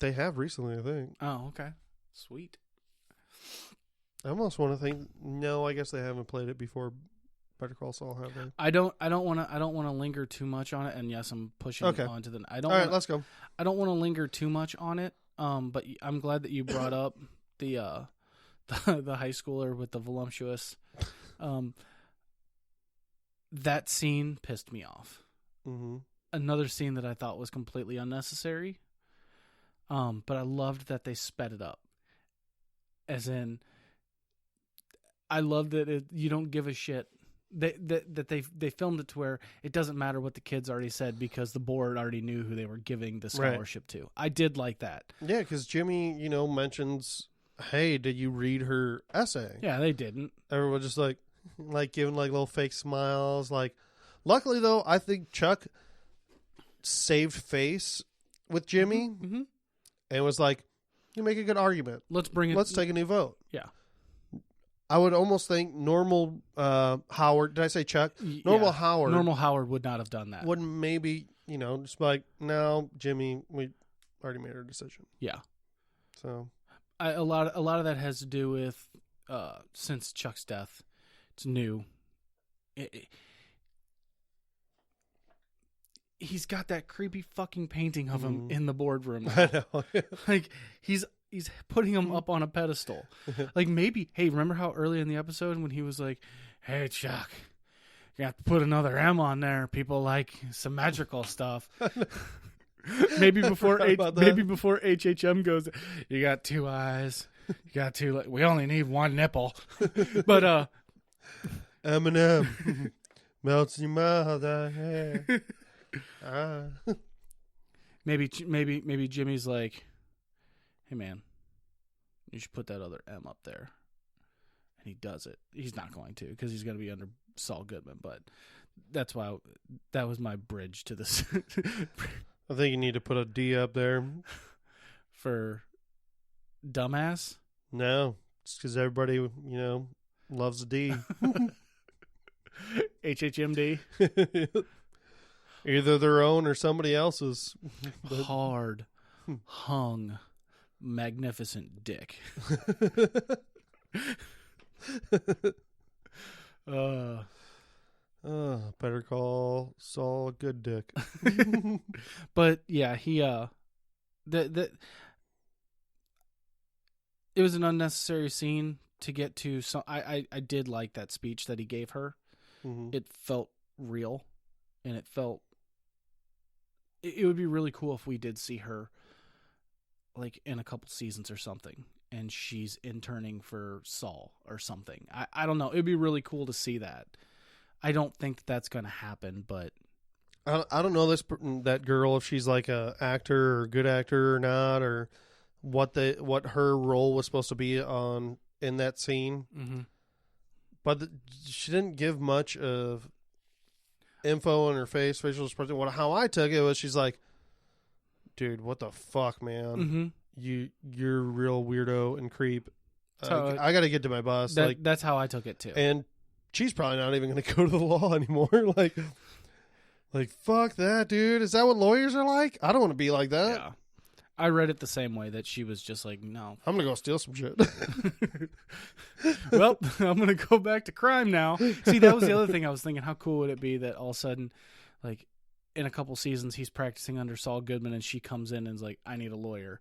[SPEAKER 1] They have recently, I think.
[SPEAKER 2] Oh, okay. Sweet.
[SPEAKER 1] I almost want to think, no, I guess they haven't played it before Better Call Saul, have they?
[SPEAKER 2] I don't want to linger too much on it, and yes, I'm pushing on to the...
[SPEAKER 1] All right, let's go.
[SPEAKER 2] I don't want to linger too much on it, but I'm glad that you brought up the high schooler with the voluptuous. That scene pissed me off.
[SPEAKER 1] Mm-hmm.
[SPEAKER 2] Another scene that I thought was completely unnecessary, but I loved that they sped it up. As in, I love that you don't give a shit. That they filmed it to where it doesn't matter what the kids already said because the board already knew who they were giving the scholarship to. I did like that.
[SPEAKER 1] Yeah, because Jimmy, mentions, hey, did you read her essay?
[SPEAKER 2] Yeah, they didn't.
[SPEAKER 1] Everyone just like giving like little fake smiles. Like, luckily though, I think Chuck saved face with Jimmy and was like, you make a good argument.
[SPEAKER 2] Let's
[SPEAKER 1] take a new vote.
[SPEAKER 2] Yeah.
[SPEAKER 1] I would almost think normal Howard. Did I say Chuck? Normal Howard.
[SPEAKER 2] Normal Howard would not have done that.
[SPEAKER 1] Wouldn't maybe just be like, no, Jimmy, we already made our decision.
[SPEAKER 2] Yeah.
[SPEAKER 1] So
[SPEAKER 2] a lot of that has to do with since Chuck's death, it's new. He's got that creepy fucking painting of him in the boardroom.
[SPEAKER 1] I know.
[SPEAKER 2] Like he's putting him up on a pedestal. Like maybe, hey, remember how early in the episode when he was like, hey, Chuck, you have to put another M on there. People like symmetrical stuff. maybe before HHM goes, you got two eyes. You got two, we only need one nipple. But,
[SPEAKER 1] Eminem melts your mouth.
[SPEAKER 2] Maybe Jimmy's like, hey man, you should put that other M up there. And he does it. He's not going to because he's going to be under Saul Goodman. But that's why that was my bridge to this.
[SPEAKER 1] I think you need to put a D up there.
[SPEAKER 2] For dumbass?
[SPEAKER 1] No, it's because everybody, loves a D.
[SPEAKER 2] HHMD?
[SPEAKER 1] Either their own or somebody else's.
[SPEAKER 2] Hard, hung, magnificent dick.
[SPEAKER 1] Better Call Saul good dick.
[SPEAKER 2] But yeah, he it was an unnecessary scene to get to. So I did like that speech that he gave her. Mm-hmm. It felt real, and it would be really cool if we did see her like in a couple seasons or something, and she's interning for Saul or something. I don't know. It'd be really cool to see that. I don't think that's going to happen, but
[SPEAKER 1] I don't know that girl, if she's like a actor or good actor or not, or what her role was supposed to be in that scene.
[SPEAKER 2] Mm-hmm.
[SPEAKER 1] But she didn't give much of info on her face, facial expression. How I took it was, she's like, "Dude, what the fuck, man?
[SPEAKER 2] Mm-hmm.
[SPEAKER 1] You're a real weirdo and creep.
[SPEAKER 2] So
[SPEAKER 1] I got to get to my bus."
[SPEAKER 2] That's how I took it too.
[SPEAKER 1] And she's probably not even going to go to the law anymore. Like, fuck that, dude. Is that what lawyers are like? I don't want to be like that.
[SPEAKER 2] Yeah. I read it the same way, that she was just like, no.
[SPEAKER 1] I'm going to go steal some shit.
[SPEAKER 2] Well, I'm going to go back to crime now. See, that was the other thing I was thinking. How cool would it be that all of a sudden, like, in a couple seasons, he's practicing under Saul Goodman, and she comes in and is like, I need a lawyer.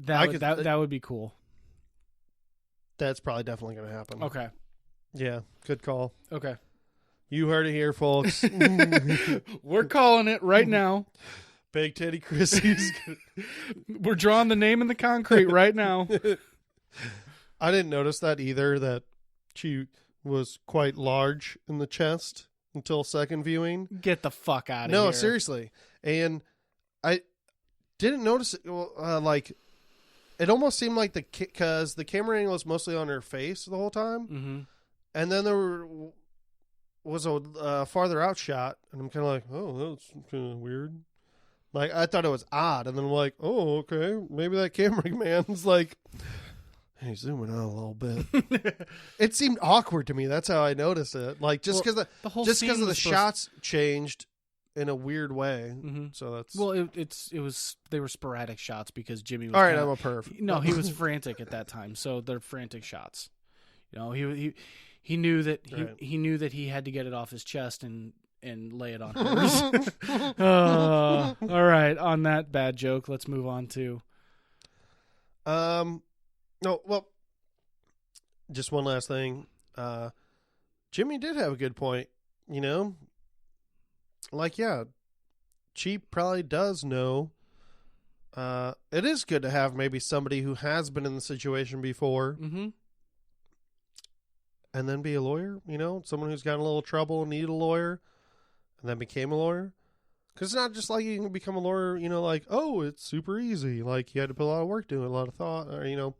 [SPEAKER 2] That would be cool.
[SPEAKER 1] That's probably definitely going to happen.
[SPEAKER 2] Okay.
[SPEAKER 1] Yeah, good call.
[SPEAKER 2] Okay.
[SPEAKER 1] You heard it here, folks.
[SPEAKER 2] We're calling it right now.
[SPEAKER 1] Big Titty Chrissy's.
[SPEAKER 2] We're drawing the name in the concrete right now.
[SPEAKER 1] I didn't notice that either, that she was quite large in the chest until second viewing.
[SPEAKER 2] Get the fuck out of here.
[SPEAKER 1] No, seriously. And I didn't notice it. Like, it almost seemed like because the camera angle was mostly on her face the whole time.
[SPEAKER 2] Mm-hmm.
[SPEAKER 1] And then there was a farther out shot, and I'm kind of like, oh, that's kind of weird. Like, I thought it was odd, and then I'm like, oh, okay, maybe that cameraman's like, hey, zooming out a little bit. It seemed awkward to me. That's how I noticed it. Like, just because of the shots changed in a weird way.
[SPEAKER 2] Mm-hmm.
[SPEAKER 1] So that's
[SPEAKER 2] it was they were sporadic shots because Jimmy was
[SPEAKER 1] all right. I'm a perv.
[SPEAKER 2] No, he was frantic at that time, so they're frantic shots. You know, he knew that he knew that he had to get it off his chest and lay it on hers. All right, on that bad joke, let's move on to.
[SPEAKER 1] No, well, just one last thing. Jimmy did have a good point. You know, like, yeah, she probably does know. It is good to have maybe somebody who has been in the situation before.
[SPEAKER 2] Mm-hmm.
[SPEAKER 1] And then be a lawyer, you know, someone who's got a little trouble and need a lawyer, and then became a lawyer. Because it's not just like you can become a lawyer, you know, like, oh, it's super easy. Like, you had to put a lot of work, do a lot of thought, or, you know,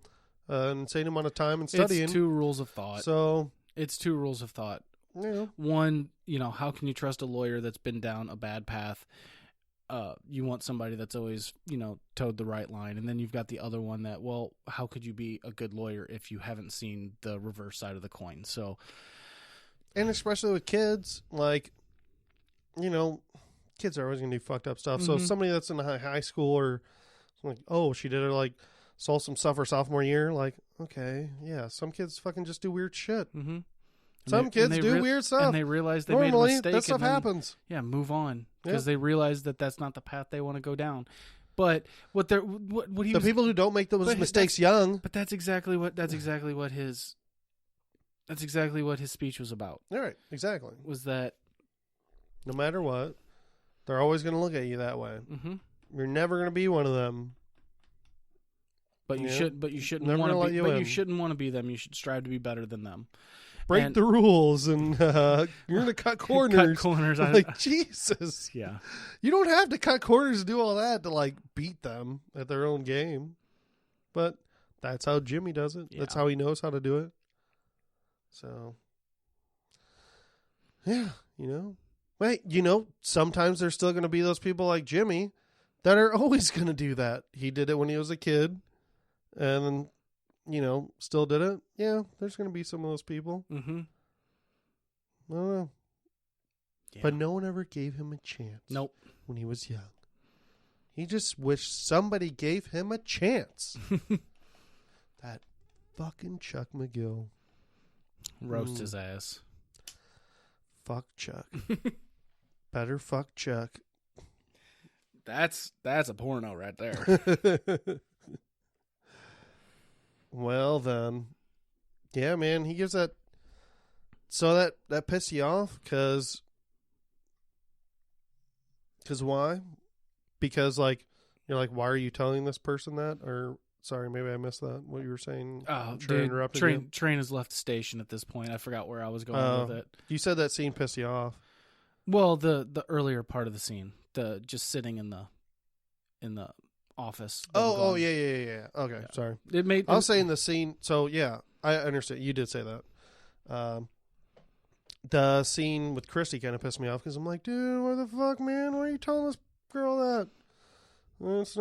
[SPEAKER 1] an insane amount of time and studying.
[SPEAKER 2] It's 2 rules of thought.
[SPEAKER 1] So
[SPEAKER 2] it's 2 rules of thought.
[SPEAKER 1] Yeah.
[SPEAKER 2] One, you know, how can you trust a lawyer that's been down a bad path? You want somebody that's always, you know, towed the right line. And then you've got the other one that, well, how could you be a good lawyer if you haven't seen the reverse side of the coin? So,
[SPEAKER 1] and especially with kids, like, you know, kids are always going to do fucked up stuff.
[SPEAKER 2] Mm-hmm.
[SPEAKER 1] So somebody that's in high school or like, oh, she did it, like, saw some stuff her sophomore year. Like, okay, yeah, some kids fucking just do weird shit.
[SPEAKER 2] Mm-hmm.
[SPEAKER 1] Some kids do weird stuff.
[SPEAKER 2] And they realize they
[SPEAKER 1] Normally,
[SPEAKER 2] made a mistake.
[SPEAKER 1] That stuff happens.
[SPEAKER 2] Yeah, move on. Because they realize that that's not the path they want to go down. But what
[SPEAKER 1] people who don't make those mistakes young.
[SPEAKER 2] But that's exactly what his speech was about.
[SPEAKER 1] All right, exactly.
[SPEAKER 2] Was that
[SPEAKER 1] no matter what, they're always going to look at you that way.
[SPEAKER 2] Mm-hmm.
[SPEAKER 1] You're never going to be one of them.
[SPEAKER 2] But you shouldn't want to be. But you shouldn't want to be them. You should strive to be better than them.
[SPEAKER 1] Break the rules, and you're going to cut corners.
[SPEAKER 2] Cut corners.
[SPEAKER 1] Like, Jesus.
[SPEAKER 2] Yeah.
[SPEAKER 1] You don't have to cut corners and do all that to, like, beat them at their own game. But that's how Jimmy does it. Yeah. That's how he knows how to do it. So, yeah, you know. Wait, you know, sometimes there's still going to be those people like Jimmy that are always going to do that. He did it when he was a kid, and then, you know, still did it. Yeah, there's going to be some of those people.
[SPEAKER 2] Mm-hmm.
[SPEAKER 1] I don't know. Yeah. But no one ever gave him a chance.
[SPEAKER 2] Nope.
[SPEAKER 1] When he was young. He just wished somebody gave him a chance. That fucking Chuck McGill.
[SPEAKER 2] Roast his ass.
[SPEAKER 1] Fuck Chuck. Better fuck Chuck.
[SPEAKER 2] That's a porno right there.
[SPEAKER 1] Well then, yeah, man, he gives that. So that pissed you off, cause why? Because, like, You're like, why are you telling this person that? Or sorry, maybe I missed that. What you were saying?
[SPEAKER 2] Train has left the station at this point. I forgot where I was going with it.
[SPEAKER 1] You said that scene pissed you off.
[SPEAKER 2] Well, the earlier part of the scene, the just sitting in the office.
[SPEAKER 1] Yeah. Okay, yeah. Sorry. I was saying the scene. So yeah, I understand. You did say that. The scene with Christy kind of pissed me off because I'm like, dude, what the fuck, man? Why are you telling this girl that? It's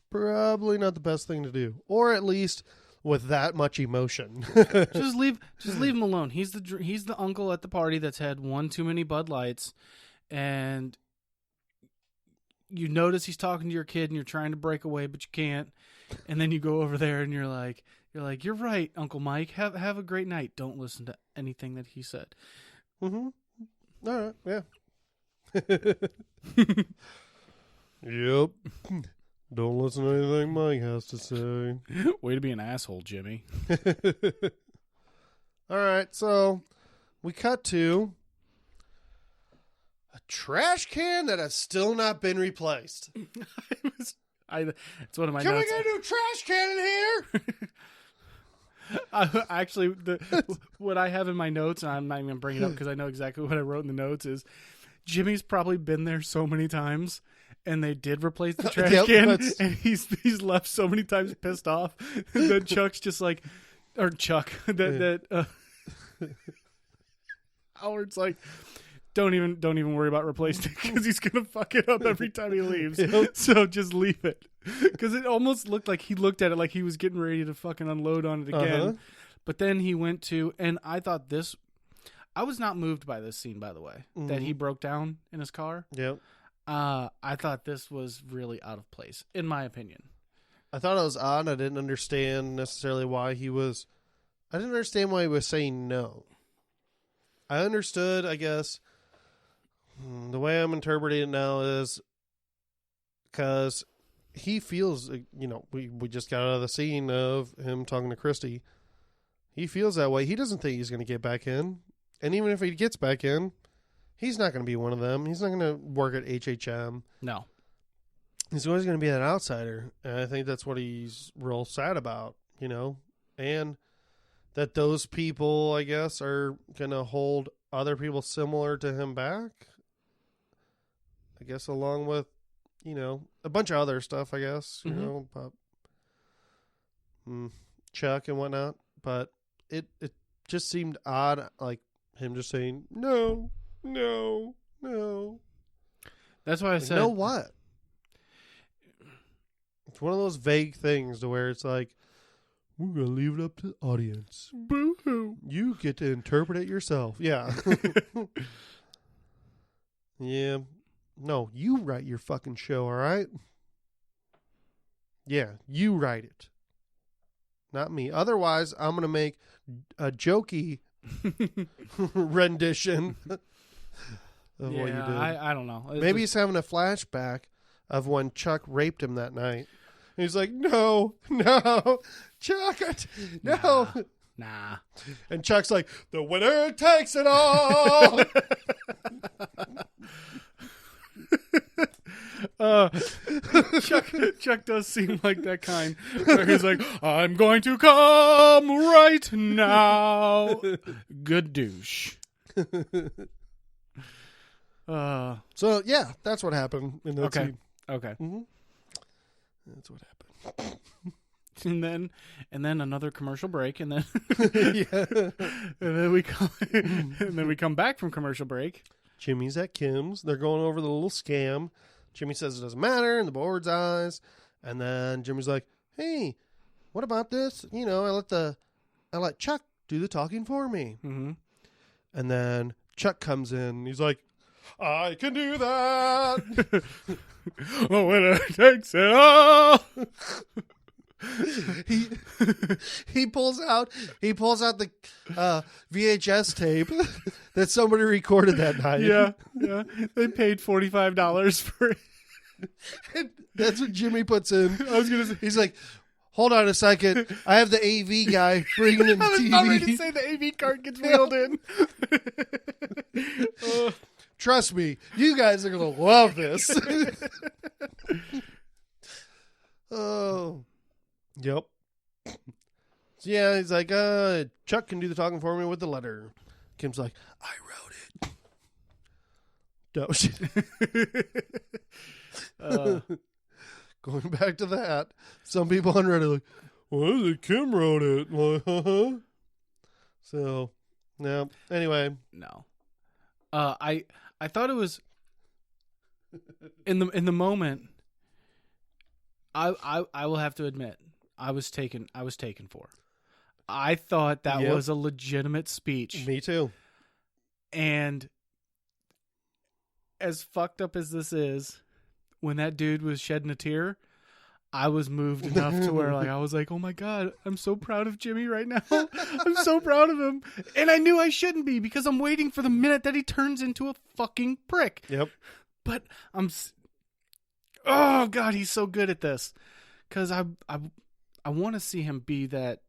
[SPEAKER 1] probably not the best thing to do, or at least with that much emotion.
[SPEAKER 2] just leave him alone. He's the uncle at the party that's had one too many Bud Lights, and you notice he's talking to your kid, and you're trying to break away, but you can't. And then you go over there, and you're like, you're right, Uncle Mike. Have a great night. Don't listen to anything that he said.
[SPEAKER 1] Mm-hmm. All right. Yeah. Yep. Don't listen to anything Mike has to say.
[SPEAKER 2] Way to be an asshole, Jimmy.
[SPEAKER 1] All right, so we cut to a trash can that has still not been replaced.
[SPEAKER 2] It's one of my
[SPEAKER 1] Can
[SPEAKER 2] notes.
[SPEAKER 1] we get a new trash can in here?
[SPEAKER 2] Actually, what I have in my notes, and I'm not even going to bring it up because I know exactly what I wrote in the notes, is Jimmy's probably been there so many times. And they did replace the trash can, and he's left so many times pissed off that Chuck's just like, or Chuck, Howard's like, don't even worry about replacing it because he's gonna fuck it up every time he leaves. Yep. So just leave it, because it almost looked like he looked at it like he was getting ready to fucking unload on it again. Uh-huh. But then he went to, and I thought I was not moved by this scene, by the way, that he broke down in his car.
[SPEAKER 1] Yep.
[SPEAKER 2] I thought this was really out of place, in my opinion.
[SPEAKER 1] I thought it was odd. I didn't understand necessarily why he was saying no. I understood, I guess. The way I'm interpreting it now is because he feels, we just got out of the scene of him talking to Christy. He feels that way. He doesn't think he's going to get back in. And even if he gets back in, he's not going to be one of them. He's not going to work at HHM.
[SPEAKER 2] No.
[SPEAKER 1] He's always going to be an outsider. And I think that's what he's real sad about, And that those people, I guess, are going to hold other people similar to him back. I guess along with, a bunch of other stuff, I guess, about Chuck and whatnot. But it just seemed odd, like him just saying, no.
[SPEAKER 2] That's why I said.
[SPEAKER 1] No what? It's one of those vague things to where it's like, we're going to leave it up to the audience. Boo-hoo. You get to interpret it yourself. Yeah. Yeah. No, you write your fucking show, all right? Yeah, you write it. Not me. Otherwise, I'm going to make a jokey rendition of what you did.
[SPEAKER 2] I don't know.
[SPEAKER 1] Maybe he's having a flashback of when Chuck raped him that night. And he's like, no, Chuck, no.
[SPEAKER 2] Nah.
[SPEAKER 1] And Chuck's like, the winner takes it all.
[SPEAKER 2] Chuck does seem like that kind where he's like, I'm going to come right now. Good douche.
[SPEAKER 1] So yeah, that's what happened in that scene.
[SPEAKER 2] Okay.
[SPEAKER 1] Mm-hmm. That's what happened.
[SPEAKER 2] And then another commercial break, and then
[SPEAKER 1] yeah.
[SPEAKER 2] and then we come back from commercial break.
[SPEAKER 1] Jimmy's at Kim's. They're going over the little scam. Jimmy says it doesn't matter in the board's eyes. And then Jimmy's like, hey, what about this? I let Chuck do the talking for me.
[SPEAKER 2] Mm-hmm.
[SPEAKER 1] And then Chuck comes in. He's like, I can do that.
[SPEAKER 2] Oh, when it takes it all.
[SPEAKER 1] He pulls out the VHS tape that somebody recorded that night.
[SPEAKER 2] Yeah. They paid $45 for it.
[SPEAKER 1] And that's what Jimmy puts in.
[SPEAKER 2] I was gonna say,
[SPEAKER 1] he's like, hold on a second. I have the AV guy bringing in the TV.
[SPEAKER 2] I was ready to say the AV card gets wheeled in.
[SPEAKER 1] Trust me, you guys are gonna love this. Oh. Yep. So yeah, he's like, Chuck can do the talking for me with the letter. Kim's like, I wrote it. No shit. Going back to that, some people on Reddit are like, well, is it Kim wrote it? Like, So, no. Anyway.
[SPEAKER 2] No. I thought it was in the moment. I will have to admit, I was taken for. I thought that was a legitimate speech.
[SPEAKER 1] Me too.
[SPEAKER 2] And as fucked up as this is, when that dude was shedding a tear, I was moved enough to where I was like, oh my God, I'm so proud of Jimmy right now. I'm so proud of him. And I knew I shouldn't be because I'm waiting for the minute that he turns into a fucking prick.
[SPEAKER 1] Yep.
[SPEAKER 2] But oh God, he's so good at this. Because I want to see him be that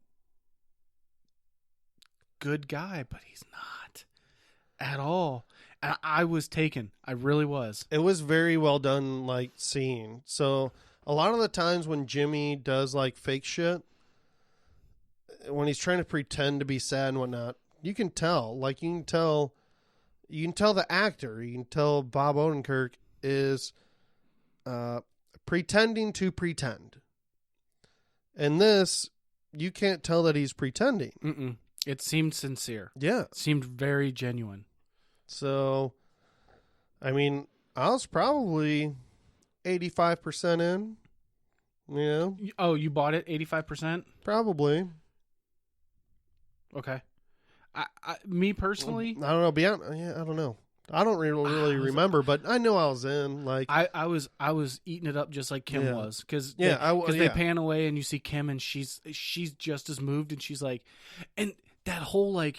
[SPEAKER 2] good guy, but he's not at all. And I was taken. I really was.
[SPEAKER 1] It was very well done, scene. So a lot of the times when Jimmy does fake shit, when he's trying to pretend to be sad and whatnot, you can tell. You can tell the actor. You can tell Bob Odenkirk is pretending to pretend. And this, you can't tell that he's pretending.
[SPEAKER 2] Mm-mm. It seemed sincere.
[SPEAKER 1] Yeah.
[SPEAKER 2] It seemed very genuine.
[SPEAKER 1] So, I mean, I was probably 85% in. You know?
[SPEAKER 2] Oh, you bought it 85%?
[SPEAKER 1] Probably.
[SPEAKER 2] Okay. Me personally,
[SPEAKER 1] I don't know. I don't know. I don't really remember, but I know I was in.
[SPEAKER 2] I was eating it up just like Kim was, because they pan away and you see Kim and she's just as moved, and she's like, and that whole I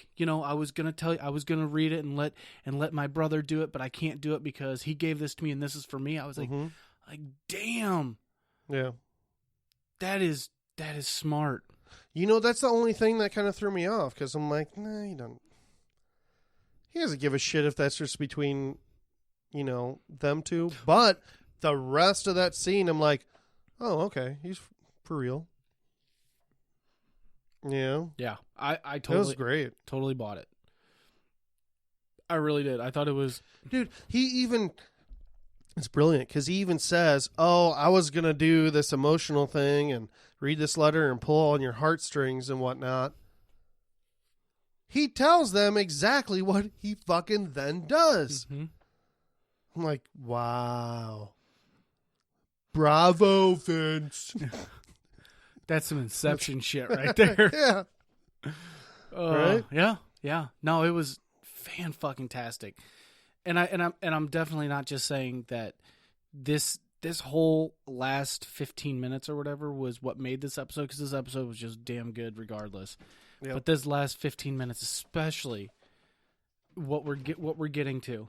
[SPEAKER 2] was gonna read it and let my brother do it, but I can't do it because he gave this to me and this is for me. I was like damn,
[SPEAKER 1] yeah,
[SPEAKER 2] that is smart.
[SPEAKER 1] That's the only thing that kind of threw me off, because I'm like, nah, you don't. He doesn't give a shit if that's just between, them two. But the rest of that scene, I'm like, oh, okay, he's for real. Yeah.
[SPEAKER 2] Yeah, I totally.
[SPEAKER 1] It was great.
[SPEAKER 2] Totally bought it. I really did. I thought it was...
[SPEAKER 1] Dude, it's brilliant, because he even says, oh, I was going to do this emotional thing and read this letter and pull on your heartstrings and whatnot. He tells them exactly what he fucking then does. Mm-hmm. I'm like, wow. Bravo, Vince.
[SPEAKER 2] That's some Inception shit right there.
[SPEAKER 1] Yeah. Right?
[SPEAKER 2] Yeah. No, it was fan-fucking-tastic. And I'm definitely not just saying that this whole last 15 minutes or whatever was what made this episode, because this episode was just damn good regardless. Yep. But this last 15 minutes, especially, what we're getting to,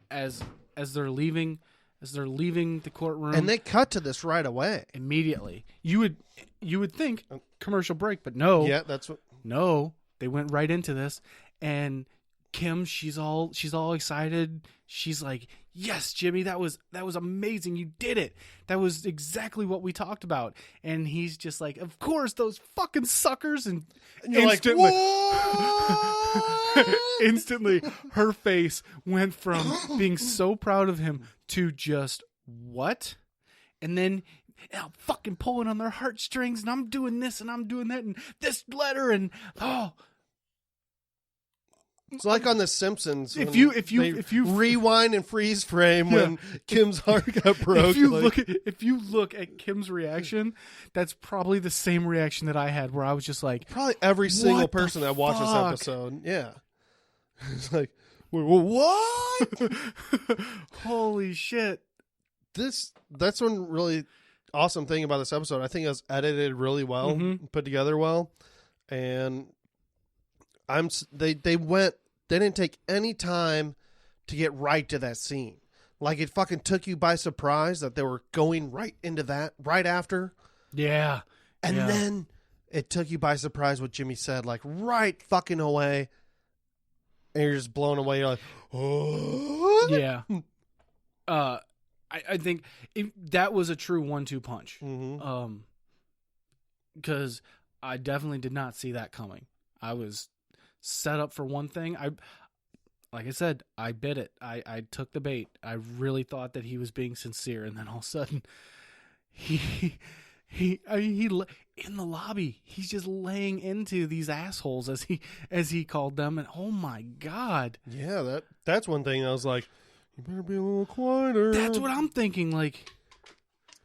[SPEAKER 2] as they're leaving the courtroom,
[SPEAKER 1] and they cut to this right away
[SPEAKER 2] immediately. You would think commercial break, but no.
[SPEAKER 1] Yeah, that's what.
[SPEAKER 2] No, they went right into this, and Kim, she's all excited. She's like, "Yes, Jimmy, that was amazing. You did it. That was exactly what we talked about." And he's just like, "Of course, those fucking suckers." And
[SPEAKER 1] you're
[SPEAKER 2] instantly,
[SPEAKER 1] like, "What?"
[SPEAKER 2] instantly, her face went from being so proud of him to just what? And then I'm fucking pulling on their heartstrings, and I'm doing this, and I'm doing that, and this letter, and oh.
[SPEAKER 1] It's like on The Simpsons.
[SPEAKER 2] If you
[SPEAKER 1] rewind and freeze frame when Kim's heart got broke.
[SPEAKER 2] If you look at Kim's reaction, that's probably the same reaction that I had, where I was just like,
[SPEAKER 1] probably every single person that watched this episode. Yeah, it's like, what?
[SPEAKER 2] Holy shit!
[SPEAKER 1] That's one really awesome thing about this episode. I think it was edited really well, put together well, and. They didn't take any time to get right to that scene. Like, it fucking took you by surprise that they were going right into that right after.
[SPEAKER 2] Yeah.
[SPEAKER 1] And then it took you by surprise what Jimmy said, right fucking away. And you're just blown away. You're like, oh.
[SPEAKER 2] Yeah. I think that was a true 1-2 punch.
[SPEAKER 1] Mm-hmm.
[SPEAKER 2] Because I definitely did not see that coming. I was set up for one thing. Like I said, I bit it. I took the bait. I really thought that he was being sincere, and then all of a sudden, he in the lobby, he's just laying into these assholes as he called them, and oh my god,
[SPEAKER 1] yeah, that's one thing. I was like, you better be a little quieter.
[SPEAKER 2] That's what I'm thinking. Like,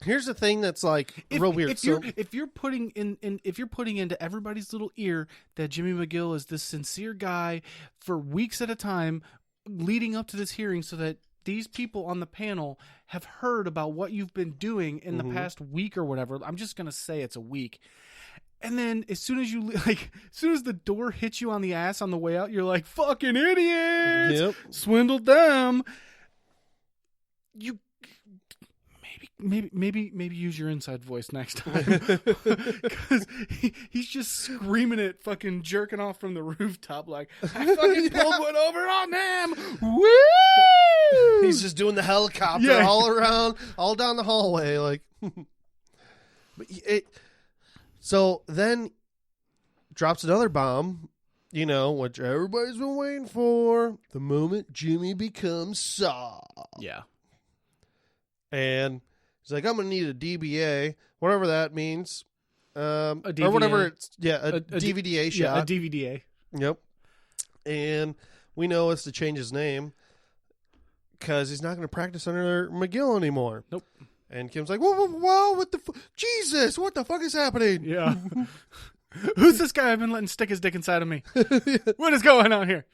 [SPEAKER 1] here's the thing that's like real weird.
[SPEAKER 2] If you're putting into everybody's little ear that Jimmy McGill is this sincere guy for weeks at a time leading up to this hearing, so that these people on the panel have heard about what you've been doing in the past week or whatever. I'm just gonna say it's a week. And then as soon as the door hits you on the ass on the way out, you're like, fucking idiots!
[SPEAKER 1] Yep.
[SPEAKER 2] Swindled them. You maybe use your inside voice next time, because he's just screaming it, fucking jerking off from the rooftop like, I fucking pulled one over on them. Woo!
[SPEAKER 1] He's just doing the helicopter all around, all down the hallway, like. So then drops another bomb, which everybody's been waiting for. The moment Jimmy becomes Saul.
[SPEAKER 2] Yeah.
[SPEAKER 1] And he's like, I'm going to need a DBA, whatever that means.
[SPEAKER 2] A DVA.
[SPEAKER 1] Or whatever it's, a DVDA shot.
[SPEAKER 2] Yeah, a DVDA.
[SPEAKER 1] Yep. And we know it's to change his name because he's not going to practice under McGill anymore.
[SPEAKER 2] Nope.
[SPEAKER 1] And Kim's like, whoa, what the Jesus, what the fuck is happening?
[SPEAKER 2] Yeah. Who's this guy I've been letting stick his dick inside of me? What is going on here?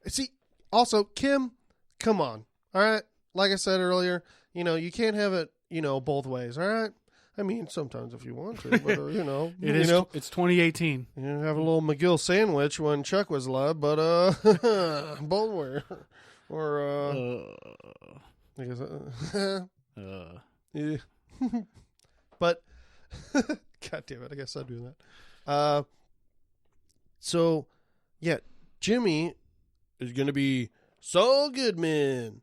[SPEAKER 1] See, also, Kim, come on, all right? Like I said earlier, you can't have it, both ways, all right? I mean, sometimes if you want to, but,
[SPEAKER 2] it's 2018.
[SPEAKER 1] You have a little McGill sandwich when Chuck was alive, but, both were. Or, I guess, yeah. But, God damn it, I guess I'm doing that. So, yeah, Jimmy is going to be Saul Goodman.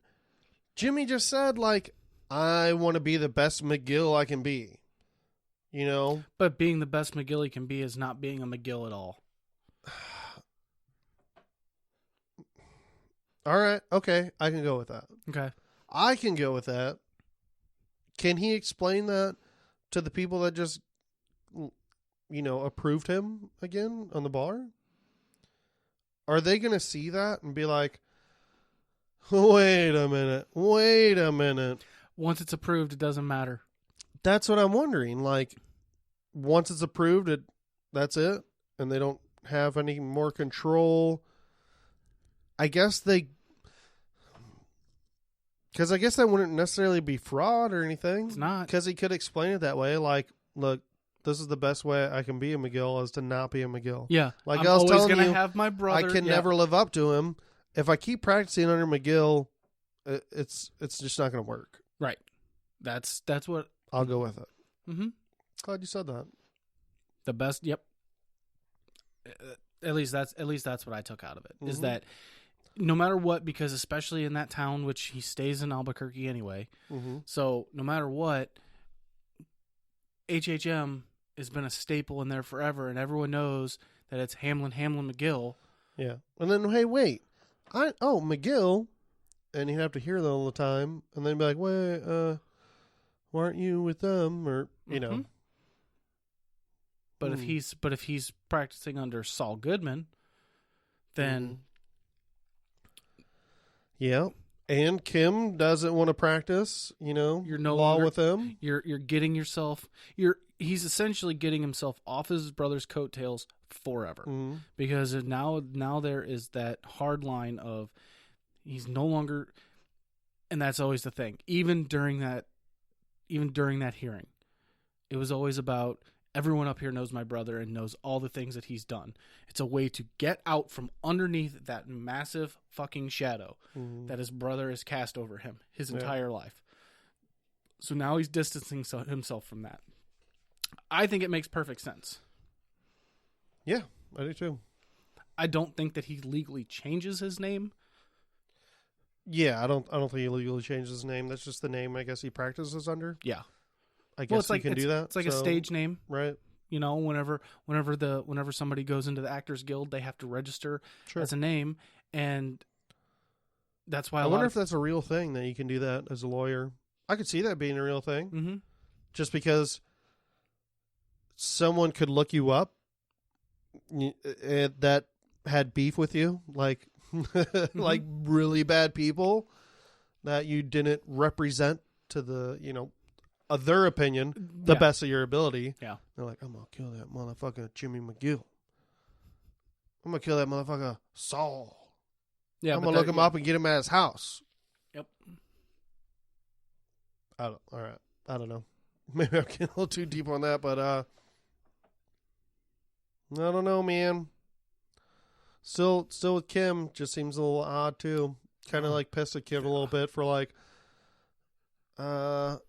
[SPEAKER 1] Jimmy just said, like, I want to be the best McGill I can be.
[SPEAKER 2] But being the best McGill he can be is not being a McGill at all.
[SPEAKER 1] All right. Okay. I can go with that.
[SPEAKER 2] Okay.
[SPEAKER 1] I can go with that. Can he explain that to the people that just, approved him again on the bar? Are they going to see that and be like, wait a minute.
[SPEAKER 2] Once it's approved, it doesn't matter.
[SPEAKER 1] That's what I'm wondering. Like, once it's approved, that's it, and they don't have any more control. I guess because I guess that wouldn't necessarily be fraud or anything.
[SPEAKER 2] It's not.
[SPEAKER 1] Because he could explain it that way. Like, look, this is the best way I can be a McGill is to not be a McGill.
[SPEAKER 2] Yeah.
[SPEAKER 1] Like
[SPEAKER 2] I'm
[SPEAKER 1] I was
[SPEAKER 2] always
[SPEAKER 1] telling
[SPEAKER 2] gonna
[SPEAKER 1] you,
[SPEAKER 2] have my brother.
[SPEAKER 1] I can never live up to him. If I keep practicing under McGill, it's just not going to work.
[SPEAKER 2] Right. That's what
[SPEAKER 1] I'll go with it.
[SPEAKER 2] Mm-hmm.
[SPEAKER 1] Glad you said that.
[SPEAKER 2] The best. Yep. At least that's what I took out of it. Mm-hmm. Is that no matter what, because especially in that town, which he stays in Albuquerque anyway.
[SPEAKER 1] Mm-hmm.
[SPEAKER 2] So no matter what, HHM has been a staple in there forever, and everyone knows that it's Hamlin McGill.
[SPEAKER 1] Yeah. And then, hey, wait. McGill. And he'd have to hear that all the time. And then be like, wait, why aren't you with them? Or,
[SPEAKER 2] Mm-hmm. But if he's practicing under Saul Goodman, then.
[SPEAKER 1] Yeah. And Kim doesn't want to practice,
[SPEAKER 2] you're no
[SPEAKER 1] law
[SPEAKER 2] longer,
[SPEAKER 1] with him.
[SPEAKER 2] You're getting yourself. He's essentially getting himself off his brother's coattails forever, because now there is that hard line of he's no longer, and that's always the thing. Even during that hearing, it was always about everyone up here knows my brother and knows all the things that he's done. It's a way to get out from underneath that massive fucking shadow that his brother has cast over him his entire life. So now he's distancing himself from that. I think it makes perfect sense.
[SPEAKER 1] Yeah, I do too.
[SPEAKER 2] I don't think that he legally changes his name.
[SPEAKER 1] Yeah, I don't think he legally changed his name. That's just the name I guess he practices under.
[SPEAKER 2] Yeah.
[SPEAKER 1] I guess he can do that.
[SPEAKER 2] It's like a stage name.
[SPEAKER 1] Right.
[SPEAKER 2] You know, whenever somebody goes into the Actors Guild, they have to register as a name, and that's why
[SPEAKER 1] I wonder if that's a real thing that you can do that as a lawyer. I could see that being a real thing.
[SPEAKER 2] Mm-hmm.
[SPEAKER 1] Just because someone could look you up that had beef with you, like like really bad people that you didn't represent to the, their opinion, the best of your ability.
[SPEAKER 2] Yeah.
[SPEAKER 1] They're like, I'm going to kill that motherfucker Jimmy McGill. I'm going to kill that motherfucker Saul.
[SPEAKER 2] Yeah,
[SPEAKER 1] I'm going to look him up and get him at his house.
[SPEAKER 2] Yep.
[SPEAKER 1] All right. I don't know. Maybe I'm getting a little too deep on that, but I don't know, man. Still with Kim, just seems a little odd too. Kind of like pissed at Kim a little bit for like, no,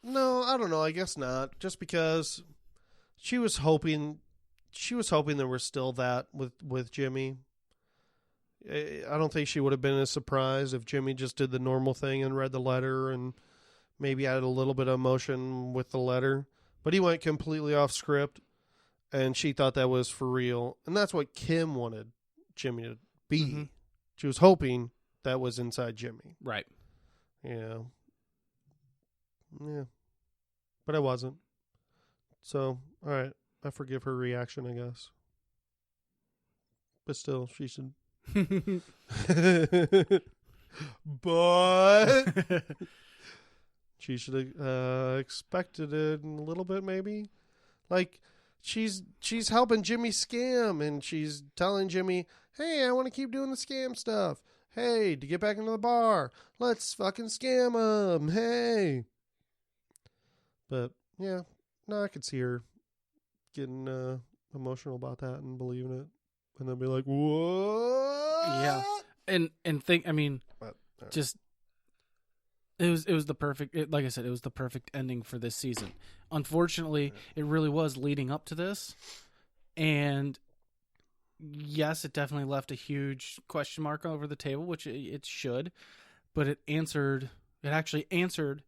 [SPEAKER 1] I don't know. I guess not. Just because she was hoping there was still that with Jimmy. I don't think she would have been as surprised if Jimmy just did the normal thing and read the letter and maybe added a little bit of emotion with the letter. But he went completely off script, and she thought that was for real. And that's what Kim wanted Jimmy to be. Mm-hmm. She was hoping that was inside Jimmy.
[SPEAKER 2] Right.
[SPEAKER 1] Yeah. But it wasn't. So, all right. I forgive her reaction, I guess. But still, she should... but she should have expected it a little bit, maybe. Like she's helping Jimmy scam, and she's telling Jimmy, "Hey, I want to keep doing the scam stuff. Hey, to get back into the bar, let's fucking scam him. Hey." But yeah, no, I could see her getting emotional about that and believing it. And then be like, what?
[SPEAKER 2] Yeah. And think, I mean, just, it was the perfect, like I said, it was the perfect ending for this season. Unfortunately, it really was leading up to this. And yes, it definitely left a huge question mark over the table, which it should. But it actually answered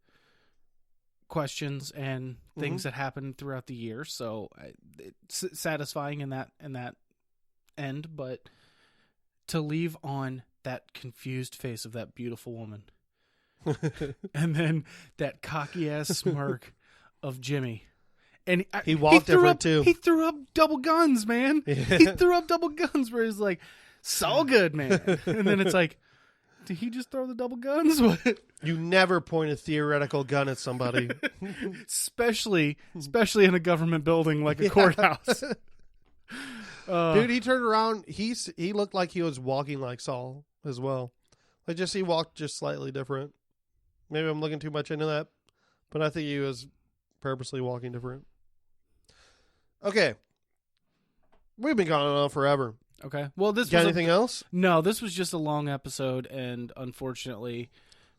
[SPEAKER 2] questions and things that happened throughout the year. So it's satisfying in that end, but to leave on that confused face of that beautiful woman and then that cocky ass smirk of Jimmy, and
[SPEAKER 1] he walked different too.
[SPEAKER 2] He threw up double guns, man. Yeah. He threw up double guns where he's like, "So good, man," and then it's like, did he just throw the double guns? What?
[SPEAKER 1] You never point a theoretical gun at somebody,
[SPEAKER 2] especially in a government building like a courthouse.
[SPEAKER 1] Dude, he turned around. He looked like he was walking like Saul as well. Like he walked just slightly different. Maybe I'm looking too much into that, but I think he was purposely walking different. Okay, we've been going on forever.
[SPEAKER 2] Okay, well, this
[SPEAKER 1] got anything else?
[SPEAKER 2] No, this was just a long episode, and unfortunately,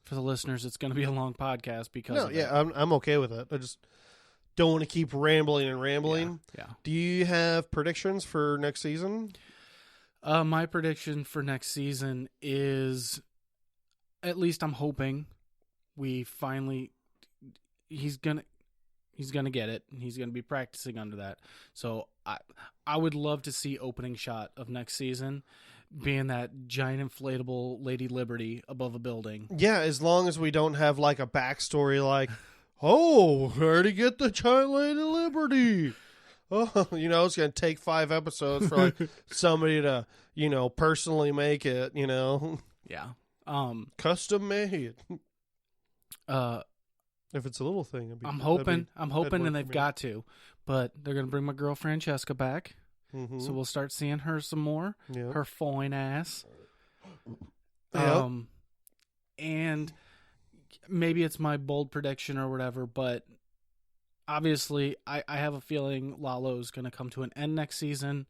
[SPEAKER 2] for the listeners, it's going to be a long podcast because. No,
[SPEAKER 1] yeah, I'm okay with it. I just don't want to keep rambling.
[SPEAKER 2] Yeah.
[SPEAKER 1] Do you have predictions for next season?
[SPEAKER 2] My prediction for next season is, at least I'm hoping, he's gonna get it, and he's gonna be practicing under that. So I would love to see opening shot of next season being that giant inflatable Lady Liberty above a building.
[SPEAKER 1] Yeah, as long as we don't have like a backstory like. Oh, where'd he get the giant Lady Liberty? Oh, it's going to take 5 episodes for like somebody to, personally make it,
[SPEAKER 2] Yeah.
[SPEAKER 1] Custom made. If it's a little thing,
[SPEAKER 2] I'm hoping, and they've got to, but they're going to bring my girl Francesca back. Mm-hmm. So we'll start seeing her some more. Yep. Her fine ass.
[SPEAKER 1] Yep.
[SPEAKER 2] And maybe it's my bold prediction or whatever, but obviously I have a feeling Lalo's going to come to an end next season.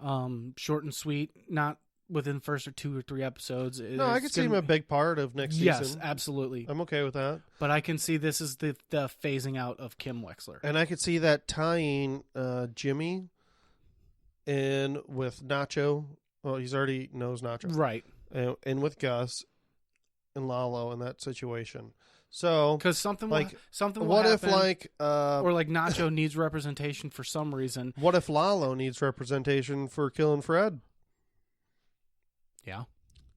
[SPEAKER 2] Short and sweet, not within the first 2 or 3 episodes.
[SPEAKER 1] I could see him a big part of next season.
[SPEAKER 2] Yes, absolutely.
[SPEAKER 1] I'm okay with that.
[SPEAKER 2] But I can see this is the phasing out of Kim Wexler.
[SPEAKER 1] And I could see that tying Jimmy in with Nacho. Well, he's already knows Nacho.
[SPEAKER 2] Right.
[SPEAKER 1] and with Gus and Lalo in that situation. So,
[SPEAKER 2] because something will happen.
[SPEAKER 1] or
[SPEAKER 2] Nacho needs representation for some reason.
[SPEAKER 1] What if Lalo needs representation for killing Fred?
[SPEAKER 2] Yeah.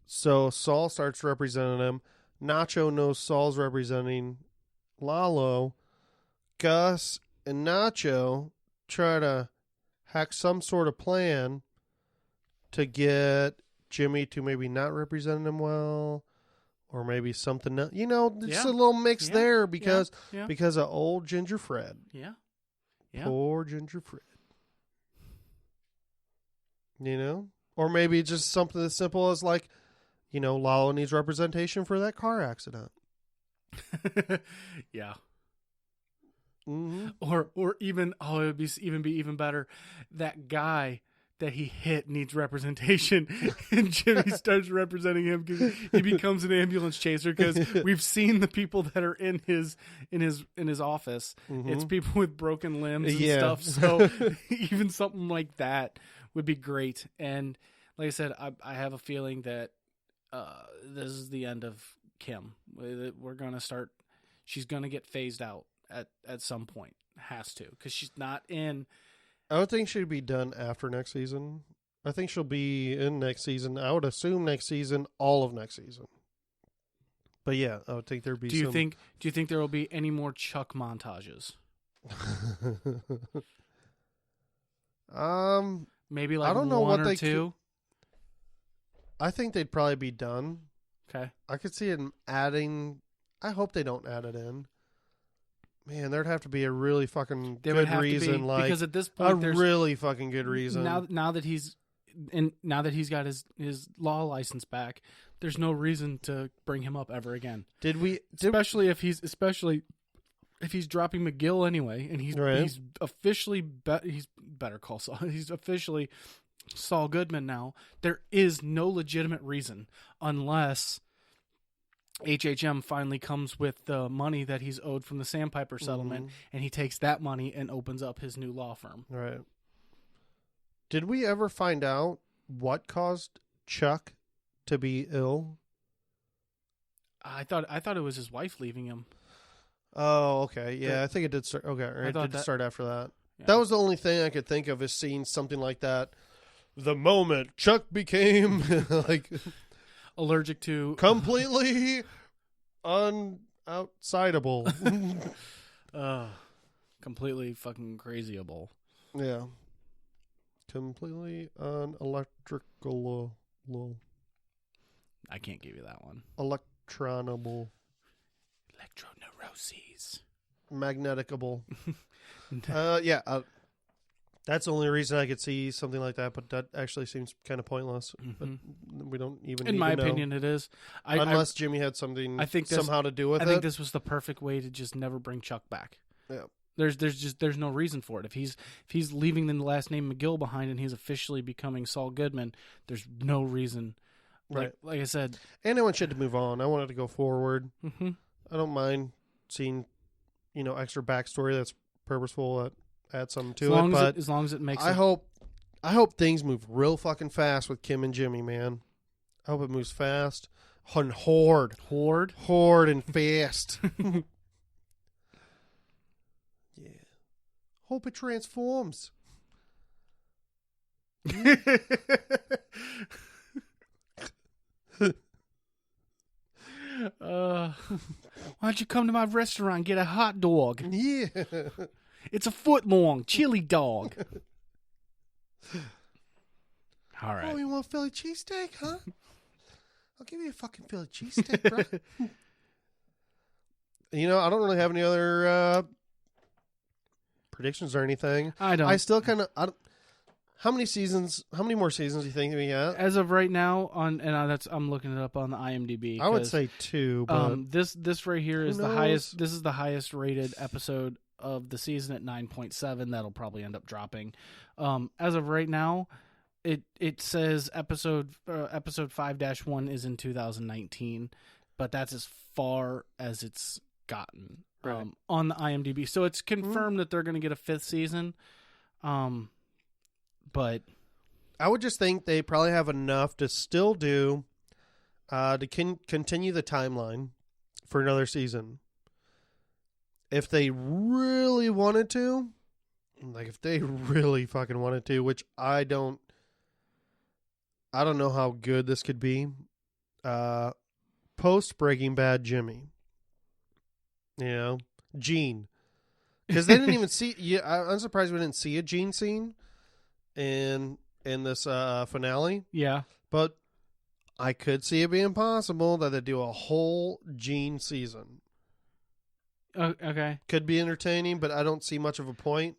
[SPEAKER 1] So Saul starts representing him. Nacho knows Saul's representing Lalo. Gus and Nacho try to hack some sort of plan to get Jimmy to maybe not represent him well, or maybe something else. Just a little mix there because of old Ginger Fred.
[SPEAKER 2] Yeah.
[SPEAKER 1] Poor Ginger Fred. Or maybe just something as simple as Lalo needs representation for that car accident.
[SPEAKER 2] Yeah.
[SPEAKER 1] Mm-hmm.
[SPEAKER 2] Or even it would be even better. That guy that he hit needs representation, and Jimmy starts representing him because he becomes an ambulance chaser. Because we've seen the people that are in his office.
[SPEAKER 1] Mm-hmm.
[SPEAKER 2] It's people with broken limbs and stuff. So even something like that would be great. And like I said, I have a feeling that this is the end of Kim. We're gonna start. She's gonna get phased out at some point. Has to, because she's not in.
[SPEAKER 1] I would think she'd be done after next season. I think she'll be in next season. I would assume next season, all of next season. But yeah, I would think there'd be.
[SPEAKER 2] Do you think there will be any more Chuck montages? Maybe like
[SPEAKER 1] I don't know
[SPEAKER 2] one
[SPEAKER 1] what
[SPEAKER 2] or
[SPEAKER 1] they
[SPEAKER 2] two.
[SPEAKER 1] I think they'd probably be done.
[SPEAKER 2] Okay.
[SPEAKER 1] I could see it adding. I hope they don't add it in. Man, there'd have to be a really fucking good reason,
[SPEAKER 2] because at this point,
[SPEAKER 1] a really fucking good reason.
[SPEAKER 2] Now that he's got his law license back, there's no reason to bring him up ever again. Especially if he's dropping McGill anyway, and he's officially he's Better Call Saul. He's officially Saul Goodman now. There is no legitimate reason unless HHM finally comes with the money that he's owed from the Sandpiper settlement, and he takes that money and opens up his new law firm.
[SPEAKER 1] Right. Did we ever find out what caused Chuck to be ill?
[SPEAKER 2] I thought it was his wife leaving him.
[SPEAKER 1] Oh, okay. Yeah, I think it did start. Okay, it did start after that.
[SPEAKER 2] Yeah.
[SPEAKER 1] That was the only thing I could think of, is seeing something like that. The moment Chuck became
[SPEAKER 2] allergic to
[SPEAKER 1] completely outsideable.
[SPEAKER 2] Completely fucking crazyable.
[SPEAKER 1] Yeah. Completely unelectrical.
[SPEAKER 2] I can't give you that one.
[SPEAKER 1] Electronable.
[SPEAKER 2] Electroneuroses.
[SPEAKER 1] Magneticable. That's the only reason I could see something like that, but that actually seems kind of pointless. But we don't even.
[SPEAKER 2] In my opinion, it is.
[SPEAKER 1] Unless Jimmy had something somehow to do with it.
[SPEAKER 2] I think this was the perfect way to just never bring Chuck back.
[SPEAKER 1] Yeah.
[SPEAKER 2] There's no reason for it. If he's leaving the last name McGill behind and he's officially becoming Saul Goodman, there's no reason. Like I said,
[SPEAKER 1] and I want shit to move on. I wanted to go forward.
[SPEAKER 2] Mm-hmm.
[SPEAKER 1] I don't mind seeing, extra backstory that's purposeful, that adds something to it. But
[SPEAKER 2] as long as it makes.
[SPEAKER 1] I hope things move real fucking fast with Kim and Jimmy, man. I hope it moves fast and hard and fast. Yeah. Hope it transforms.
[SPEAKER 2] Why don't you come to my restaurant and get a hot dog?
[SPEAKER 1] Yeah.
[SPEAKER 2] It's a foot long chili dog. All right.
[SPEAKER 1] Oh, you want Philly cheesesteak, huh? I'll give you a fucking Philly cheesesteak, bro. I don't really have any other predictions or anything.
[SPEAKER 2] I don't.
[SPEAKER 1] I still kind of. How many more seasons do you think we got?
[SPEAKER 2] As of right now, I'm looking it up on the IMDb.
[SPEAKER 1] I would say 2. But
[SPEAKER 2] this right here is the highest. This is the highest rated episode of the season at 9.7. That'll probably end up dropping. As of right now, it says episode 5-1 is in 2019, but that's as far as it's gotten on the IMDb. So it's confirmed that they're going to get a 5th season. But
[SPEAKER 1] I would just think they probably have enough to still do to continue the timeline for another season. If they really wanted to, like if they really fucking wanted to, which I don't know how good this could be. Post Breaking Bad Jimmy. You know, Gene. Because they didn't even see. Yeah, I'm surprised we didn't see a Gene scene in this finale.
[SPEAKER 2] Yeah,
[SPEAKER 1] but I could see it being possible that they do a whole Gene season.
[SPEAKER 2] Okay,
[SPEAKER 1] could be entertaining, but I don't see much of a point.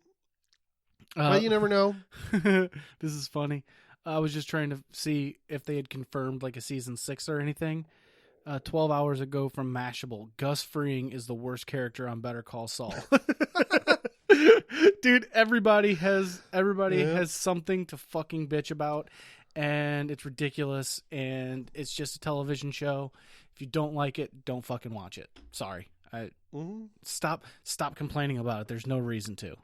[SPEAKER 1] But you never know.
[SPEAKER 2] This is funny. I was just trying to see if they had confirmed like a season 6 or anything. 12 hours ago from Mashable, Gus Fring is the worst character on Better Call Saul. Dude, everybody has something to fucking bitch about, and it's ridiculous, and it's just a television show. If you don't like it, don't fucking watch it. Sorry. Stop complaining about it. There's no reason to.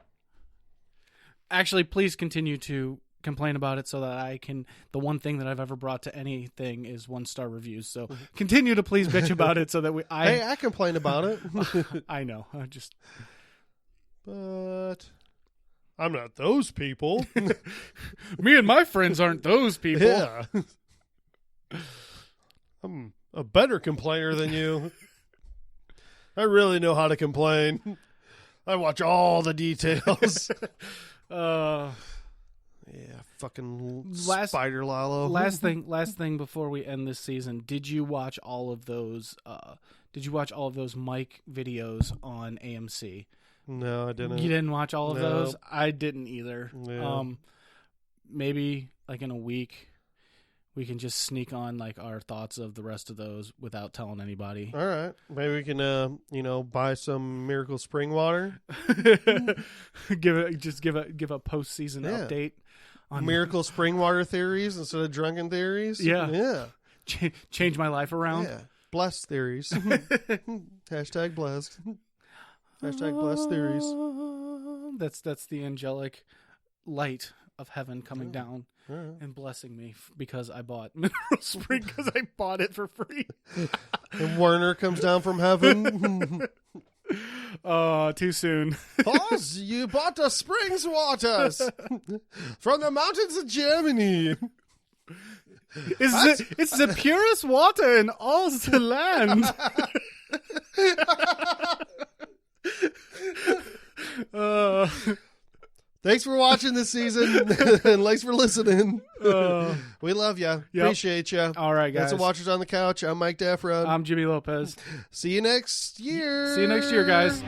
[SPEAKER 2] Actually, please continue to complain about it so that I can. The one thing that I've ever brought to anything is 1-star reviews. So continue to please bitch about it so that
[SPEAKER 1] Hey, I complain about it.
[SPEAKER 2] I know.
[SPEAKER 1] But I'm not those people.
[SPEAKER 2] Me and my friends aren't those people.
[SPEAKER 1] Yeah. I'm a better complainer than you. I really know how to complain. I watch all the details. Yeah, fucking Spider Lalo.
[SPEAKER 2] Last thing before we end this season, did you watch all of those Mike videos on AMC?
[SPEAKER 1] No, I didn't.
[SPEAKER 2] You didn't watch all of those? I didn't either.
[SPEAKER 1] Yeah.
[SPEAKER 2] Maybe like in a week we can just sneak on like our thoughts of the rest of those without telling anybody.
[SPEAKER 1] All right. Maybe we can buy some Miracle Spring water.
[SPEAKER 2] give a post-season update on
[SPEAKER 1] Miracle Spring water theories instead of drunken theories.
[SPEAKER 2] Yeah. Change my life around.
[SPEAKER 1] Yeah. Blessed theories. Hashtag blessed. Hashtag blessed theories.
[SPEAKER 2] That's the angelic light of heaven coming down and blessing me because I bought Mineral Spring because I bought it for free.
[SPEAKER 1] And Werner comes down from heaven.
[SPEAKER 2] Too soon.
[SPEAKER 1] Pause, you bought the springs waters from the mountains of Germany.
[SPEAKER 2] It's the purest water in all the land.
[SPEAKER 1] Thanks for watching this season, and thanks for listening. We love you. Yep. Appreciate you.
[SPEAKER 2] All right, guys.
[SPEAKER 1] That's the Watchers on the Couch. I'm Mike Daffron.
[SPEAKER 2] I'm Jimmy Lopez.
[SPEAKER 1] See you next year.
[SPEAKER 2] See you next year, guys.